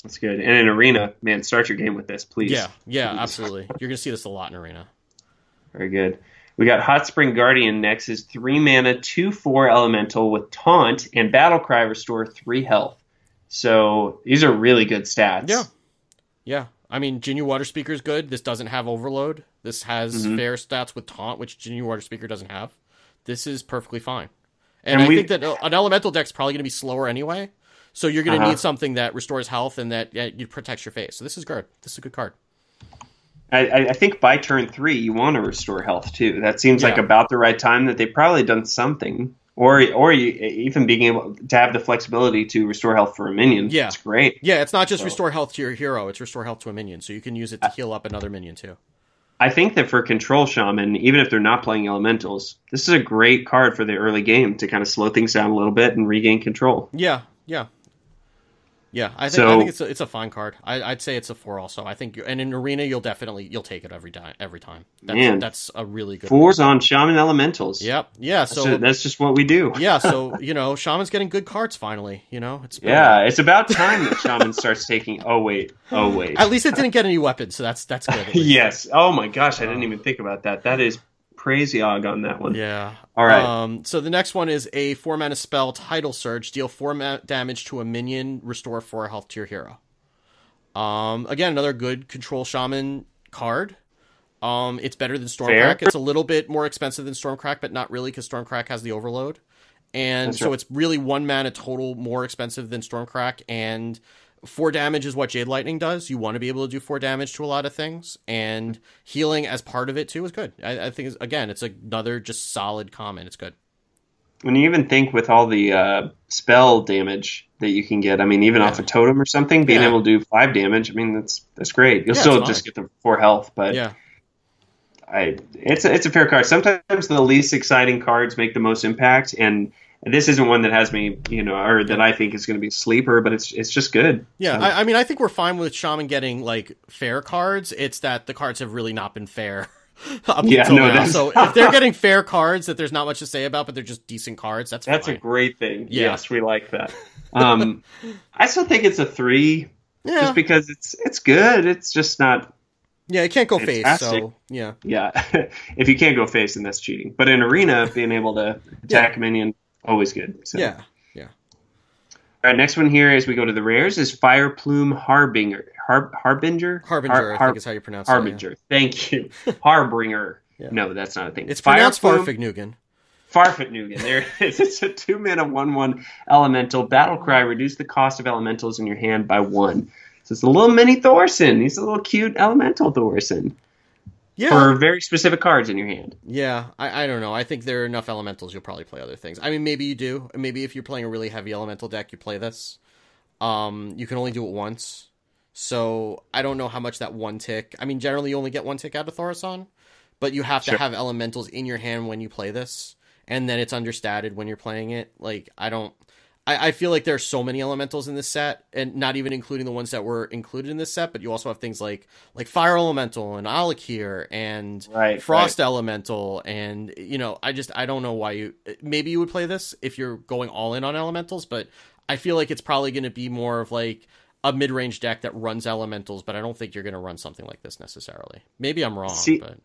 That's good. And in Arena, man, start your game with this, please. Yeah, absolutely. You're going to see this a lot in Arena. Very good. We got Hot Spring Guardian next. Is 3 mana, 2/4 elemental with Taunt and Battlecry restore 3 health. So these are really good stats. Yeah. I mean, Jinyu Water Speaker is good. This doesn't have Overload. This has fair stats with Taunt, which Jinyu Water Speaker doesn't have. This is perfectly fine. And I think that an elemental deck's probably going to be slower anyway. So you're going to need something that restores health and that you protects your face. So this is good. This is a good card. I think by turn 3 you want to restore health too. That seems like about the right time that they've probably done something, or you, even being able to have the flexibility to restore health for a minion. Yeah, it's great. Yeah, it's not just restore health to your hero; it's restore health to a minion. So you can use it to heal up another minion too. I think that for Control Shaman, even if they're not playing elementals, this is a great card for the early game to kind of slow things down a little bit and regain control. Yeah. I think it's a fine card. I'd say it's a 4 also. I think, and in Arena you'll take it every time. That's a really good 4s on Shaman Elementals. Yep. Yeah. That's just what we do. Yeah. So Shaman's getting good cards finally. It's about time that Shaman starts taking. Oh wait. At least it didn't get any weapons, so that's good. Yes. Oh my gosh, I didn't even think about that. That is crazy on that one. Yeah. All right. So the next one is a 4 mana spell, Tidal Surge. Deal 4 damage to a minion. Restore 4 health to your hero. Again, another good Control Shaman card. It's better than Stormcrack. It's a little bit more expensive than Stormcrack, but not really because Stormcrack has the Overload. And that's it's really 1 mana total more expensive than Stormcrack, and 4 damage is what Jade Lightning does. You want to be able to do 4 damage to a lot of things, and healing as part of it too is good. I think, again, it's another just solid comment. It's good. When you even think with all the spell damage that you can get, I mean, even off a totem or something, being able to do 5 damage, I mean, that's great. You'll still just get the 4 health, but it's a fair card. Sometimes the least exciting cards make the most impact, and this isn't one that has me, or that I think is going to be a sleeper, but it's just good. Yeah, so. I mean, I think we're fine with Shaman getting fair cards. It's that the cards have really not been fair up until now. So if they're getting fair cards that there's not much to say about, but they're just decent cards, that's fine. A great thing. Yeah. Yes, we like that. I still think it's a 3, just because it's good. It's just not. Yeah, it can't go face. So yeah. If you can't go face, then that's cheating. But in Arena, being able to attack a minion. Always good. So. Yeah. All right, next one here as we go to the rares is Fire Plume Harbinger. Harbinger, I think is how you pronounce it. Harbinger. Thank you. Harbinger. No, that's not a thing. It's pronounced Farfignugan. Farfignugan. There it is. It's a 2 mana 1/1 elemental. Battlecry. Reduce the cost of elementals in your hand by 1. So it's a little mini Thorson. He's a little cute elemental Thorson. Yeah. For very specific cards in your hand. Yeah, I don't know. I think there are enough elementals, you'll probably play other things. I mean, maybe you do. Maybe if you're playing a really heavy elemental deck, you play this. You can only do it once. So I don't know how much that one tick... I mean, generally you only get one tick out of Thaurissan, but you have to have elementals in your hand when you play this, and then it's understated when you're playing it. Like, I feel like there are so many elementals in this set, and not even including the ones that were included in this set, but you also have things like Fire Elemental and Alakir and Frost Elemental, and, I don't know why maybe you would play this if you're going all in on elementals, but I feel like it's probably going to be more of like a mid-range deck that runs elementals, but I don't think you're going to run something like this necessarily. Maybe I'm wrong. See, but...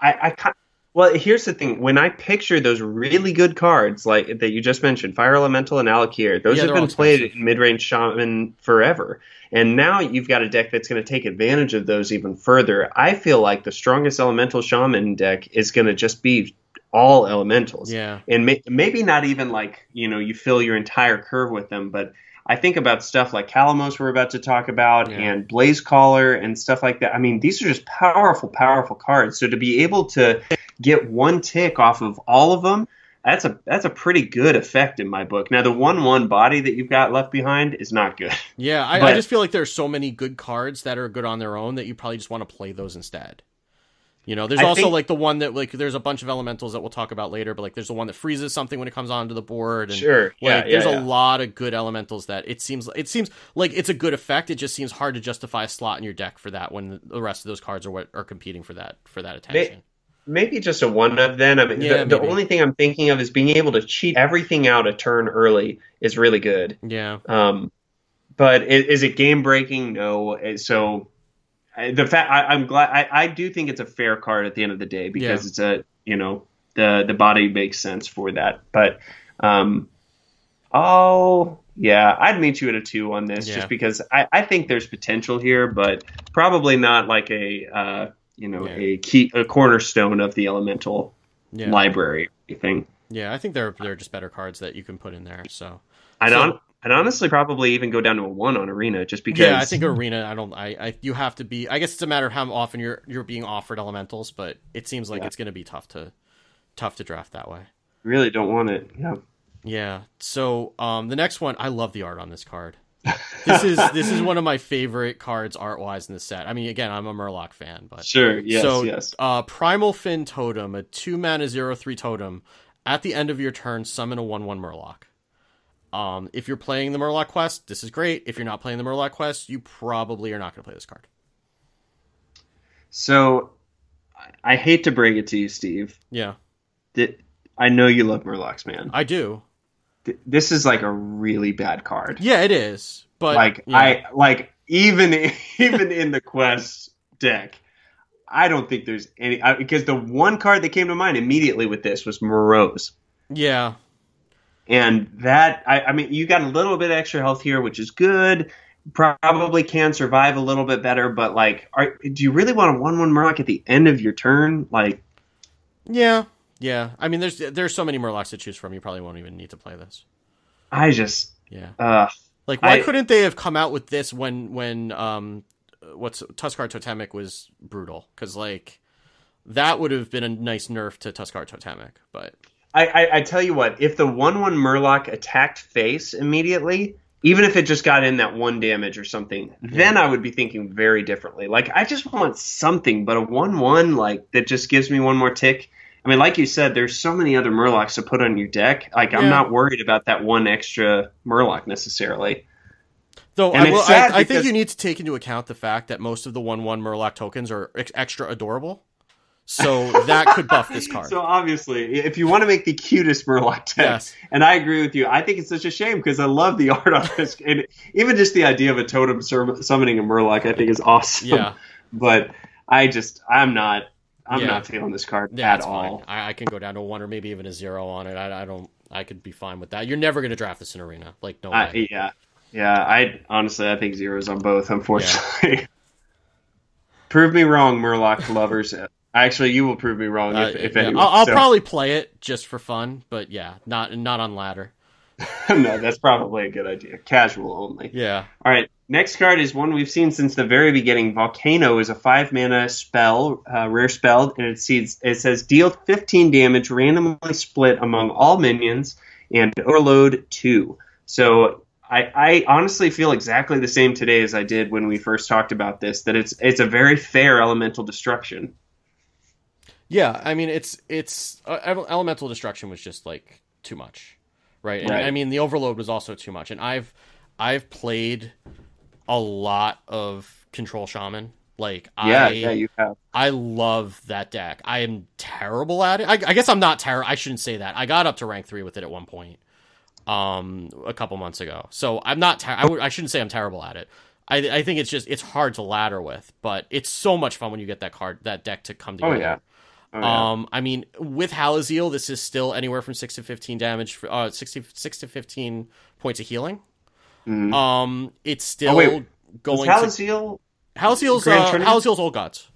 Well, here's the thing. When I picture those really good cards like that you just mentioned, Fire Elemental and Alakir, those have been played in mid-range Shaman forever. And now you've got a deck that's going to take advantage of those even further. I feel like the strongest Elemental Shaman deck is going to just be all Elementals. Yeah. And maybe not even you fill your entire curve with them, but I think about stuff like Calamos we're about to talk about and Blaze Caller and stuff like that. I mean, these are just powerful, powerful cards. So to be able to get one tick off of all of them, that's a pretty good effect in my book. Now, the 1/1 body that you've got left behind is not good. Yeah, I just feel like there's so many good cards that are good on their own that you probably just want to play those instead. There's also the one that there's a bunch of elementals that we'll talk about later, but there's the one that freezes something when it comes onto the board. And, there's a lot of good elementals that it seems like it's a good effect. It just seems hard to justify a slot in your deck for that when the rest of those cards are competing for that attention. Maybe just a one of then. I mean, the only thing I'm thinking of is being able to cheat everything out a turn early is really good. Yeah. But is it game breaking? No. So. The fact I'm glad I do think it's a fair card at the end of the day because it's the body makes sense for that. But I'd meet you at a 2 on this just because I think there's potential here, but probably not like a cornerstone of the elemental library or anything. Yeah, I think they're just better cards that you can put in there. So I'd honestly probably even go down to a 1 on Arena just because. Yeah, I think Arena. You have to be. I guess it's a matter of how often you're being offered elementals, but it seems like it's going to be tough to draft that way. Really don't want it. Yeah. Yeah. So the next one, I love the art on this card. This is one of my favorite cards art wise in the set. I mean, again, I'm a Murloc fan, but sure. Yes. Primal Fin Totem, a 2-mana 0/3 totem. At the end of your turn, summon a 1/1 Murloc. If you're playing the Murloc quest, this is great. If you're not playing the Murloc quest, you probably are not going to play this card. So, I hate to break it to you, Steve. Yeah. I know you love Murlocs, man. I do. This is like a really bad card. Yeah, it is. But even in the quest deck, I don't think there's any because the one card that came to mind immediately with this was Morose. Yeah. And that, I mean, you got a little bit extra health here, which is good. Probably can survive a little bit better, but do you really want a 1/1 Murloc at the end of your turn? Yeah. I mean, there's so many Murlocs to choose from. You probably won't even need to play this. Why couldn't they have come out with this when Tuskar Totemic was brutal? Because that would have been a nice nerf to Tuskar Totemic, but. I tell you what, if the 1/1 Murloc attacked face immediately, even if it just got in that 1 damage or something, then I would be thinking very differently. I just want something, but a 1/1 that just gives me one more tick. I mean, like you said, there's so many other Murlocs to put on your deck. I'm not worried about that one extra Murloc necessarily. Though I think you need to take into account the fact that most of the 1/1 Murloc tokens are extra adorable. So that could buff this card. So obviously, if you want to make the cutest Murloc deck, and I agree with you, I think it's such a shame because I love the art on this. And even just the idea of a totem summoning a Murloc, I think is awesome. Yeah. But I'm not feeling this card at all. Fine. I can go down to 1 or maybe even a 0 on it. I could be fine with that. You're never going to draft this in Arena. No way. I think 0s on both, unfortunately. Yeah. Prove me wrong, Murloc lovers. Actually, you will prove me wrong if anyone. I'll probably play it just for fun, but not on ladder. No, that's probably a good idea. Casual only. Yeah. All right. Next card is one we've seen since the very beginning. Volcano is a 5-mana spell, rare spell, and it says deal 15 damage randomly split among all minions and overload 2. So I honestly feel exactly the same today as I did when we first talked about this, that it's a very fair elemental destruction. Yeah, I mean, it's elemental destruction was just like too much, right? And I mean, the overload was also too much. And I've played a lot of Control Shaman. Like, you have. I love that deck. I am terrible at it. I guess I'm not terrible. I shouldn't say that. I got up to rank 3 with it at one point, a couple months ago. So I'm not. I shouldn't say I'm terrible at it. I think it's hard to ladder with, but it's so much fun when you get that deck to come together. Oh yeah. I mean, with Halazeal, this is still anywhere from 6 to 15 damage, 6 to 15 points of healing. Mm-hmm. It's still going Halazeal? Halazeal's Old Gods.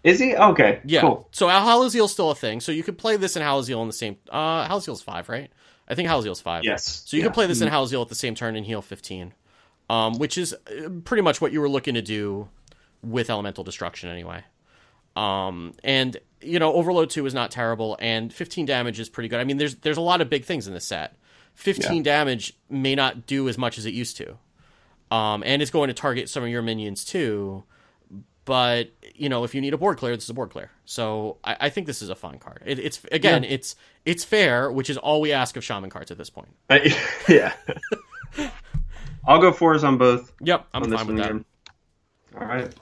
Is he? Okay. Yeah. Cool. So Halazeal's still a thing. So you could play this and Halazeal in the same. Halazeal's 5, right? I think Halazeal's 5. Yes. So you could play this and Halazeal at the same turn and heal 15, which is pretty much what you were looking to do with Elemental Destruction anyway. And Overload 2 is not terrible, and 15 damage is pretty good. I mean, there's a lot of big things in this set. 15 damage may not do as much as it used to. And it's going to target some of your minions too. But, if you need a board clear, this is a board clear. So I think this is a fine card. It's fair, which is all we ask of Shaman cards at this point. Yeah. I'll go 4s on both. Yep, I'm fine with that. All right.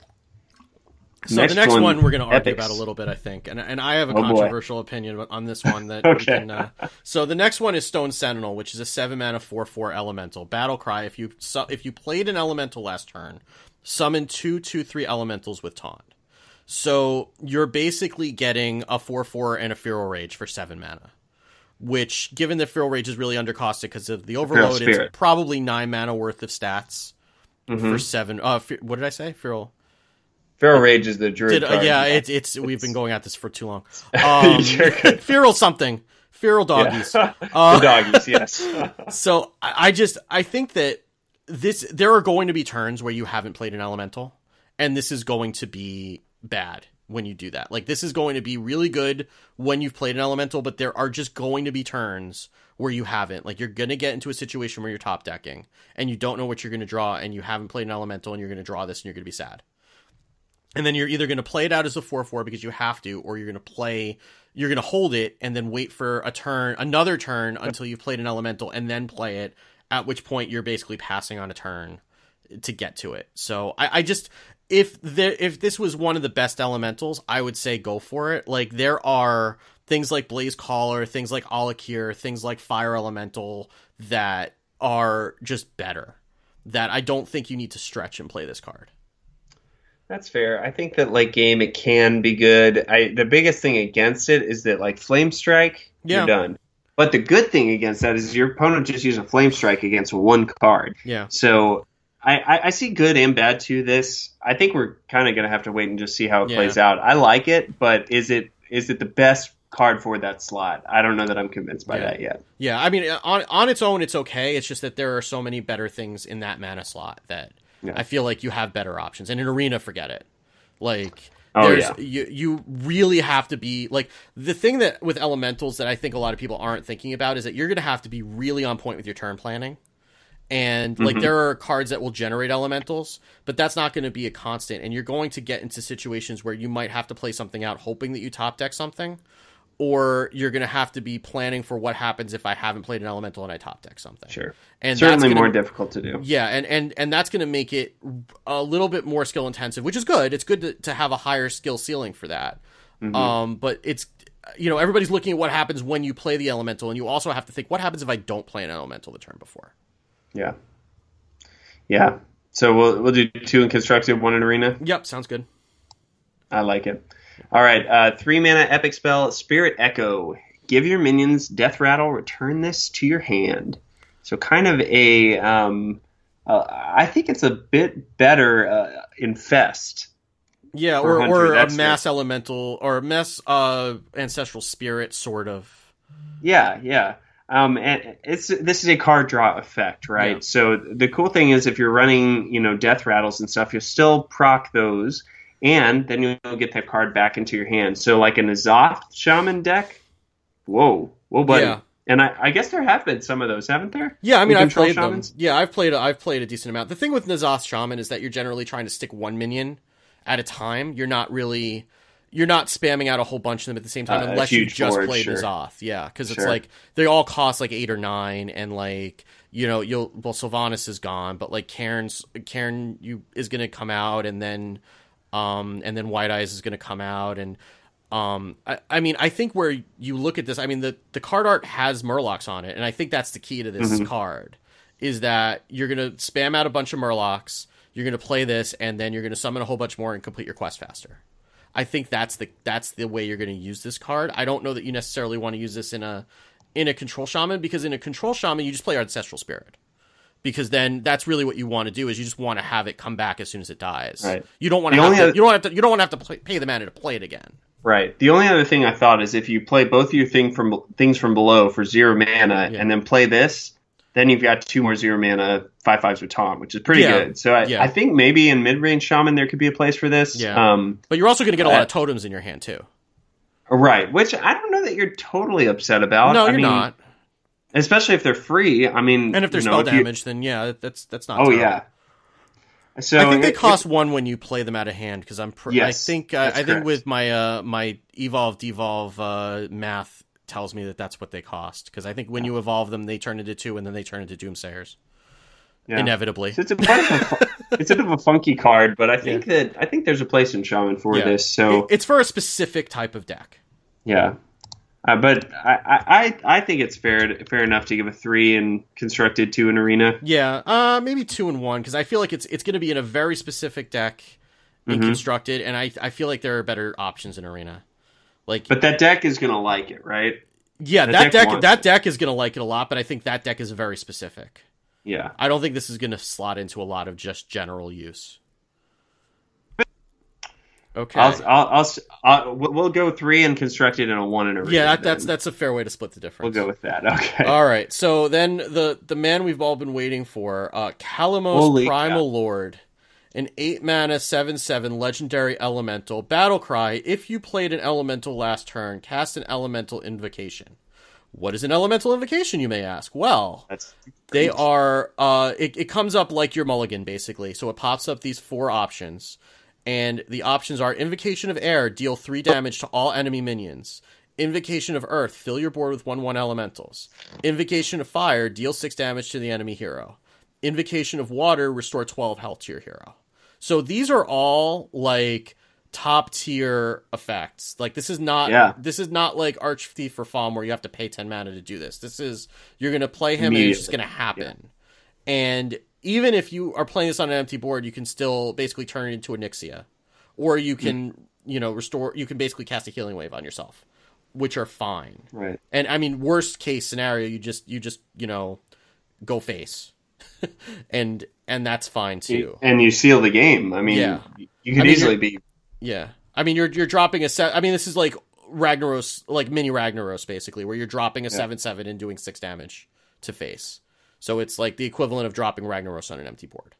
So the next one we're going to argue about a little bit, I think, and I have a controversial opinion on this one that we can. So the next one is Stone Sentinel, which is a 7-mana 4/4 elemental battle cry. If you played an elemental last turn, summon 2/2/3 elementals with taunt. So you're basically getting a 4/4 and a Feral Rage for 7 mana. Which, given that Feral Rage is really undercosted because of the overload, it's probably 9 mana worth of stats for 7. What did I say? Feral Rage is the druid card. It's we've been going at this for too long. Feral something. Feral doggies. The doggies, yes. So I think that there are going to be turns where you haven't played an elemental, and this is going to be bad when you do that. Like, this is going to be really good when you've played an elemental, but there are just going to be turns where you haven't. Like, you're going to get into a situation where you're top decking, and you don't know what you're going to draw, and you haven't played an elemental, and you're going to draw this, and you're going to be sad. And then you're either going to play it out as a 4/4 because you have to, or you're going to hold it and then wait for another turn until you've played an elemental and then play it, at which point you're basically passing on a turn to get to it. So if this was one of the best elementals, I would say go for it. Like, there are things like Blaze Caller, things like Alakir, things like Fire Elemental that are just better, that I don't think you need to stretch and play this card. That's fair. I think that late game it can be good. The biggest thing against it is that, like, Flame Strike, you're done. But the good thing against that is your opponent just used a Flame Strike against one card. Yeah. So I see good and bad to this. I think we're kind of going to have to wait and just see how it plays out. I like it, but is it the best card for that slot? I don't know that I'm convinced by that yet. Yeah, I mean, on its own, it's okay. It's just that there are so many better things in that mana slot that I feel like you have better options. And in Arena, forget it. Like, you really have to be, like, the thing that with elementals that I think a lot of people aren't thinking about is that you're going to have to be really on point with your turn planning. And, like, there are cards that will generate elementals, but that's not going to be a constant. And you're going to get into situations where you might have to play something out hoping that you top deck something, or you're going to have to be planning for what happens if I haven't played an elemental and I top deck something. Sure. And certainly more difficult to do. Yeah, and that's going to make it a little bit more skill intensive, which is good. It's good to have a higher skill ceiling for that. But it's, everybody's looking at what happens when you play the elemental, and you also have to think, what happens if I don't play an elemental the turn before? Yeah. Yeah. So we'll do 2 in constructed, 1 in arena? Yep, sounds good. I like it. All right, 3-mana epic spell, Spirit Echo. Give your minions Death Rattle, return this to your hand. So kind of I think it's a bit better Infest. Yeah, or a mass elemental, or a mass ancestral spirit, sort of. Yeah. and this is a card draw effect, right? Yeah. So the cool thing is if you're running, death rattles and stuff, you'll still proc those, and then you'll get that card back into your hand. So like in a Zoth Shaman deck, whoa, buddy. Yeah. And I guess there have been some of those, haven't there? Yeah, I mean, I've played shamans? them. Yeah, I've played a decent amount. The thing with N'Zoth Shaman is that you're generally trying to stick one minion at a time. You're not spamming out a whole bunch of them at the same time unless you just play N'Zoth. Yeah, because it's like they all cost like 8 or 9, and like Sylvanas is gone, but like Cairn is going to come out, and then White Eyes is going to come out, and I mean, I think where you look at this, I mean, the card art has Murlocs on it, and I think that's the key to this card, is that you're going to spam out a bunch of Murlocs, you're going to play this, and then you're going to summon a whole bunch more and complete your quest faster. I think that's the way you're going to use this card. I don't know that you necessarily want to use this in a Control Shaman, because in a Control Shaman, you just play Ancestral Spirit. Because then that's really what you want to do, is you just want to have it come back as soon as it dies. Right. You don't want to have to pay the mana to play it again. Right. The only other thing I thought is if you play both your things from below for 0 mana and then play this, then you've got 2 more 0 mana 5/5s with Tom, which is pretty good. So I think maybe in mid-range Shaman there could be a place for this. Yeah. But you're also going to get a lot of totems in your hand too. Right. Which I don't know that you're totally upset about. No, you're not. Especially if they're free. I mean, and if they're spell damage, then that's not. Oh terrible. Yeah. So I think they cost 1 when you play them out of hand, because I think correct. with my my evolve devolve math tells me that's what they cost, because I think when you evolve them they turn into 2 and then they turn into Doomsayers. Yeah. Inevitably. So it's a bit of a funky card, but I think there's a place in Shaman for this. So it's for a specific type of deck. Yeah. But I think it's fair enough to give a 3 in Constructed, 2 in Arena. Yeah, maybe 2 and 1, because I feel like it's going to be in a very specific deck in Constructed, and I feel like there are better options in Arena. But that deck is going to like it, right? Yeah, that deck is going to like it a lot, but I think that deck is very specific. Yeah, I don't think this is going to slot into a lot of just general use. Okay, we'll go 3 in Constructed and a 1 in Arena. Yeah, that's a fair way to split the difference. We'll go with that. Okay. All right. So then the man we've all been waiting for, Kalamos Primal Lord, an 8-mana 7/7 legendary elemental. Battlecry: if you played an elemental last turn, cast an elemental invocation. What is an elemental invocation, you may ask? Well, they are. It comes up like your mulligan, basically. So it pops up these 4 options. And the options are Invocation of Air, deal 3 damage to all enemy minions. Invocation of Earth, fill your board with 1/1 elementals. Invocation of Fire, deal 6 damage to the enemy hero. Invocation of Water, restore 12 health to your hero. So these are all like top tier effects. Like this is not like Archthief or Falm where you have to pay 10 mana to do this. This is, you're going to play him and it's just going to happen. Yeah. And even if you are playing this on an empty board, you can still basically turn it into a Nixia. Or you can, restore, you can basically cast a Healing Wave on yourself, which are fine. Right. And I mean, worst case scenario, you just go face. and that's fine too. And you seal the game. I mean, you could easily be. Yeah. I mean, you're dropping a set. I mean, this is like Ragnaros, like mini Ragnaros, basically, where you're dropping a 7/7 and doing 6 damage to face. So it's like the equivalent of dropping Ragnaros on an empty board.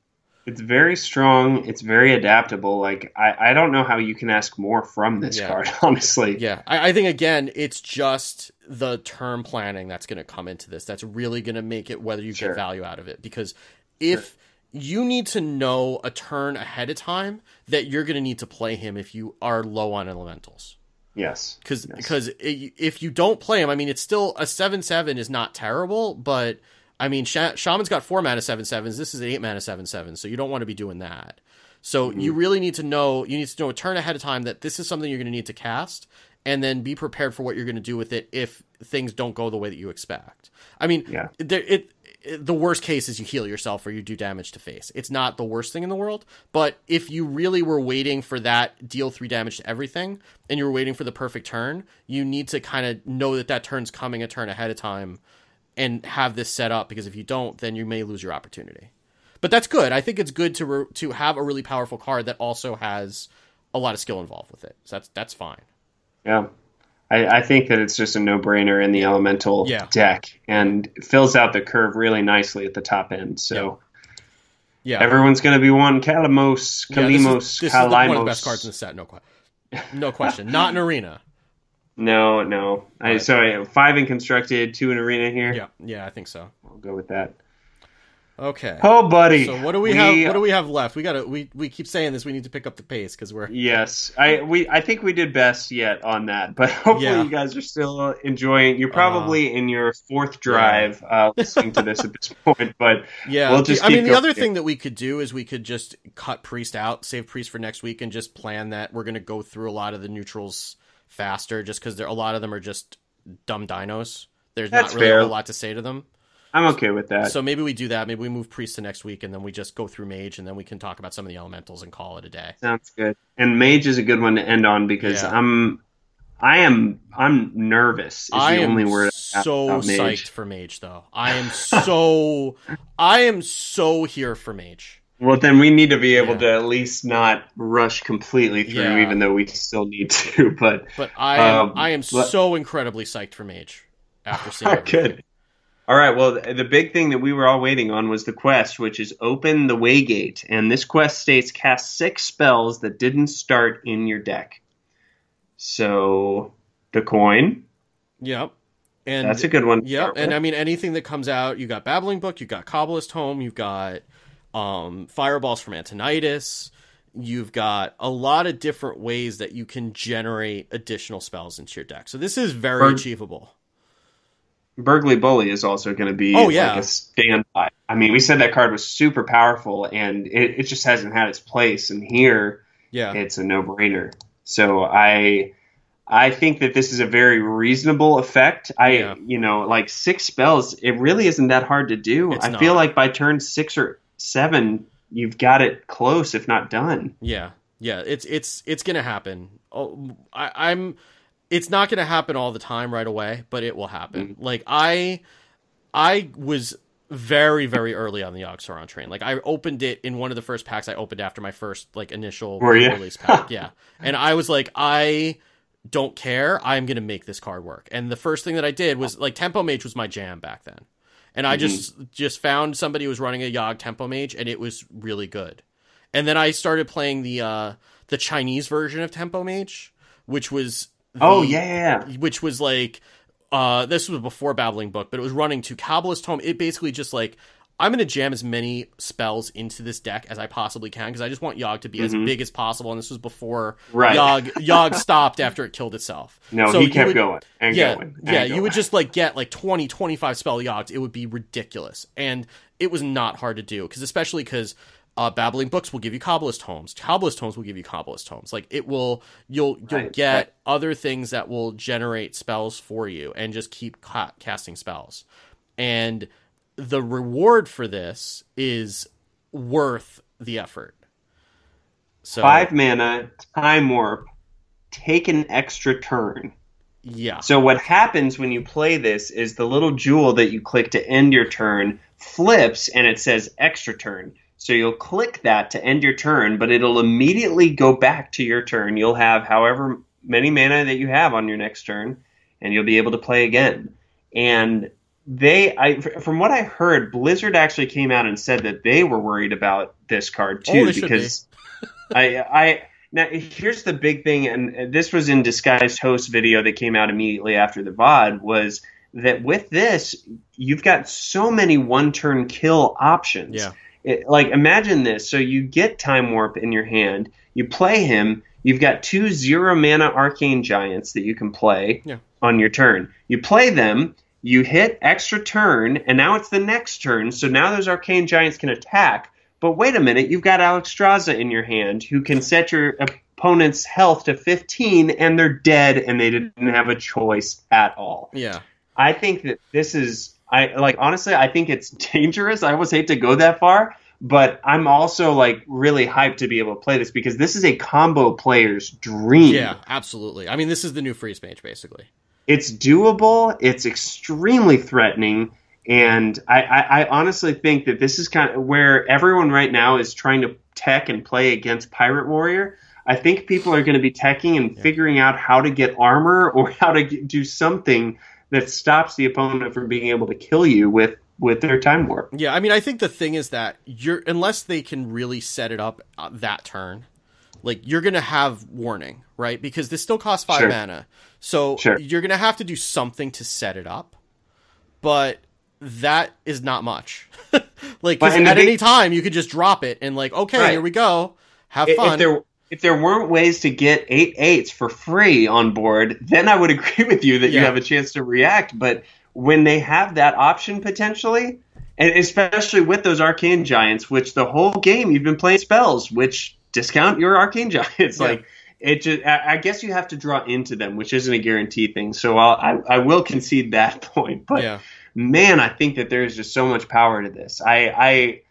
It's very strong. It's very adaptable. Like, I don't know how you can ask more from this card, honestly. Yeah. I think, again, it's just the turn planning that's going to come into this. That's really going to make it whether you get value out of it. Because if you need to know a turn ahead of time that you're going to need to play him if you are low on elementals. Yes. Because if you don't play him, I mean, it's still a 7/7 is not terrible, but I mean, Shaman's got 4 mana 7/7s. This is an 8 mana 7/7, so you don't want to be doing that. So you really need to know. You need to know a turn ahead of time that this is something you're going to need to cast, and then be prepared for what you're going to do with it if things don't go the way that you expect. I mean, the worst case is you heal yourself or you do damage to face. It's not the worst thing in the world, but if you really were waiting for that deal 3 damage to everything, and you were waiting for the perfect turn, you need to kind of know that turn's coming a turn ahead of time. And have this set up, because if you don't, then you may lose your opportunity. But that's good. I think it's good to have a really powerful card that also has a lot of skill involved with it. So that's fine. Yeah. I think that it's just a no-brainer in the elemental deck and fills out the curve really nicely at the top end. So everyone's going to be wanting Kalimos, this is one of the best cards in the set, no question. Not in Arena. No. So 5 in Constructed, 2 in Arena here? Yeah, I think so. I'll go with that. Okay. Oh, buddy. So what do we have? What do we have left? We keep saying this. We need to pick up the pace because we're. Yes, I think we did best yet on that, but hopefully you guys are still enjoying. You're probably in your 4th drive listening to this at this point, but we'll just. The other thing that we could do is we could just cut Priest out, save Priest for next week, and just plan that we're going to go through a lot of the neutrals faster, just because a lot of them are just dumb dinos. There's not really a lot to say to them. I'm okay with that. So maybe we do that. Maybe we move Priest to next week, and then we just go through Mage, and then we can talk about some of the elementals and call it a day. Sounds good. And Mage is a good one to end on because I'm nervous. Is the only word I have so about Mage. Psyched for Mage, though. I am so here for Mage. Well, then we need to be able to at least not rush completely through, even though we still need to. But I am so incredibly psyched for Mage after seeing everything. Good. All right, well, the big thing that we were all waiting on was the quest, which is Open the Waygate. And this quest states cast 6 spells that didn't start in your deck. So, the coin. Yep. And that's a good one. Yep, and anything that comes out, you got Babbling Book, you got Kabbalist Tome, you've got Fireballs from Antonidas, you've got a lot of different ways that you can generate additional spells into your deck. So this is very achievable. Burgly Bully is also going to be like a standby. I mean, we said that card was super powerful, and it just hasn't had its place. And here, it's a no-brainer. So I think that this is a very reasonable effect. Like 6 spells, it really isn't that hard to do. I feel like by turn 6 or 7, you've got it close, if not done. Yeah, it's going to happen. It's not going to happen all the time right away, but it will happen. Mm-hmm. Like I was very, very early on the Yogg-Saron train. Like I opened it in one of the first packs I opened after my first initial release pack. Yeah. And I was like, I don't care. I'm going to make this card work. And the first thing that I did was Tempo Mage was my jam back then. And I just found somebody who was running a Yogg Tempo Mage, and it was really good. And then I started playing the Chinese version of Tempo Mage, which was which was this was before Babbling Book, but it was running to Kabbalist Tome. It basically just I'm going to jam as many spells into this deck as I possibly can because I just want Yogg to be as big as possible. And this was before Yogg stopped after it killed itself. No, so he kept going and going. You would just get 20, 25 spell Yoggs. It would be ridiculous. And it was not hard to do especially because Babbling Books will give you Kabbalist Tomes. Kabbalist Tomes will give you Kabbalist Tomes. You'll get other things that will generate spells for you and just keep casting spells. And the reward for this is worth the effort. So 5 mana, Time Warp, take an extra turn. Yeah. So what happens when you play this is the little jewel that you click to end your turn flips and it says extra turn. So you'll click that to end your turn, but it'll immediately go back to your turn. You'll have however many mana that you have on your next turn, and you'll be able to play again. And from what I heard, Blizzard actually came out and said that they were worried about this card too, because now here's the big thing, and this was in Disguised Host video that came out immediately after the VOD, was that with this, you've got so many one-turn kill options. Yeah. Imagine this. So you get Time Warp in your hand, you play him, you've got 2 0-mana Arcane Giants that you can play on your turn. You play them, you hit extra turn, and now it's the next turn, so now those Arcane Giants can attack. But wait a minute, you've got Alexstrasza in your hand, who can set your opponent's health to 15, and they're dead, and they didn't have a choice at all. Yeah. I think that this is... honestly, I think it's dangerous. I always hate to go that far, but I'm also really hyped to be able to play this because this is a combo player's dream. Yeah, absolutely. I mean, this is the new Freeze Mage, basically. It's doable. It's extremely threatening. And I honestly think that this is kind of where everyone right now is trying to tech and play against Pirate Warrior. I think people are going to be teching and figuring out how to get armor or how to do something that stops the opponent from being able to kill you with their time warp. Yeah, I mean, I think the thing is that unless they can really set it up that turn, like, you're going to have warning, right? Because this still costs 5 mana. So you're going to have to do something to set it up. But that is not much. Like, at any time, you could just drop it and, like, okay, here we go. Have fun. If there weren't ways to get 8/8s for free on board, then I would agree with you that you have a chance to react. But when they have that option potentially, and especially with those arcane giants, which the whole game you've been playing spells, which discount your arcane giants, like it just, I guess you have to draw into them, which isn't a guarantee thing. So I will concede that point. But man, I think that there's just so much power to this. I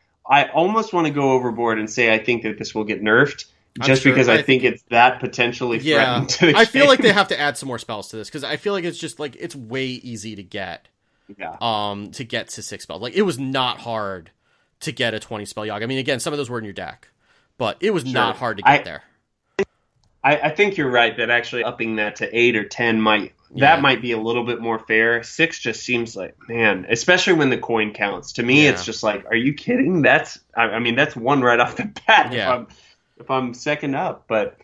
almost want to go overboard and say I think that this will get nerfed. Because I think it's that potentially threatened to the I feel game. like they have to add some more spells to this, because I feel like it's just like it's way easy to get. To get to 6 spells. Like, it was not hard to get a 20 spell Yogg. I mean, again, some of those were in your deck, but it was not hard to get there. I think you're right that actually upping that to 8 or 10 might be a little bit more fair. 6 just seems like, man, especially when the coin counts. To me, it's just like, are you kidding? That's one right off the bat. If I'm second up, but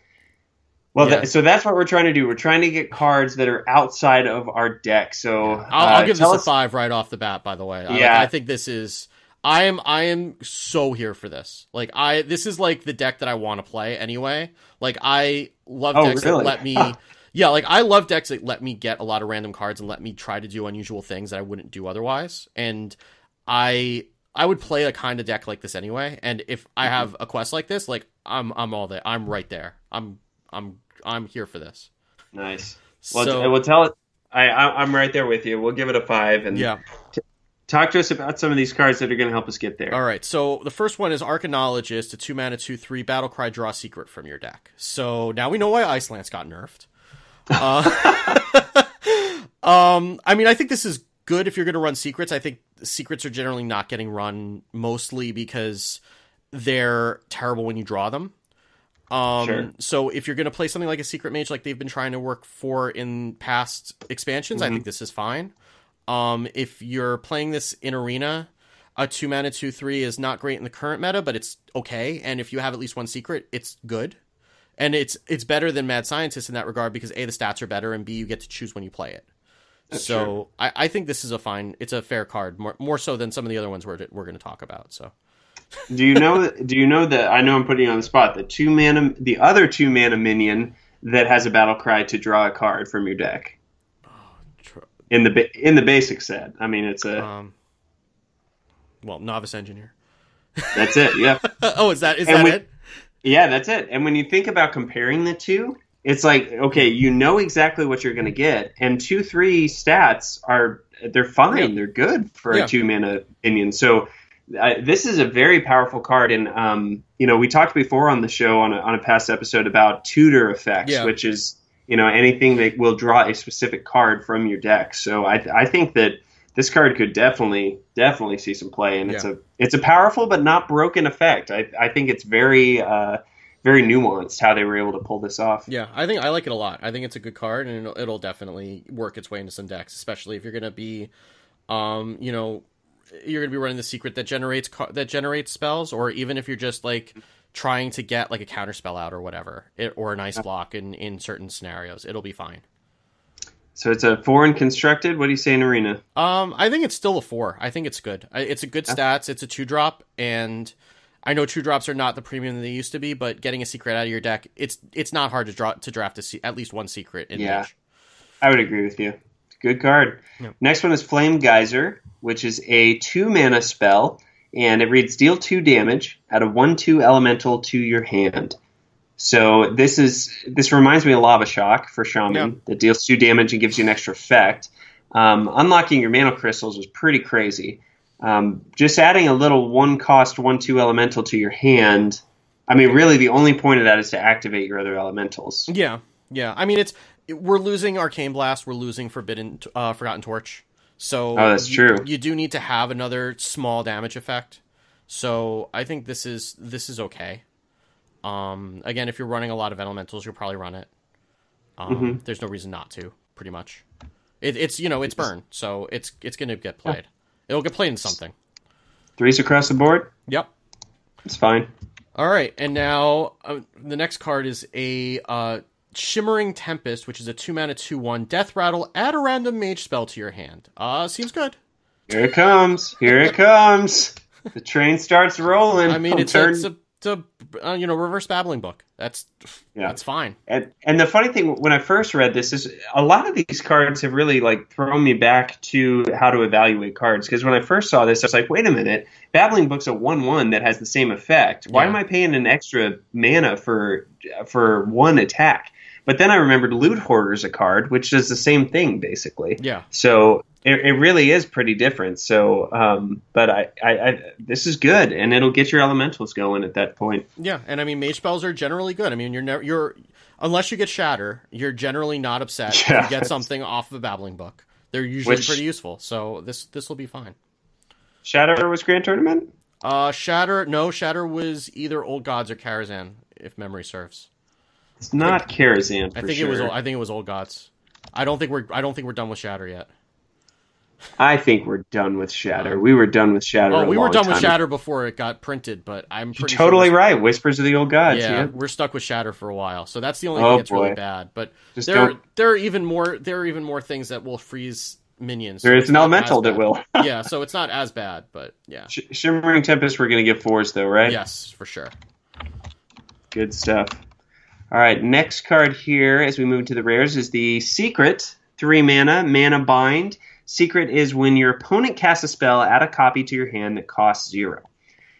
so that's what we're trying to do. We're trying to get cards that are outside of our deck. So I'll give this a 5 right off the bat. By the way, I think this is. I am so here for this. Like, this is like the deck that I want to play anyway. Like, I love decks that let me. I love decks that let me get a lot of random cards and let me try to do unusual things that I wouldn't do otherwise. And I would play a kind of deck like this anyway. And if I have a quest like this, like, I'm all there. I'm right there. I'm here for this. Nice. Well, we'll tell it. I'm right there with you. We'll give it a 5 and talk to us about some of these cards that are going to help us get there. All right. So the first one is Arcanologist, a 2 mana 2/3 Battlecry, draw a secret from your deck. So now we know why Ice Lance got nerfed. I mean, I think this is good if you're going to run secrets. I think secrets are generally not getting run mostly because they're terrible when you draw them. So if you're going to play something like a secret mage, like they've been trying to work for in past expansions, I think this is fine. If you're playing this in arena, a 2 mana 2/3 is not great in the current meta, but it's okay. And if you have at least one secret, it's good. And it's better than Mad Scientist in that regard because A, the stats are better, and B, you get to choose when you play it. So I think this is it's a fair card, more so than some of the other ones we're going to talk about. So. Do you know that I know I'm putting you on the spot, the other 2 mana minion that has a battle cry to draw a card from your deck? In the basic set. I mean, it's a Novice Engineer. That's it. Yeah. Is that it? Yeah, that's it. And when you think about comparing the two, it's like, okay, you know exactly what you're going to get, and 2/3 stats they're fine. Yeah. They're good for a 2 mana minion. So this is a very powerful card, and we talked before on the show on a past episode about tutor effects, which is anything that will draw a specific card from your deck. So I think that this card could definitely see some play, and it's a powerful but not broken effect. I think it's very very nuanced how they were able to pull this off. Yeah, I like it a lot. I think it's a good card, and it'll definitely work its way into some decks, especially if you're going to be, you're going to be running the secret that generates spells, or even if you're just like trying to get like a counter spell out or whatever, or an ice block in certain scenarios, it'll be fine. So it's a 4 and constructed. What do you say in arena? I think it's still a 4. I think it's good. It's a good stats. It's a 2-drop, and I know 2-drops are not the premium they used to be, but getting a secret out of your deck, it's not hard to draft at least one secret in Mage. I would agree with you. Good card. Yeah. Next one is Flame Geyser, which is a 2 mana spell, and it reads deal 2 damage, add a 1/2 elemental to your hand. So this reminds me of Lava Shock for Shaman that deals 2 damage and gives you an extra effect. Unlocking your mana crystals was pretty crazy. Just adding a little 1-cost 1/2 elemental to your hand. I mean, really, the only point of that is to activate your other elementals. Yeah. I mean, we're losing Arcane Blast, we're losing Forgotten Torch. So that's true. You do need to have another small damage effect. So I think this is okay. Again, if you're running a lot of elementals, you'll probably run it. There's no reason not to, pretty much. It's burn, so it's going to get played. It'll get played in something. 3s across the board? Yep. It's fine. All right, and now the next card is a Shimmering Tempest, which is a 2-mana 2/1 Death Rattle. Add a random mage spell to your hand. Seems good. Here it comes. Here it comes. The train starts rolling. I mean, it's a reverse babbling book. That's fine. And the funny thing, when I first read this, is a lot of these cards have really like thrown me back to how to evaluate cards. Because when I first saw this, I was like, wait a minute, babbling book's a 1/1 that has the same effect. Why am I paying an extra mana for one attack? But then I remembered Loot Hoarder's a card, which does the same thing basically. Yeah. So it really is pretty different. So, but I this is good, and it'll get your elementals going at that point. Yeah, and I mean, mage spells are generally good. I mean, you're unless you get Shatter, you're generally not upset if you get something off of a babbling book. They're usually pretty useful. So this will be fine. Shatter was Grand Tournament? Shatter was either Old Gods or Karazhan, if memory serves. It's not Karazhan. I think it was Old Gods. I don't think we're done with Shatter yet. I think we're done with Shatter. We were done with Shatter. We were done with Shatter before it got printed, but I'm pretty You're totally sure right. Whispers of the Old Gods. Yeah, we're stuck with Shatter for a while, so that's the only thing that's really bad. But there are even more things that will freeze minions. There is an elemental that will. Yeah, so it's not as bad, but yeah. Shimmering Tempest, we're going to get 4s though, right? Yes, for sure. Good stuff. All right, next card here as we move to the rares is the Secret, 3 mana bind. Secret is when your opponent casts a spell, add a copy to your hand that costs 0.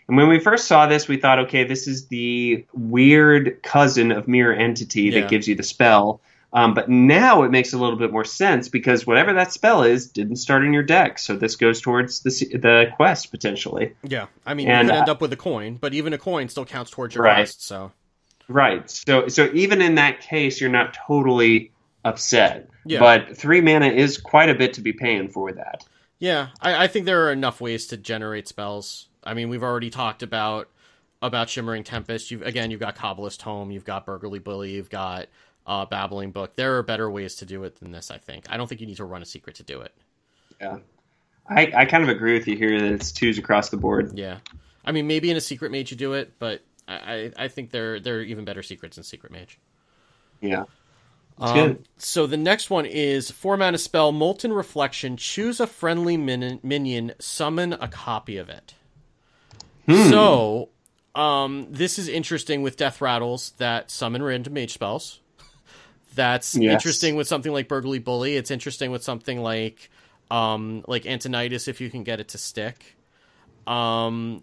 And when we first saw this, we thought, okay, this is the weird cousin of Mirror Entity that gives you the spell. But now it makes a little bit more sense because whatever that spell is didn't start in your deck. So this goes towards the quest, potentially. Yeah, I mean, you could end up with a coin, but even a coin still counts towards your quest. So. Right. So even in that case, you're not totally upset. Yeah. But 3 mana is quite a bit to be paying for that. Yeah, I think there are enough ways to generate spells. I mean, we've already talked about Shimmering Tempest. You've got Kabbalist Tome, you've got Burglary Bully, you've got Babbling Book. There are better ways to do it than this, I think. I don't think you need to run a secret to do it. Yeah. I kind of agree with you here that it's 2s across the board. Yeah. I mean, maybe in a Secret Mage you do it, but I think there are even better secrets in Secret Mage. Yeah. Good. So the next one is 4 mana spell, Molten Reflection. Choose a friendly minion, summon a copy of it. So, this is interesting with Death Rattles that summon random mage spells. That's interesting with something like Burglary Bully. It's interesting with something like Antonitis if you can get it to stick. There are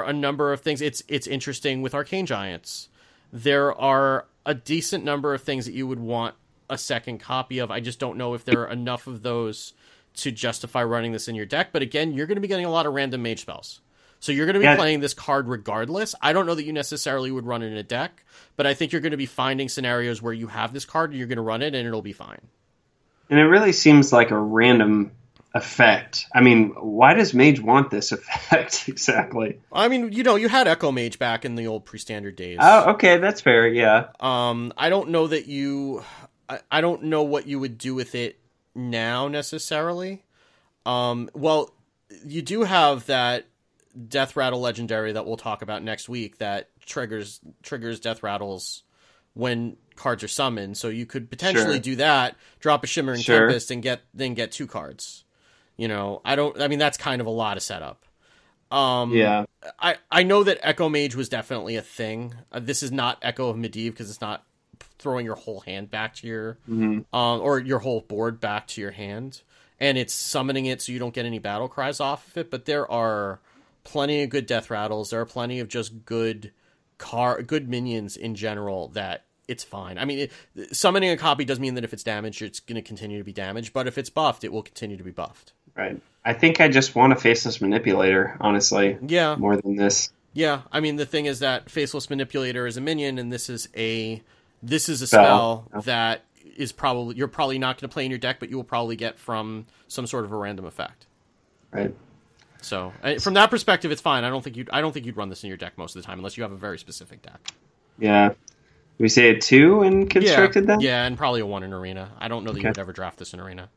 a number of things. It's interesting with Arcane Giants. There are a decent number of things that you would want a second copy of. I just don't know if there are enough of those to justify running this in your deck. But again, you're going to be getting a lot of random mage spells. So you're going to be playing this card regardless. I don't know that you necessarily would run it in a deck, but I think you're going to be finding scenarios where you have this card and you're going to run it and it'll be fine. And it really seems like a random effect. I mean, why does Mage want this effect exactly? I mean, you had Echo Mage back in the old pre-standard days. Oh, okay, that's fair, yeah. I don't know that I don't know what you would do with it now necessarily. Well, you do have that Death Rattle legendary that we'll talk about next week that triggers Death Rattles when cards are summoned. So you could potentially do that, drop a Shimmering Tempest, and get 2 cards. That's kind of a lot of setup. I know that Echo Mage was definitely a thing. This is not Echo of Medivh because it's not throwing your whole hand back to your, or your whole board back to your hand, and it's summoning it so you don't get any battle cries off of it. But there are plenty of good Death Rattles. There are plenty of just good minions in general that it's fine. I mean, summoning a copy does mean that if it's damaged, it's going to continue to be damaged. But if it's buffed, it will continue to be buffed. Right. I think I just want a Faceless Manipulator, honestly. Yeah. More than this. Yeah. I mean, the thing is that Faceless Manipulator is a minion, and this is a spell that is you're probably not going to play in your deck, but you will probably get from some sort of a random effect. Right. So from that perspective, it's fine. I don't think you'd run this in your deck most of the time unless you have a very specific deck. Yeah. We say a 2 in constructed then? Yeah, and probably a 1 in arena. I don't know that you would ever draft this in arena.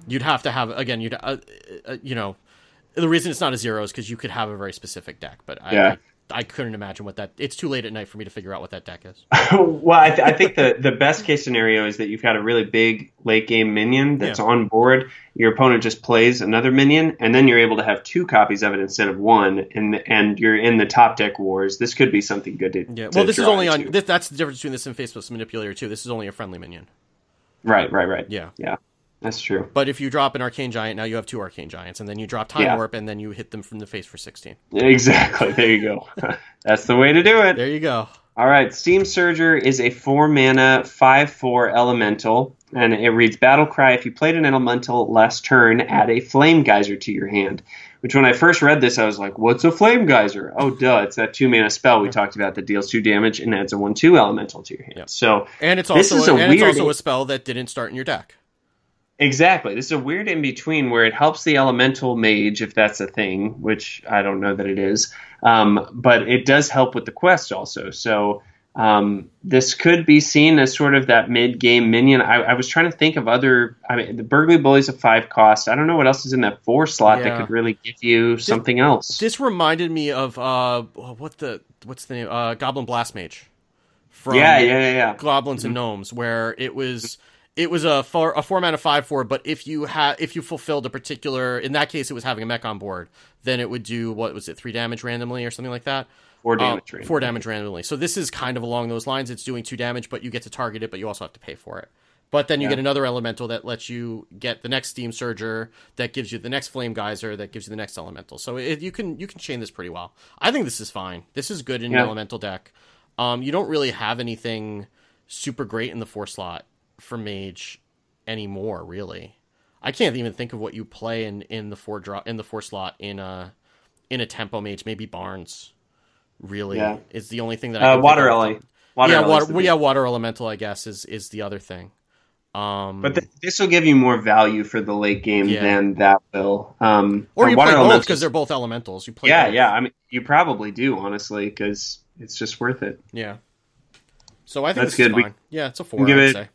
You'd have to have, again, the reason it's not a 0 is because you could have a very specific deck, but I couldn't imagine it's too late at night for me to figure out what that deck is. Well, I think the best case scenario is that you've got a really big late game minion that's on board. Your opponent just plays another minion, and then you're able to have 2 copies of it instead of 1, and you're in the top deck wars. This could be something good to Yeah, well, this is only on... That's the difference between this and Faceless Manipulator, too. This is only a friendly minion. Right. Yeah. That's true. But if you drop an Arcane Giant, now you have 2 Arcane Giants, and then you drop Time Warp, and then you hit them from the face for 16. Exactly. There you go. That's the way to do it. There you go. All right. Steam Surger is a 4-mana, 5/4 elemental, and it reads Battle Cry. If you played an elemental last turn, add a Flame Geyser to your hand. Which, when I first read this, I was like, what's a Flame Geyser? Oh, duh. It's that 2-mana spell we talked about that deals 2 damage and adds a 1/2 elemental to your hand. Yep. So, and it's also a spell that didn't start in your deck. Exactly. This is a weird in-between where it helps the elemental mage, if that's a thing, which I don't know that it is. But it does help with the quest also. So this could be seen as sort of that mid-game minion. I was trying to think of the Burgly Bully's a 5 cost. I don't know what else is in that 4 slot that could really give you something else. This reminded me of, what's the name? Goblin Blast Mage. From Goblins and Gnomes, where it was a 4-mana 5/4, but if you fulfilled a particular, in that case it was having a mech on board, then it would do, 3 damage randomly or something like that? 4 damage randomly. 4 damage randomly. So this is kind of along those lines. It's doing 2 damage, but you get to target it, but you also have to pay for it. But then you get another elemental that lets you get the next Steam Surger, that gives you the next Flame Geyser, that gives you the next elemental. So you can chain this pretty well. I think this is fine. This is good in an elemental deck. You don't really have anything super great in the 4 slot for mage anymore, really. I can't even think of what you play in the 4 slot in a tempo mage. Maybe Barnes, really, is the only thing that I can Water Ele. Water Elemental, I guess, is the other thing. But this will give you more value for the late game than that will. Or you play both because they're both elementals. You play both. I mean, you probably do, honestly, because it's just worth it. Yeah. So I think that's this good. is fine. It's a 4. I'd say.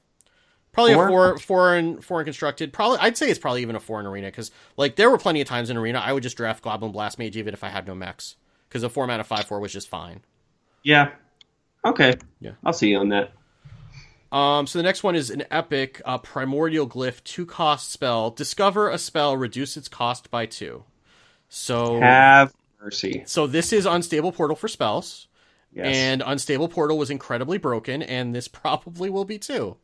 Probably 4? a 4 in constructed. I'd say it's probably even a 4 in arena, because there were plenty of times in arena I would just draft Goblin Blast Mage even if I had no mechs, because a 4-mana 5/4 was just fine. Yeah. Okay. Yeah. I'll see you on that. So the next one is an epic Primordial Glyph 2-cost spell. Discover a spell, reduce its cost by 2. So have mercy. So this is Unstable Portal for spells. Yes. And Unstable Portal was incredibly broken, and this probably will be too.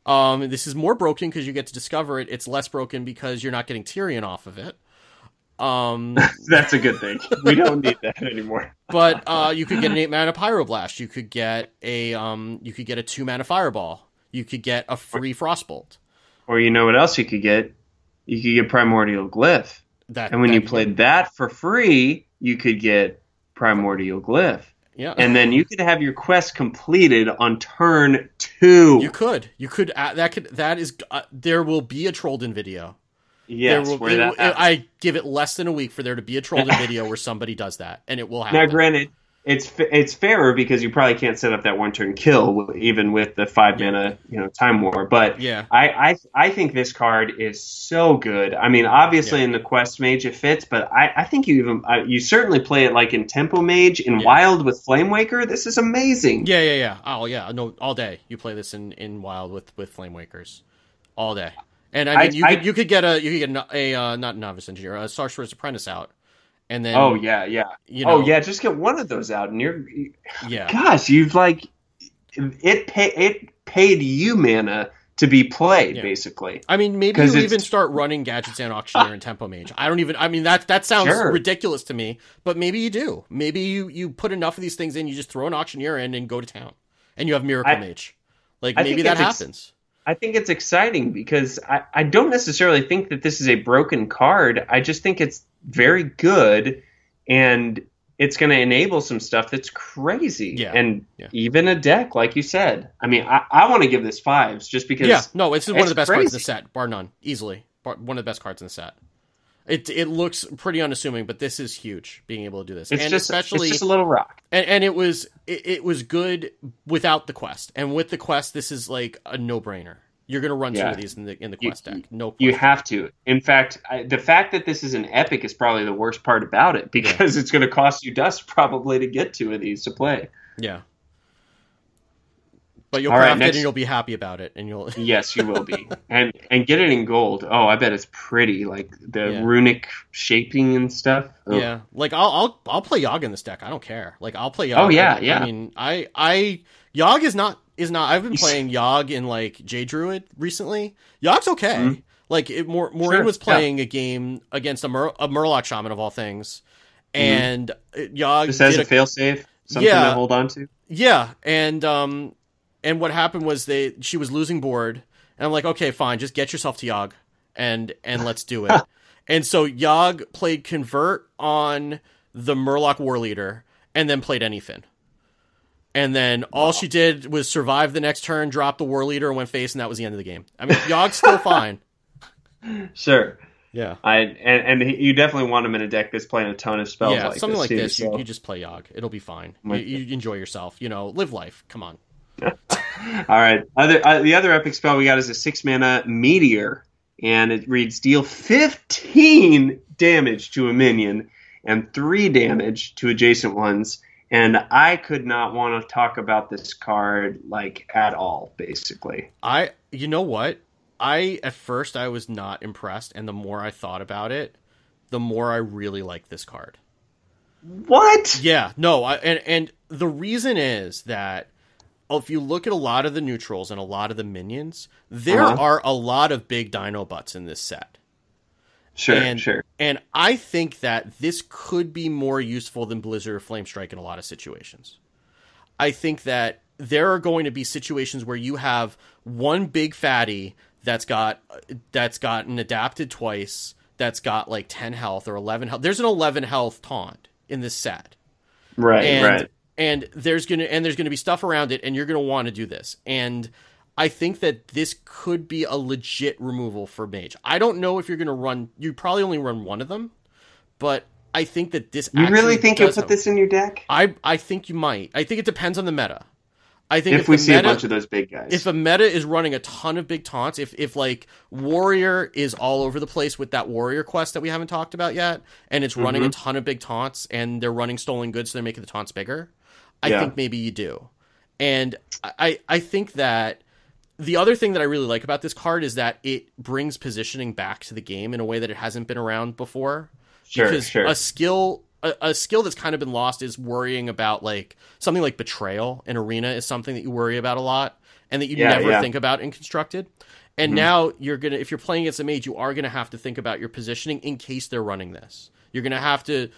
This is more broken because you get to discover it. It's less broken because you're not getting Tyrion off of it. That's a good thing. We don't need that anymore. But you could get an 8-mana Pyroblast. You could get a 2-mana Fireball. You could get a free Frostbolt. Or you know what else you could get? You could get Primordial Glyph. And when you played that for free, you could get Primordial Glyph. Yeah. And then you could have your quest completed on turn 2. You could. There will be a Trollden video. Yes. I give it less than a week for there to be a Trollden video where somebody does that, and it will happen. Now, granted, it's fairer because you probably can't set up that 1-turn kill even with the 5-mana Time War. But I think this card is so good. I mean, obviously in the Quest Mage it fits, but I think you certainly play it like in Tempo Mage in Wild with Flamewaker. This is amazing. Yeah. Oh yeah, no, all day you play this in Wild with Flamewakers, all day. And I mean, you could get a not Novice Engineer, a Sorcerer's Apprentice out. And then, just get one of those out, and gosh, you've it paid you mana to be played, basically. I mean, maybe you even start running Gadgets and Auctioneer and Tempo Mage. That sounds ridiculous to me, but maybe you do. Maybe you put enough of these things in, you just throw an Auctioneer in and go to town, and you have Miracle Mage. Maybe that happens. I think it's exciting because I don't necessarily think that this is a broken card. I just think it's very good, and it's going to enable some stuff that's crazy. Even a deck, like you said. I mean, I want to give this 5s just because. Yeah, no, it's one of the best cards in the set, bar none, easily. One of the best cards in the set. It looks pretty unassuming, but this is huge, being able to do this. It's just a little rock. And it was good without the quest. And with the quest, this is like a no-brainer. You're going to run 2 of these in the quest deck. No question. You have to. In fact, the fact that this is an epic is probably the worst part about it, because it's going to cost you dust probably to get 2 of these to play. Yeah. But you'll craft it and you'll be happy about it, and you'll Yes, you will be. And get it in gold. Oh, I bet it's pretty, like the runic shaping and stuff. Oh. Yeah. Like I'll play Yogg in this deck. I don't care. Like I'll play Yogg. Oh yeah. I mean, Yogg is not I've been playing Yogg in like J Druid recently. Yogg's okay. Mm-hmm. Like Maureen was playing a game against a Murloc Shaman of all things, and Yogg just as a failsafe, something to hold on to. Yeah, and what happened was she was losing board, and I'm like, okay, fine, just get yourself to Yogg, and let's do it. And so Yogg played Convert on the Murloc War Leader, and then played Anyfin. And then all she did was survive the next turn, drop the War Leader, and went face, and that was the end of the game. I mean, Yogg's still fine. Sure. Yeah. You definitely want him in a deck that's playing a ton of spells like something this. Like too, this. so. You just play Yogg. It'll be fine. You enjoy yourself. Live life. Come on. All right. The other epic spell we got is a 6-mana Meteor, and it reads: deal 15 damage to a minion and 3 damage to adjacent ones. And I could not want to talk about this card like at all, basically. You know what? At first I was not impressed, and the more I thought about it, the more I really like this card. What? Yeah, no, and the reason is that if you look at a lot of the neutrals and a lot of the minions, there are a lot of big dino butts in this set. Sure. And I think that this could be more useful than Blizzard or Flamestrike in a lot of situations. I think that there are going to be situations where you have one big fatty that's gotten adapted twice, that's got like 10 health or 11 health. There's an 11 health taunt in this set. Right. And there's gonna be stuff around it, and you're gonna want to do this. And I think that this could be a legit removal for Mage. I don't know if you're going to run... You probably only run one of them, but I think that this You really think you'll put this in your deck? I think you might. I think it depends on the meta. I think if we see a bunch of those big guys. If a meta is running a ton of big taunts, if like Warrior is all over the place with that Warrior quest that we haven't talked about yet, and it's running a ton of big taunts, and they're running stolen goods, so they're making the taunts bigger, I think maybe you do. And I think that the other thing that I really like about this card is that it brings positioning back to the game in a way that it hasn't been around before. Sure. A skill that's kind of been lost is worrying about like something like Betrayal in Arena is something that you worry about a lot and that you never think about in Constructed. And now if you're playing against a mage, you are gonna have to think about your positioning in case they're running this. You're gonna have to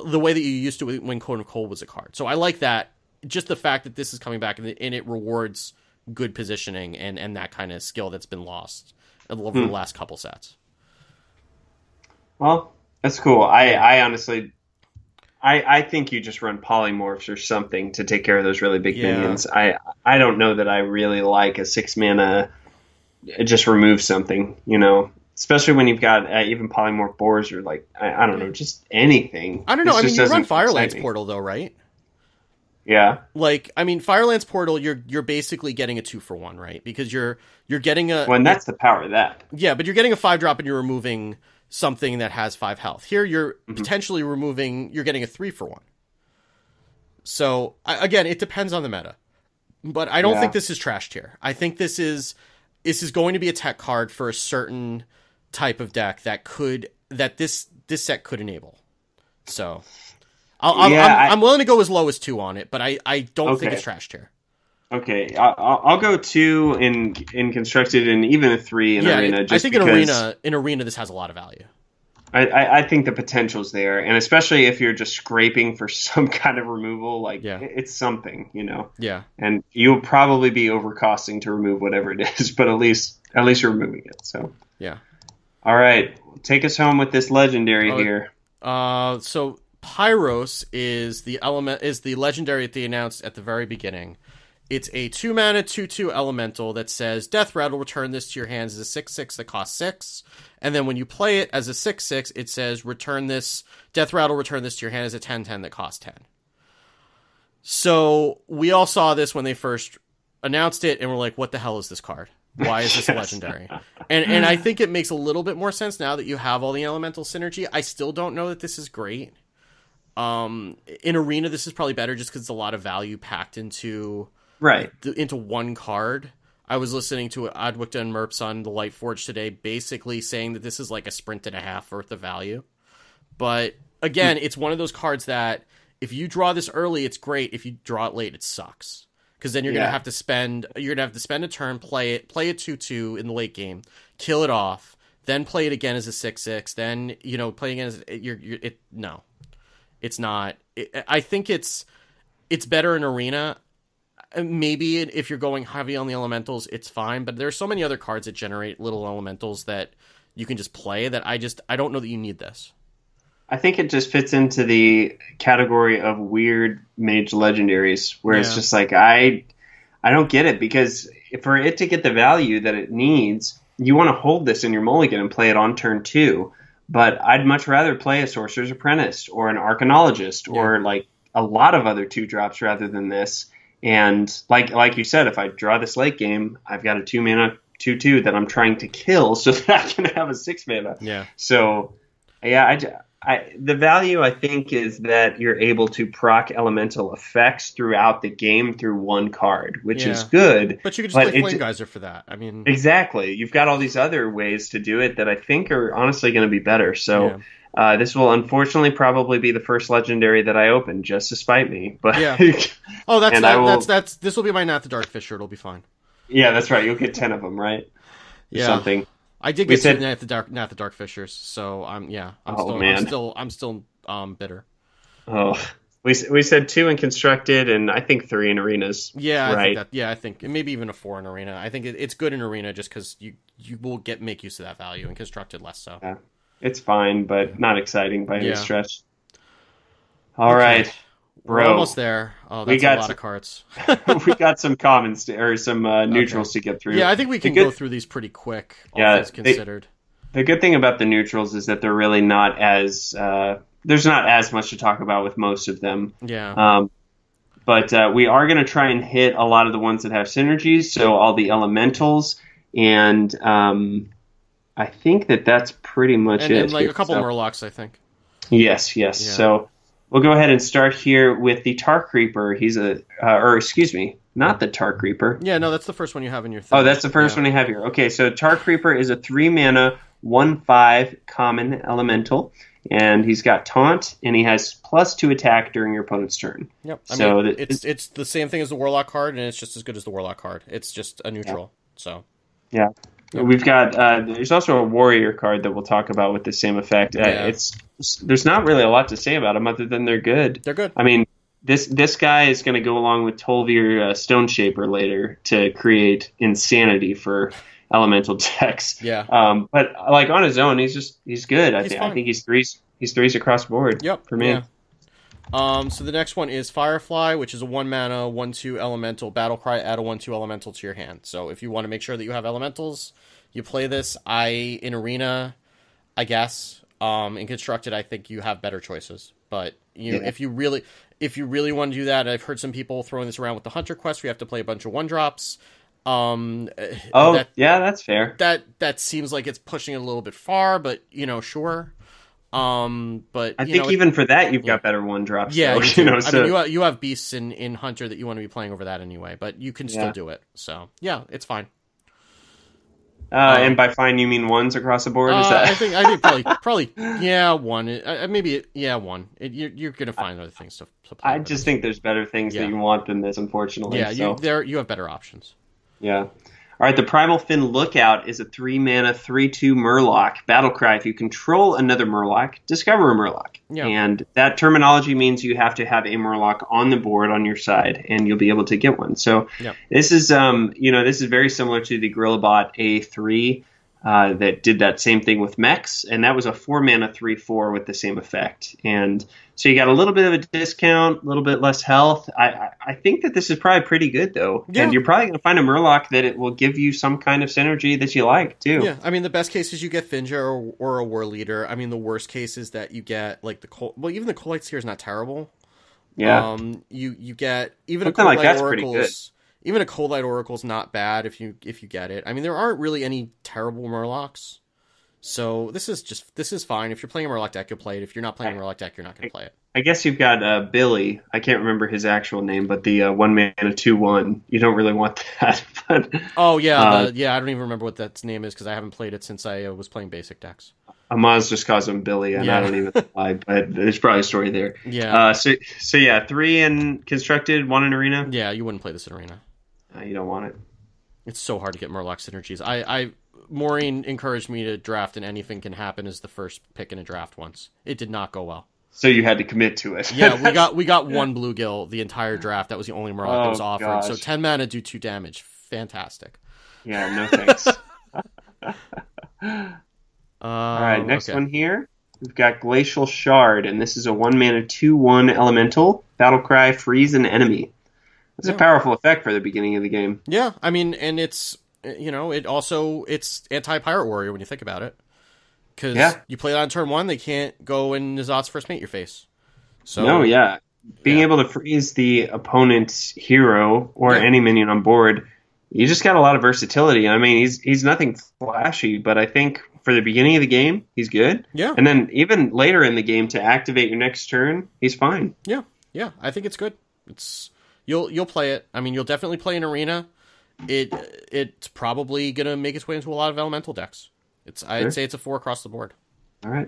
the way that you used to when Code of Cold was a card. So I like that. Just the fact that this is coming back and it rewards good positioning and that kind of skill that's been lost over the last couple sets. Well, that's cool. I honestly, I think you just run polymorphs or something to take care of those really big minions. I don't know that I really like a 6-mana just remove something, especially when you've got even polymorph boars or like, I don't know, just anything. I don't know. I mean, you run Firelance Portal though, right? Yeah. Like, I mean, Firelance Portal, you're basically getting a 2-for-1, right? Because you're getting a... Well, and that's the power of that. Yeah, but you're getting a 5-drop and you're removing something that has 5 health. Here, you're potentially you're getting a 3-for-1. So, again, it depends on the meta. But I don't think this is trashed here. I think this is going to be a tech card for a certain type of deck that this set could enable. So... I'm willing to go as low as 2 on it, but I don't think it's trashed here. Okay, I'll go 2 in Constructed and even a 3 in Arena. I think in Arena this has a lot of value. I think the potential's there, and especially if you're just scraping for some kind of removal, it's something, Yeah. And you'll probably be overcosting to remove whatever it is, but at least you're removing it. So yeah. All right, take us home with this legendary here. So Pyros is the legendary that they announced at the very beginning. It's a 2-mana 2/2 elemental that says Death Rattle, return this to your hands as a 6/6 that costs 6, And then when you play it as a 6/6, it says return this, Death Rattle, return this to your hand as a 10/10 that costs 10. So we all saw this when they first announced it, and we're like, what the hell is this card? Why is this a legendary? And I think it makes a little bit more sense now that you have all the elemental synergy. I still don't know that this is great. In Arena, this is probably better just because it's a lot of value packed into one card. I was listening to Adwicta and Merps on the Light Forge today, basically saying that this is like a sprint and a half worth of value. But again, it's one of those cards that if you draw this early, it's great. If you draw it late, it sucks. Because then you're gonna have to spend a turn, play it 2/2 in the late game, kill it off, then play it again as a 6/6, then play again as no, it's not. I think it's better in Arena. Maybe if you're going heavy on the elementals, it's fine. But there's so many other cards that generate little elementals that you can just play that I don't know that you need this. I think it just fits into the category of weird mage legendaries where it's just like, I don't get it, because for it to get the value that it needs, you want to hold this in your mulligan and play it on turn 2. But I'd much rather play a Sorcerer's Apprentice or an Arcanologist or like a lot of other 2-drops rather than this. And like you said, if I draw this late game, I've got a 2-mana 2/2 that I'm trying to kill so that I can have a 6-mana. Yeah. So, the value, I think, is that you're able to proc elemental effects throughout the game through one card, which is good. But you could just play Flame Geyser for that. I mean, exactly. You've got all these other ways to do it that I think are honestly going to be better. So this will unfortunately probably be the first legendary that I open, just to spite me. But this will be my Nath the Darkfisher. It'll be fine. Yeah, that's right. You'll get 10 of them, right? Yeah. Something. I did get Nath the Darkfishers, so I'm still bitter. Oh, we said 2 in Constructed, and I think 3 in Arenas. Yeah, right. I think maybe even a 4 in Arena. I think it's good in Arena just because you will make use of that value, and Constructed less so. Yeah, it's fine, but not exciting by any stretch. All right. Bro, we're almost there. Oh, that's a lot of cards. We got some commons or some neutrals to get through. Yeah, I think we can go through these pretty quick, all things considered. The good thing about the neutrals is that they're really not as there's not as much to talk about with most of them. Yeah. But we are going to try and hit a lot of the ones that have synergies, so all the elementals, and I think that's pretty much it. And like a couple Murlocs, I think. Yes. Yeah. So we'll go ahead and start here with the Tar Creeper. He's not the Tar Creeper. Yeah, no, that's the first one you have in your thing. Oh, that's the first one you have here. Okay, so Tar Creeper is a 3-mana, 1/5 common elemental, and he's got Taunt, and he has +2 attack during your opponent's turn. Yep. It's the same thing as the Warlock card, and it's just as good as the Warlock card. It's just a neutral. So. Yeah. We've got there's also a Warrior card that we'll talk about with the same effect. There's not really a lot to say about them other than they're good. They're good. I mean, this guy is going to go along with Tolvir Stone Shaper later to create insanity for elemental decks. Yeah. But like on his own, he's good. I think he's threes across the board. Yep. For me. Yeah. So the next one is Firefly, which is a 1-mana, 1/2 elemental battlecry. Add a 1/2 elemental to your hand. So if you want to make sure that you have elementals, you play this. In Arena, I guess. In Constructed, I think you have better choices. But if you really want to do that, I've heard some people throwing this around with the Hunter Quest. We have to play a bunch of 1-drops. That's fair. That seems like it's pushing it a little bit far, but sure. But I think even for that you've got better 1-drops. Yeah, so. you have beasts in Hunter that you want to be playing over that anyway, but you can still do it. So yeah, it's fine. And by fine you mean ones across the board? Is that? I think probably one. Maybe one. You're gonna find other things to play. I just think there's better things that you want than this, unfortunately. Yeah, you have better options. Yeah. All right, the Primal Fin Lookout is a 3-mana, 3/2 Murloc. Battlecry, if you control another Murloc, discover a Murloc. Yeah. And that terminology means you have to have a Murloc on the board on your side, and you'll be able to get one. So this is, this is very similar to the Gorillabot A3 that did that same thing with mechs, and that was a 4-mana 3/4 with the same effect. And so you got a little bit of a discount, a little bit less health. I think that this is probably pretty good, though. Yeah. And you're probably going to find a Murloc that it will give you some kind of synergy that you like, too. Yeah, I mean, the best case is you get Finja or a War Leader. I mean, the worst case is that you get, like, even the Coalites here is not terrible. Yeah. You get, even something a like that's pretty good. Even a Coalite Oracle's not bad if you get it. I mean, there aren't really any terrible Murlocs. So this is fine. If you're playing a Murloc deck, you'll play it. If you're not playing a Murloc deck, you're not going to play it. I guess you've got Billy. I can't remember his actual name, but the 1-mana 2/1. You don't really want that. But, oh, yeah. I don't even remember what that name is because I haven't played it since I was playing basic decks. Amaz just calls him Billy, and I don't even lie, but there's probably a story there. Yeah. So yeah, 3 in constructed, 1 in arena? Yeah, you wouldn't play this in arena. You don't want it. It's so hard to get Murloc synergies. Maureen encouraged me to draft, and anything can happen as the first pick in a draft once. It did not go well. So you had to commit to it. Yeah, we got 1 bluegill the entire draft. That was the only Murloc that was offered. Gosh. So 10 mana, do 2 damage. Fantastic. Yeah, no thanks. All right, next one here. We've got Glacial Shard, and this is a 1-mana 2/1 elemental. Battlecry, freeze an enemy. It's a powerful effect for the beginning of the game. Yeah, I mean, and it's, it's anti-Pirate Warrior when you think about it. Because you play that on turn 1, they can't go in N'Zoth's first mate your face. So being able to freeze the opponent's hero or any minion on board, you just got a lot of versatility. I mean, he's nothing flashy, but I think for the beginning of the game, he's good. Yeah. And then even later in the game to activate your next turn, he's fine. Yeah, I think it's good. You'll play it. I mean, you'll definitely play an arena. It's probably gonna make its way into a lot of elemental decks. I'd say it's a 4 across the board. All right.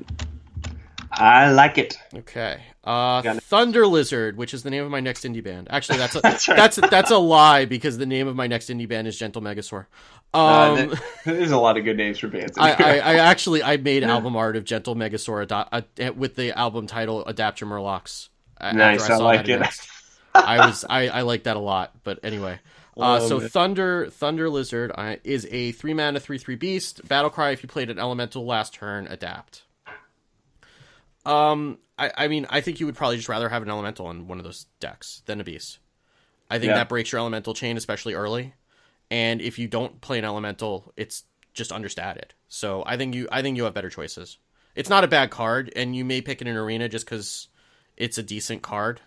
I like it. Okay. Thunder Lizard, which is the name of my next indie band. Actually, that's a lie because the name of my next indie band is Gentle Megasaur. There's a lot of good names for bands. I made album art of Gentle Megasaur with the album title Adapt Your Murlocs. Nice, I like it. I like that a lot, but anyway. Thunder Lizard is a 3-mana 3/3 beast. Battlecry, if you played an elemental last turn, adapt. I mean, I think you would probably just rather have an elemental in one of those decks than a beast. I think that breaks your elemental chain, especially early. And if you don't play an elemental, it's just understated. So I think you have better choices. It's not a bad card, and you may pick it in arena just because it's a decent card.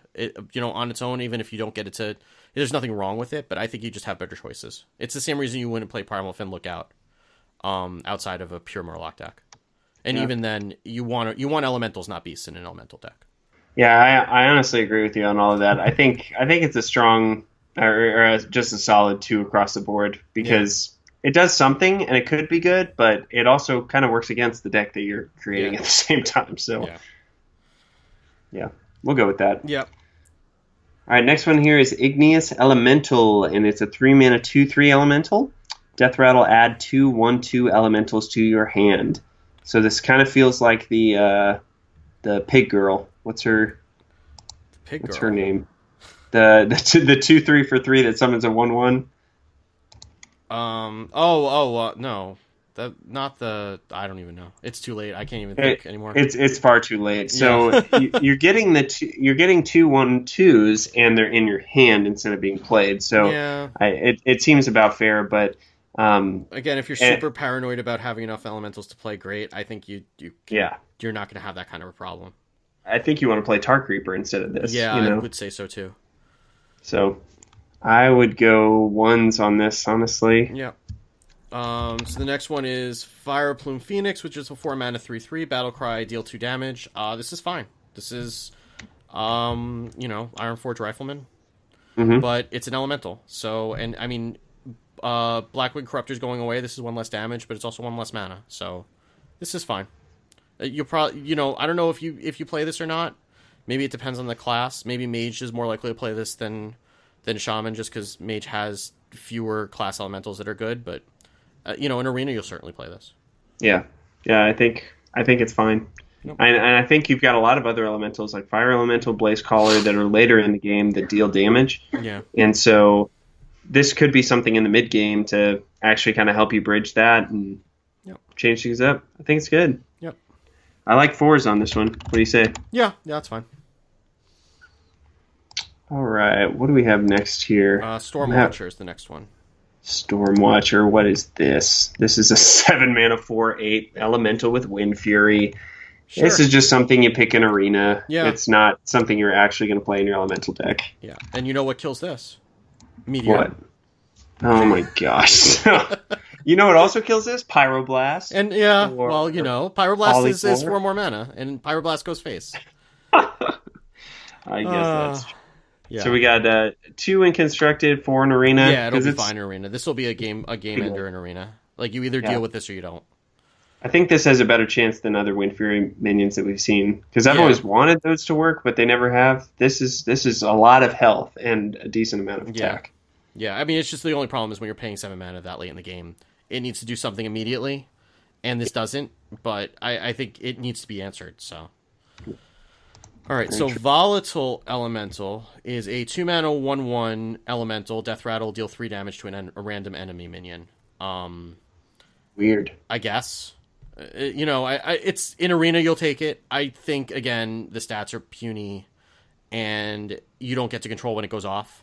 On its own, even if you don't get it to, there's nothing wrong with it. But I think you just have better choices. It's the same reason you wouldn't play Primal Fin Lookout, outside of a pure Murloc deck. And even then, you want elementals, not beasts, in an elemental deck. Yeah, I honestly agree with you on all of that. I think it's a strong or just a solid 2 across the board because it does something and it could be good, but it also kind of works against the deck that you're creating at the same time. So yeah, we'll go with that. Yep. All right, next one here is Igneous Elemental, and it's a 3-mana 2/3 elemental. Death Rattle, add 2 1/2 elementals to your hand. So this kind of feels like the pig girl. What's her name? The 2/3 for 3 that summons a 1/1. No. I don't even know. It's too late. I can't even think anymore. It's far too late. So you're getting you're getting 2 1/2s and they're in your hand instead of being played. So it seems about fair, but again, if you're super paranoid about having enough elementals to play great, I think you're not going to have that kind of a problem. I think you want to play Tar Creeper instead of this. Yeah, I would say so too. So I would go 1s on this, honestly. Yeah. So the next one is Fire Plume Phoenix, which is a 4-mana 3/3 Battlecry, deal 2 damage. This is fine. This is Ironforge Rifleman, but it's an elemental. So, and I mean, Blackwing Corruptor's going away. This is 1 less damage, but it's also 1 less mana. So this is fine. You'll probably, I don't know if you play this or not. Maybe it depends on the class. Maybe Mage is more likely to play this than Shaman, just because Mage has fewer class elementals that are good. But in Arena, you'll certainly play this. Yeah. I think it's fine. Nope. And I think you've got a lot of other elementals like Fire Elemental, Blaze Caller that are later in the game that deal damage. Yeah. And so this could be something in the mid game to actually kind of help you bridge that. And Yep. Change things up. I think it's good. Yep. I like 4s on this one. What do you say? Yeah, that's fine. All right. What do we have next here? Stormwatcher is the next one. Stormwatcher. What is this? This is a 7-mana 4/8 elemental with Wind Fury. Sure. This is just something you pick in Arena. Yeah. It's not something you're actually going to play in your elemental deck. Yeah. And you know what kills this? Meteor. What? Oh my gosh. You know what also kills this? Pyroblast. And Pyroblast is 4 more mana, and Pyroblast goes face. I guess that's true. Yeah. So we got 2 in Constructed, 4 in Arena. Yeah, it'll be fine in Arena. This will be a game ender in Arena. Like, you either deal with this or you don't. I think this has a better chance than other Wind Fury minions that we've seen. Because I've always wanted those to work, but they never have. This is a lot of health and a decent amount of attack. Yeah, I mean, it's just the only problem is when you're paying 7 mana that late in the game. It needs to do something immediately, and this doesn't, but I think it needs to be answered, so... Alright, so Volatile Elemental is a 2-mana 1/1 elemental. Death Rattle, deal 3 damage to a random enemy minion. Weird. I guess. It's in Arena, you'll take it. I think, again, the stats are puny, and you don't get to control when it goes off,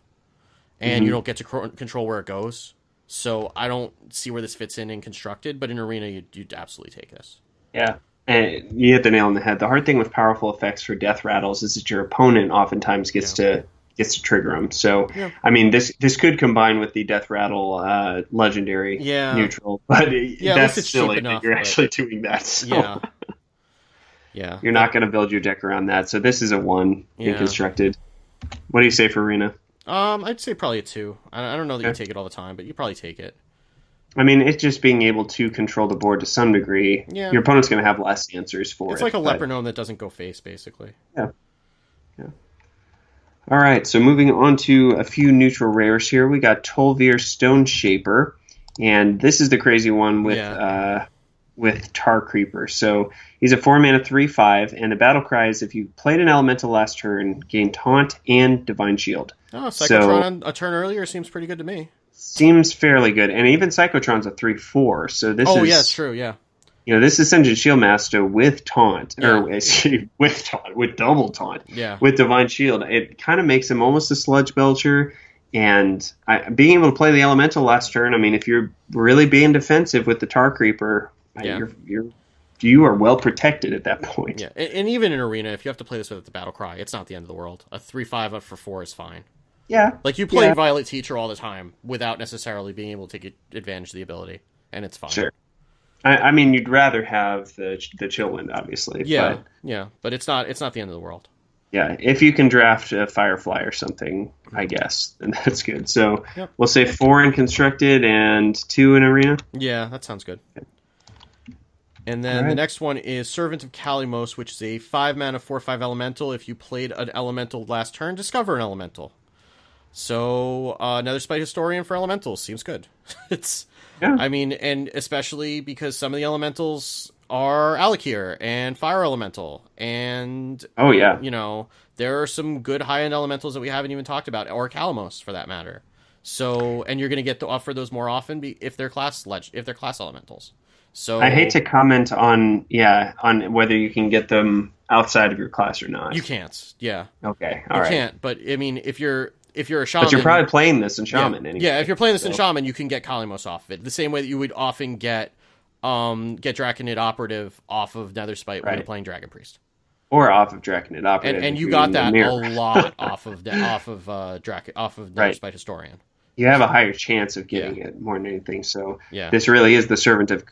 and you don't get to control where it goes. So I don't see where this fits in Constructed, but in Arena, you'd absolutely take this. Yeah. And you hit the nail on the head. The hard thing with powerful effects for Death Rattles is that your opponent oftentimes gets to trigger them. So, I mean, this could combine with the Death Rattle legendary neutral, but that's silly that you're actually doing that. So. Yeah. You're not going to build your deck around that. So this is a 1 in Constructed. What do you say for Arena? I'd say probably a 2. I don't know that you take it all the time, but you probably take it. I mean, it's just being able to control the board to some degree. Yeah. Your opponent's going to have less answers for it. It's like a Leper Gnome that doesn't go face, basically. Yeah. All right, so moving on to a few neutral rares here. We got Tolvir Stone Shaper, and this is the crazy one with Tar Creeper. So he's a 4-mana 3/5, and the battle cry is if you played an elemental last turn, gain Taunt and Divine Shield. Oh, Psychotron a turn earlier seems pretty good to me. Seems fairly good, and even Psychotron's a 3/4. So this is. Oh yeah, it's true. Yeah. This is Ascension Shieldmaster with Taunt, or with double Taunt. Yeah. With Divine Shield, it kind of makes him almost a Sludge Belcher, and being able to play the Elemental last turn. I mean, if you're really being defensive with the Tar Creeper, you are well protected at that point. Yeah, and even in Arena, if you have to play this with the Battle Cry, it's not the end of the world. A 3/5 up for 4 is fine. Yeah. Like, you play Violet Teacher all the time without necessarily being able to take advantage of the ability, and it's fine. Sure. I mean, you'd rather have the Chillwind, obviously. Yeah, but it's not the end of the world. Yeah, if you can draft a Firefly or something, I guess, then that's good. So we'll say 4 in Constructed and 2 in Arena. Yeah, that sounds good. Okay. And then the next one is Servant of Kalimos, which is a 5-mana 4/5 elemental. If you played an elemental last turn, discover an elemental. So, another Spite Historian for elementals seems good. I mean, and especially because some of the elementals are Alakir and Fire Elemental, and there are some good high-end elementals that we haven't even talked about, or Kalimos for that matter. So, and you're going to get to offer those more often if they're class elementals. So I hate to comment on whether you can get them outside of your class or not. You can't. Yeah. Okay. You can't. But I mean, if you're a shaman, but you're probably playing this in shaman anyway. Yeah, if you're playing this in shaman, you can get Kalimos off of it. The same way that you would often get Draconid Operative off of Nether Spite when you're playing Dragon Priest. Or off of Draconid Operative. And you got that a lot off of Nether Spite Historian. You have a higher chance of getting it more than anything. So this really is the Servant of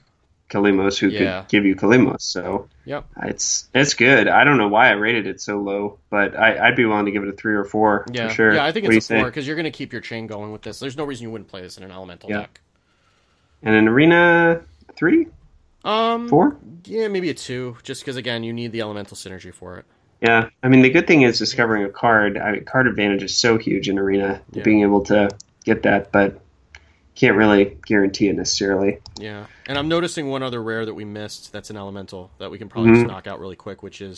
Kalimos who could give you Kalimos. So it's good. I don't know why I rated it so low, but I'd be willing to give it a 3 or 4 for sure. Yeah, I think it's a 4 because you're going to keep your chain going with this. There's no reason you wouldn't play this in an elemental deck. And in Arena, 3? 4? Yeah, maybe a 2, just because, again, you need the elemental synergy for it. Yeah, I mean, the good thing is discovering a card. Card advantage is so huge in Arena, being able to get that, but can't really guarantee it necessarily. Yeah, and I'm noticing one other rare that we missed that's an elemental that we can probably just knock out really quick, which is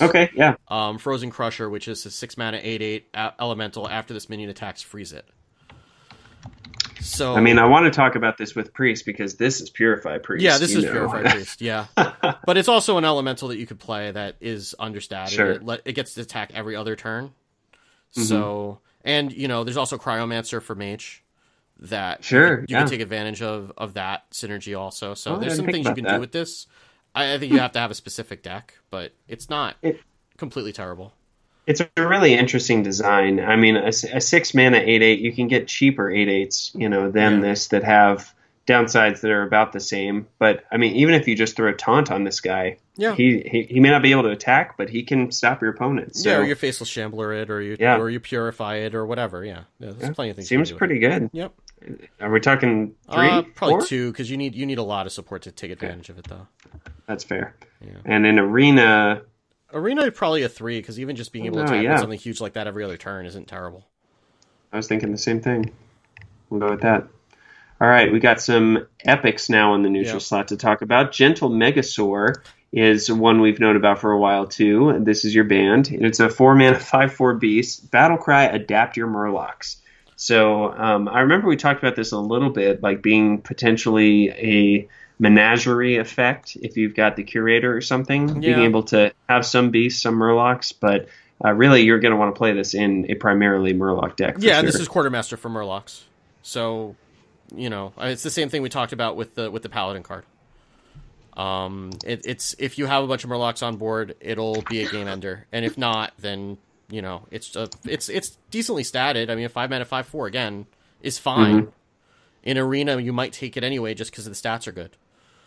Frozen Crusher, which is a 6-mana 8/8 elemental. After this minion attacks, freeze it. So I mean, I want to talk about this with Priest because this is Purify Priest. Yeah, this is Purify Priest, yeah. But it's also an elemental that you could play that is understated. Sure. It gets to attack every other turn. So, and, there's also Cryomancer for Mage that you can take advantage of that synergy also. So there's some things you can do with this. I think you have to have a specific deck, but it's not completely terrible. It's a really interesting design. I mean, a 6 mana 8/8, you can get cheaper 8/8s, than this that have downsides that are about the same. But I mean, even if you just throw a taunt on this guy, he may not be able to attack, but he can stop your opponent. So, or you Faceless Shambler it, or you Purify it, or whatever. Yeah, there's plenty of things. Seems pretty good. Yep. Are we talking 3? Probably 4? 2, because you need a lot of support to take advantage of it, though. That's fair. Yeah. And in Arena probably a 3, because even just being able to attack with something huge like that every other turn isn't terrible. I was thinking the same thing. We'll go with that. All right, we got some epics now in the neutral slot to talk about. Gentle Megasaur is one we've known about for a while, too. This is your band. It's a 4-mana 5/4 beast. Battlecry, adapt your Murlocs. So I remember we talked about this a little bit, like being potentially a menagerie effect if you've got the Curator or something, being able to have some beasts, some Murlocs, but really you're going to want to play this in a primarily Murloc deck. Yeah, sure. This is Quartermaster for Murlocs. So, it's the same thing we talked about with the Paladin card. It's if you have a bunch of Murlocs on board, it'll be a game ender, and if not, then it's decently statted. I mean, a 5-mana 5/4 again is fine. In Arena, you might take it anyway just because the stats are good.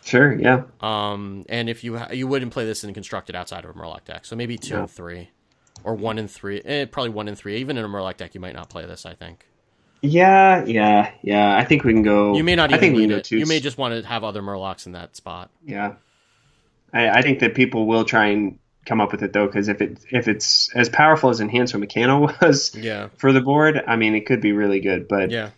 Sure, yeah. And if you wouldn't play this in constructed outside of a Murloc deck, so maybe 2 and 3, or 1 and 3. Probably 1 and 3. Even in a Murloc deck, you might not play this. I think. Yeah. I think we can go. You may not even need it. You may just want to have other Murlocs in that spot. Yeah, I think that people will try and come up with it though, because if it's as powerful as Enhance or Mechano was for the board, I mean, it could be really good. But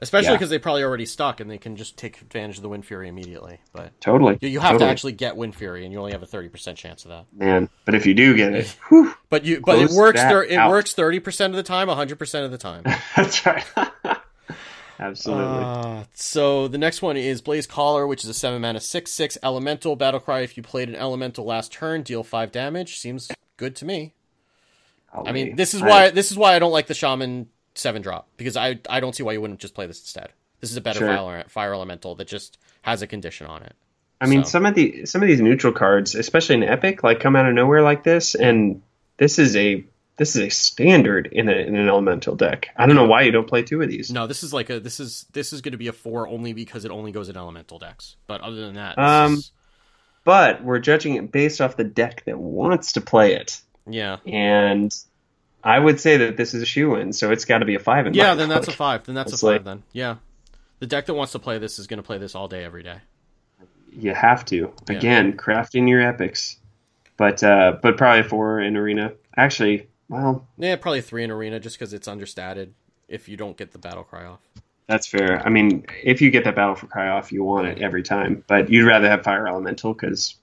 especially because they probably already stuck and they can just take advantage of the Wind Fury immediately. But totally, you have to actually get Wind Fury, and you only have a 30% chance of that. Man, but if you do get it, but it works. It works 30% of the time, 100% of the time. That's right. Absolutely. So the next one is Blaze Caller, which is a 7-mana 6/6 elemental battlecry. If you played an elemental last turn, deal 5 damage. Seems good to me. I mean, this is why I don't like the Shaman 7-drop, because I don't see why you wouldn't just play this instead. This is a better fire elemental that just has a condition on it. I mean, some of these neutral cards, especially in Epic, like come out of nowhere like this, and this is a standard in an elemental deck. I don't know why you don't play 2 of these. No, this is going to be a 4 only because it only goes in elemental decks. But other than that, but we're judging it based off the deck that wants to play it. Yeah, and I would say that this is a shoe-in, so it's got to be a 5 in then that's a 5. Then that's a 5. Then the deck that wants to play this is going to play this all day, every day. You have to again crafting your epics, but probably 4 in Arena. Actually. Well, probably 3 in Arena just because it's understated if you don't get the Battle Cry off. That's fair. I mean, if you get that Battle for Cry off, you want it every time. But you'd rather have Fire Elemental because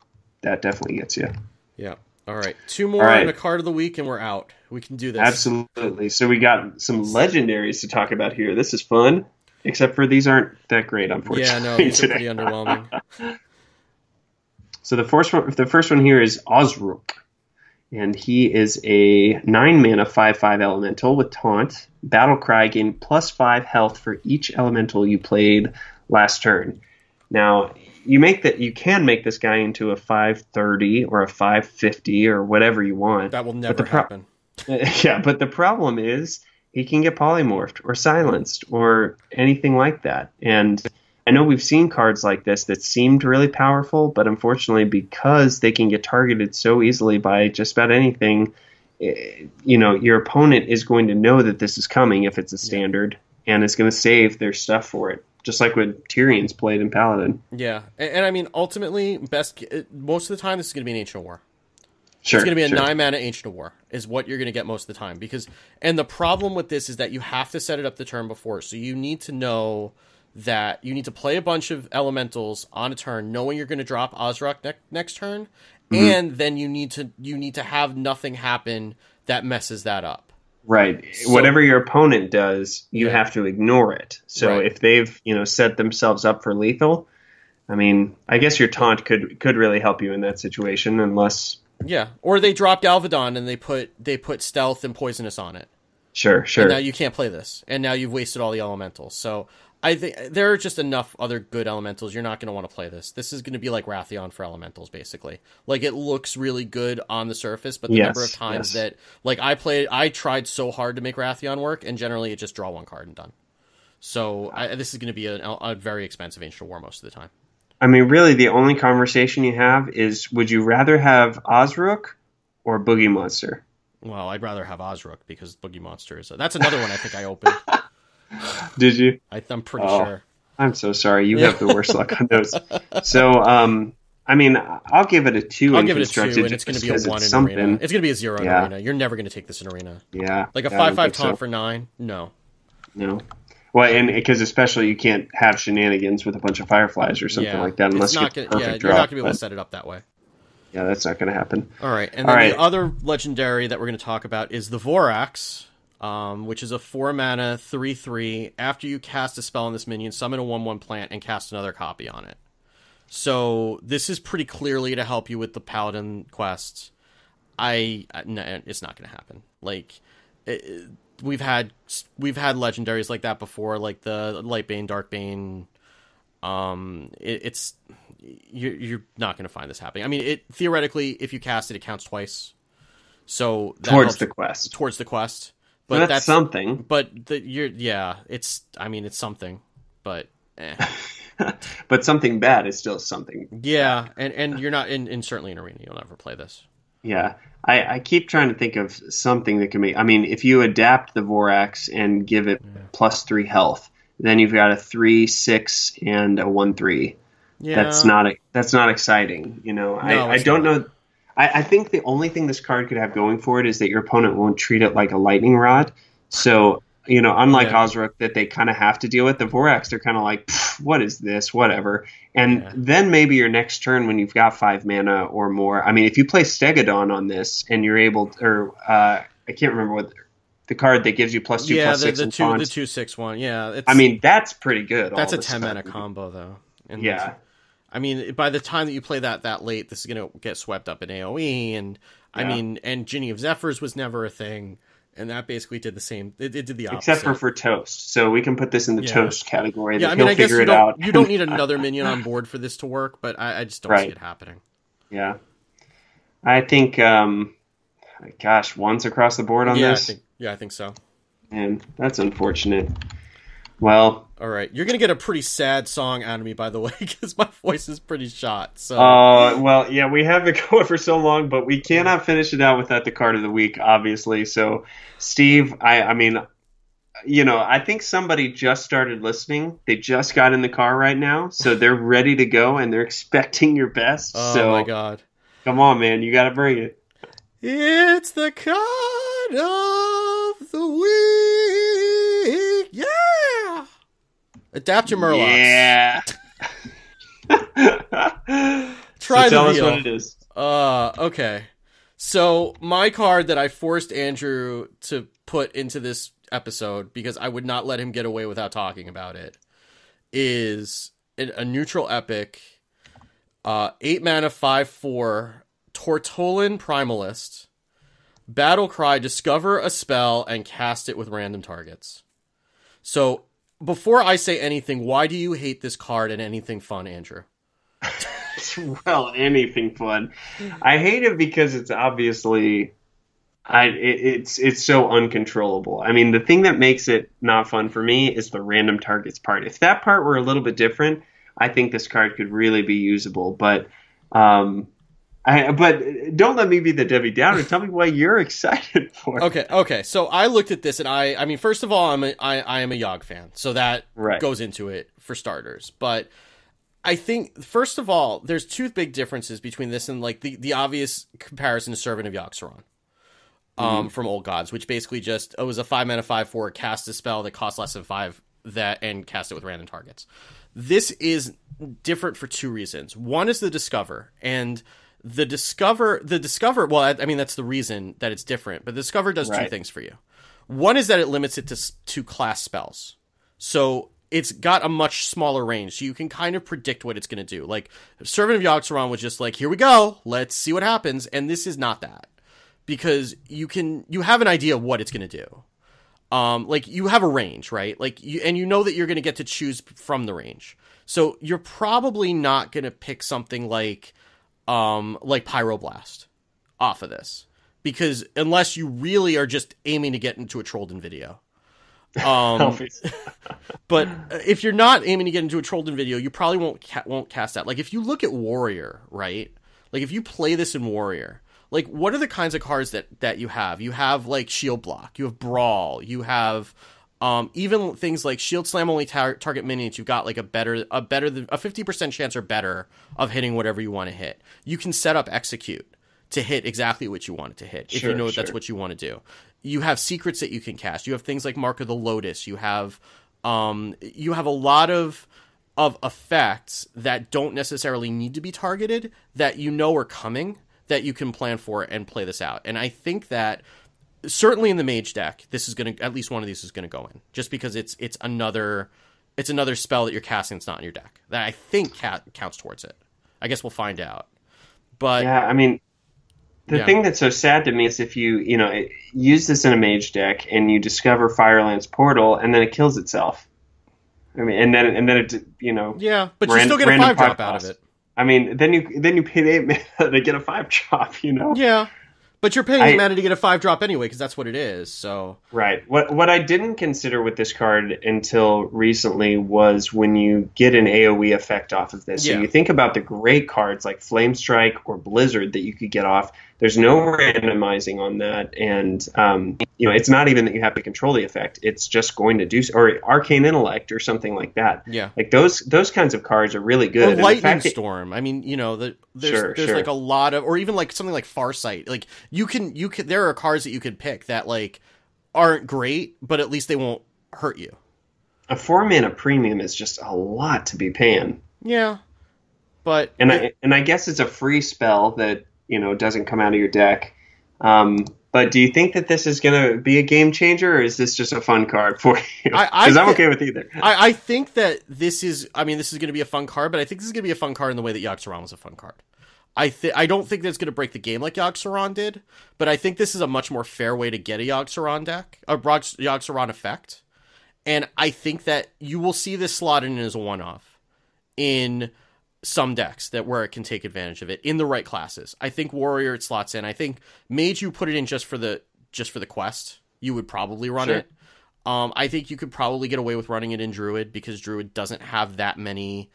that definitely gets you. Yeah. All right. 2 more and a card of the week and we're out. We can do this. Absolutely. So we got some legendaries to talk about here. This is fun, except for these aren't that great, unfortunately. Yeah, no, these are pretty underwhelming. So the first one here is Osrook. And he is a 9-mana 5/5 elemental with taunt. Battlecry, gain +5 health for each elemental you played last turn. Now, you can make this guy into a 5/30 or a 5/50 or whatever you want. That will never happen. Yeah, but the problem is he can get polymorphed or silenced or anything like that. And I know we've seen cards like this that seemed really powerful, but unfortunately, because they can get targeted so easily by just about anything, your opponent is going to know that this is coming if it's a standard, and it's going to save their stuff for it, just like what Tyrion's played in Paladin. Yeah, and I mean, ultimately, most of the time, this is going to be an Ancient of War. Sure, it's going to be a 9-mana Ancient of War is what you're going to get most of the time. And the problem with this is that you have to set it up the turn before, so you need to know that you need to play a bunch of elementals on a turn, knowing you're going to drop Osrock next turn, and then you need to have nothing happen that messes that up. Right. Whatever your opponent does, you have to ignore it. So if they've, set themselves up for lethal, I mean, I guess your taunt could really help you in that situation, unless. Yeah, or they drop Galvadon and they put stealth and poisonous on it. Sure. And now you can't play this, and now you've wasted all the elementals. So I think there are just enough other good elementals. You're not going to want to play this. This is going to be like Wrathion for elementals, basically. Like, it looks really good on the surface, but the number of times that, like, I tried so hard to make Wrathion work, and generally it just draw one card and done. So this is going to be a very expensive Ancient War most of the time. I mean, really, the only conversation you have is, would you rather have Osrook or Boogie Monster? Well, I'd rather have Osrook, because Boogie Monster is... That's another one I think I opened. Did you? I'm pretty sure. I'm so sorry. You have the worst luck on those. So, I mean, I'll give it a 2 I'll in give it a 2, and it's going to be a 1 in Arena. It's going to be a 0 in Arena. You're never going to take this in Arena. Yeah. Like a 5/5 taunt for 9? No. Well, and because especially you can't have shenanigans with a bunch of fireflies or something like that unless you're perfect draw. You're not going to be able to set it up that way. Yeah, that's not going to happen. All right, and then the other legendary that we're going to talk about is the Vorax, which is a 4-mana 3/3. After you cast a spell on this minion, summon a 1/1 plant and cast another copy on it. So this is pretty clearly to help you with the Paladin quests. No, it's not going to happen. Like, we've had legendaries like that before, like the Lightbane, Darkbane. You're not going to find this happening. I mean, theoretically, if you cast it, it counts twice. So that towards the quest. But that's something. But it's something. But but something bad is still something. Yeah, and you're not in certainly in Arena, you'll never play this. Yeah. I keep trying to think of something that can make... I mean, if you adapt the Vorax and give it +3 health, then you've got a 3/6 and a 1/3. Yeah. That's not exciting. No, I don't know. I think the only thing this card could have going for it is that your opponent won't treat it like a lightning rod. So, unlike Osrook that they kind of have to deal with, the Vorax, they're kind of like, what is this? Whatever. And then maybe your next turn when you've got 5 mana or more, I mean, if you play Stegodon on this and you're able to, or I can't remember what the card that gives you +2/+6 and taunt. The 2/6 one. Yeah. I mean, that's pretty good. That's a 10 mana combo though. And I mean, by the time that you play that late, this is going to get swept up in AoE, and I mean, and Ginny of Zephyrs was never a thing, and that basically did the same. It did the opposite. Except for Toast, so we can put this in the Toast category. Yeah, I mean, I guess you don't need another minion on board for this to work, but I just don't see it happening. Yeah, I think, once across the board on this. I think so. Man, that's unfortunate. Well, all right, you're gonna get a pretty sad song out of me, by the way, because my voice is pretty shot. So, well, yeah, we have been going for so long, but we cannot finish it out without the card of the week, obviously. So, Steve, I mean, I think somebody just started listening. They just got in the car right now, so they're ready to go and they're expecting your best. Oh my god! Come on, man, you got to bring it. It's the card of the week. Yeah. Adapt your Murlocs. Yeah. Try tell the us deal. what it is. Okay. So my card that I forced Andrew to put into this episode, because I would not let him get away without talking about it, is a neutral epic, 8 mana 5/4 Tortollan Primalist. Battle Cry, discover a spell and cast it with random targets. So, before I say anything, why do you hate this card and anything fun, Andrew? Well, anything fun. I hate it because it's obviously... It's so uncontrollable. I mean, the thing that makes it not fun for me is the random targets part. If that part were a little bit different, I think this card could really be usable. But but don't let me be the Debbie Downer. Tell me why you're excited for it. Okay. So I looked at this, and I mean, first of all, I am a Yogg fan, so that goes into it for starters. But I think, first of all, there's two big differences between this and like the obvious comparison to Servant of Yogg-Saron. From Old Gods, which basically just was a 5 mana 5/4, cast a spell that costs less than 5 and cast it with random targets. This is different for two reasons. One is the Discover, and the Discover. Well, I mean that's the reason that it's different. But the Discover does two things for you. One is that it limits it to class spells. So it's got a much smaller range, so you can kind of predict what it's going to do. Like, Servant of Yogg-Saron was just like, here we go, let's see what happens, and this is not that. Because you have an idea of what it's going to do. Like, you have a range, right? Like, and you know that you're going to get to choose from the range. So you're probably not going to pick something like Pyroblast off of this. Because unless you really are just aiming to get into a Trollden video. But if you're not aiming to get into a Trollden video, you probably won't cast that. Like, if you look at Warrior, right? Like, if you play this in Warrior, like, what are the kinds of cards that you have? You have, like, Shield Block, you have Brawl, you have even things like Shield Slam only target minions. You've got, like, a 50% chance or better of hitting whatever you want to hit. You can set up Execute to hit exactly what you want it to hit, if you know that's what you want to do. You have secrets that you can cast. You have things like Mark of the Lotus. You have a lot of effects that don't necessarily need to be targeted, that you know are coming, that you can plan for and play this out. And I think that certainly in the Mage deck, this is going to, at least one of these is going to go in, just because it's another spell that you're casting that's not in your deck that I think counts towards it. I guess we'll find out. But yeah, I mean, the thing that's so sad to me is if you use this in a Mage deck and you discover Firelance Portal and then it kills itself. I mean, and then it yeah, but you still get a 5-drop out of it. I mean, then you pay 8 mana to get a 5-drop. Yeah, but you're paying 8 mana to get a 5-drop anay, because that's what it is. So right. What I didn't consider with this card until recently was when you get an AoE effect off of this. Yeah. So you think about the great cards like Flame Strike or Blizzard that you could get off. There's no randomizing on that, and it's not even that you have to control the effect. It's just going to do, or Arcane Intellect or something like that. Yeah, like those kinds of cards are really good. Or Lightning Storm. I mean, there's like a lot of, or even like something like Farsight. Like you can there are cards that you could pick that like aren't great, but at least they won't hurt you. A 4-mana premium is just a lot to be paying. Yeah, but I guess it's a free spell that doesn't come out of your deck. But do you think that this is going to be a game changer, or is this just a fun card for you? Because I'm okay with either. I think that this is going to be a fun card, but I think this is going to be a fun card in the way that Yogg-Saron was a fun card. I don't think that's going to break the game like Yogg-Saron did, but I think this is a much more fair way to get a Yogg-Saron deck, a Yogg-Saron effect. And I think that you will see this slotted in as a one-off in some decks where it can take advantage of it in the right classes. I think Warrior it slots in. I think Mage you put it in just for the quest. You would probably run it. I think you could probably get away with running it in Druid, because Druid doesn't have that many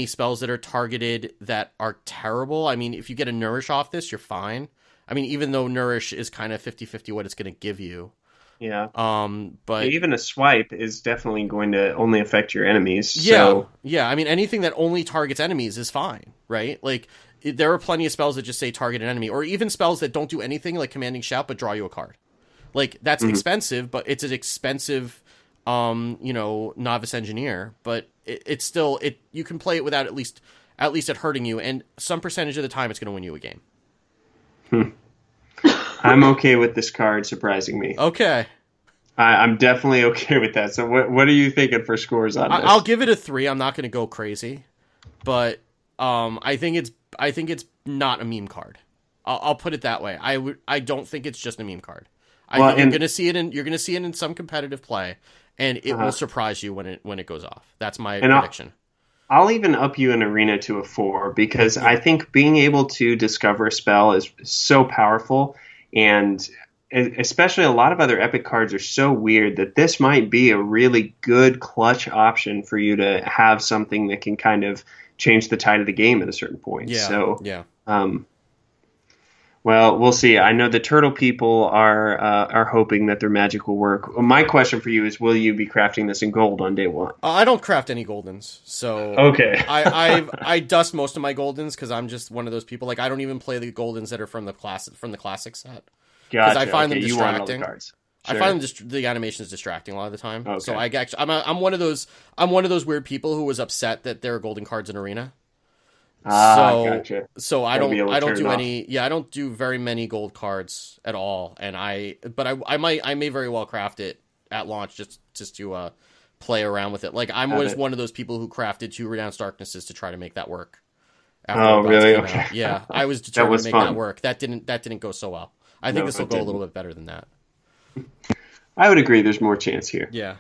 spells that are targeted that are terrible. I mean, if you get a Nourish off this, you're fine. I mean, even though Nourish is kind of 50-50 what it's going to give you. Yeah. But even a swipe is definitely going to only affect your enemies. Yeah. So. Yeah. I mean, anything that only targets enemies is fine, right? Like, there are plenty of spells that just say target an enemy, or even spells that don't do anything, like Commanding Shout, but draw you a card. Like, that's expensive, but it's an expensive, Novice Engineer. But it's still you can play it without at least it hurting you, and some percentage of the time it's going to win you a game. I'm okay with this card surprising me. Okay. I'm definitely okay with that. So what are you thinking for scores on this? I'll give it a 3. I'm not going to go crazy, but I think it's not a meme card. I'll put it that way. I don't think it's just a meme card. Think you're going to see it in some competitive play, and it will surprise you when it goes off. That's my prediction. I'll even up you in Arena to a 4, because I think being able to discover a spell is so powerful. And especially a lot of other epic cards are so weird that this might be a really good clutch option for you to have something that can kind of change the tide of the game at a certain point. Yeah. So, yeah. Well, we'll see. I know the turtle people are hoping that their magic will work. My question for you is, will you be crafting this in gold on day one? I don't craft any goldens, so okay. I dust most of my goldens because I'm just one of those people. Like, I don't even play the goldens that are from the classic set. Gotcha. I find them distracting. You want all the cards. Sure. I find them the animation is distracting a lot of the time. Okay. So I'm one of those weird people who was upset that there are golden cards in Arena. Gotcha. So I don't do any. Yeah, I don't do very many gold cards at all. And I may very well craft it at launch just to play around with it. Like I was one of those people who crafted 2 Renounced Darknesses to try to make that work. Oh, really? Okay. Yeah, I was determined to make that work. That didn't go so well. I think this will go a little bit better than that. I would agree. There's more chance here. Yeah.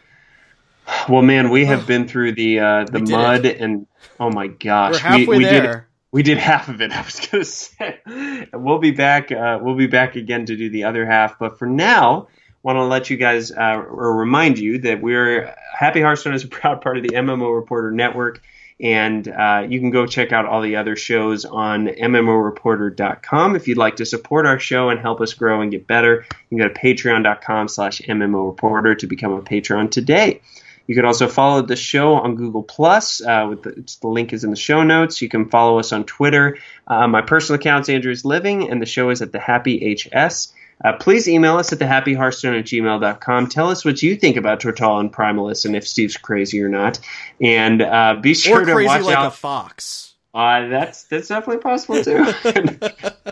Well, man, we have been through the mud, and oh my gosh, we're halfway there. We did half of it. I was going to say we'll be back. We'll be back again to do the other half. But for now, want to let you guys or remind you that we're Happy Hearthstone is a proud part of the MMO Reporter network. And you can go check out all the other shows on MMOReporter.com. If you'd like to support our show and help us grow and get better, you can go to patreon.com/MMOReporter to become a patron today. You can also follow the show on Google+. The link is in the show notes. You can follow us on Twitter. My personal account's Andrew's Living, and the show is at The Happy HS. Please email us at thehappyhearthstone@gmail.com. Tell us what you think about Tortal and Primalist and if Steve's crazy or not. And be sure to watch like out. A fox. That's definitely possible too.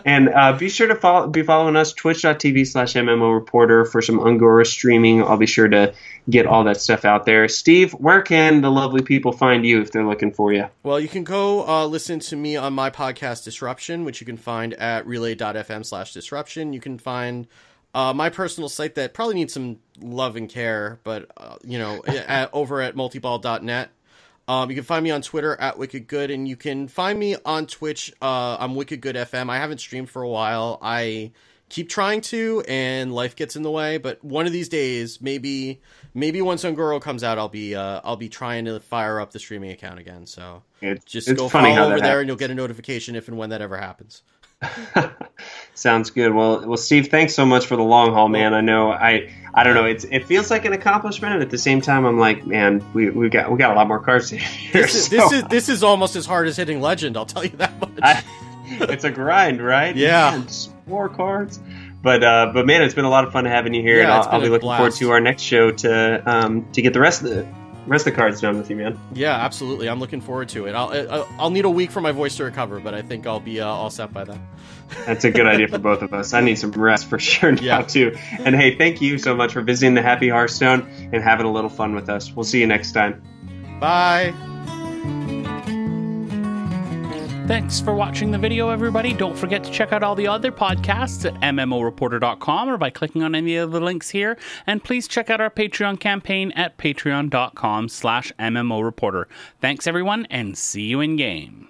and be sure to be following us, twitch.tv/MMO Reporter for some Ungora streaming. I'll be sure to get all that stuff out there. Steve, where can the lovely people find you if they're looking for you? Well, you can go listen to me on my podcast Disruption, which you can find at relay.fm/disruption. You can find my personal site that probably needs some love and care, but over at multiball.net. You can find me on Twitter at WickedGood, and you can find me on Twitch. I'm WickedGoodFM. I haven't streamed for a while. I keep trying to, and life gets in the way. But one of these days, maybe once Ungoro comes out, I'll be trying to fire up the streaming account again. So just go follow over there, and you'll get a notification if and when that ever happens. Sounds good. Well, Steve, thanks so much for the long haul, man. I know I don't know. It feels like an accomplishment, and at the same time, I'm like, man, we got a lot more cards here. This is almost as hard as hitting Legend. I'll tell you that much. It's a grind, right? Yeah, man, more cards. But man, it's been a lot of fun having you here, and I'll be looking forward to our next show to get the rest of the cards done with you, man. Yeah, absolutely. I'm looking forward to it. I'll need a week for my voice to recover, but I think I'll be all set by then. That's a good idea for both of us. I need some rest for sure now, too. And hey, thank you so much for visiting the Happy Hearthstone and having a little fun with us. We'll see you next time. Bye. Thanks for watching the video, everybody. Don't forget to check out all the other podcasts at MMOReporter.com or by clicking on any of the links here. And please check out our Patreon campaign at patreon.com/MMOReporter. Thanks, everyone, and see you in game.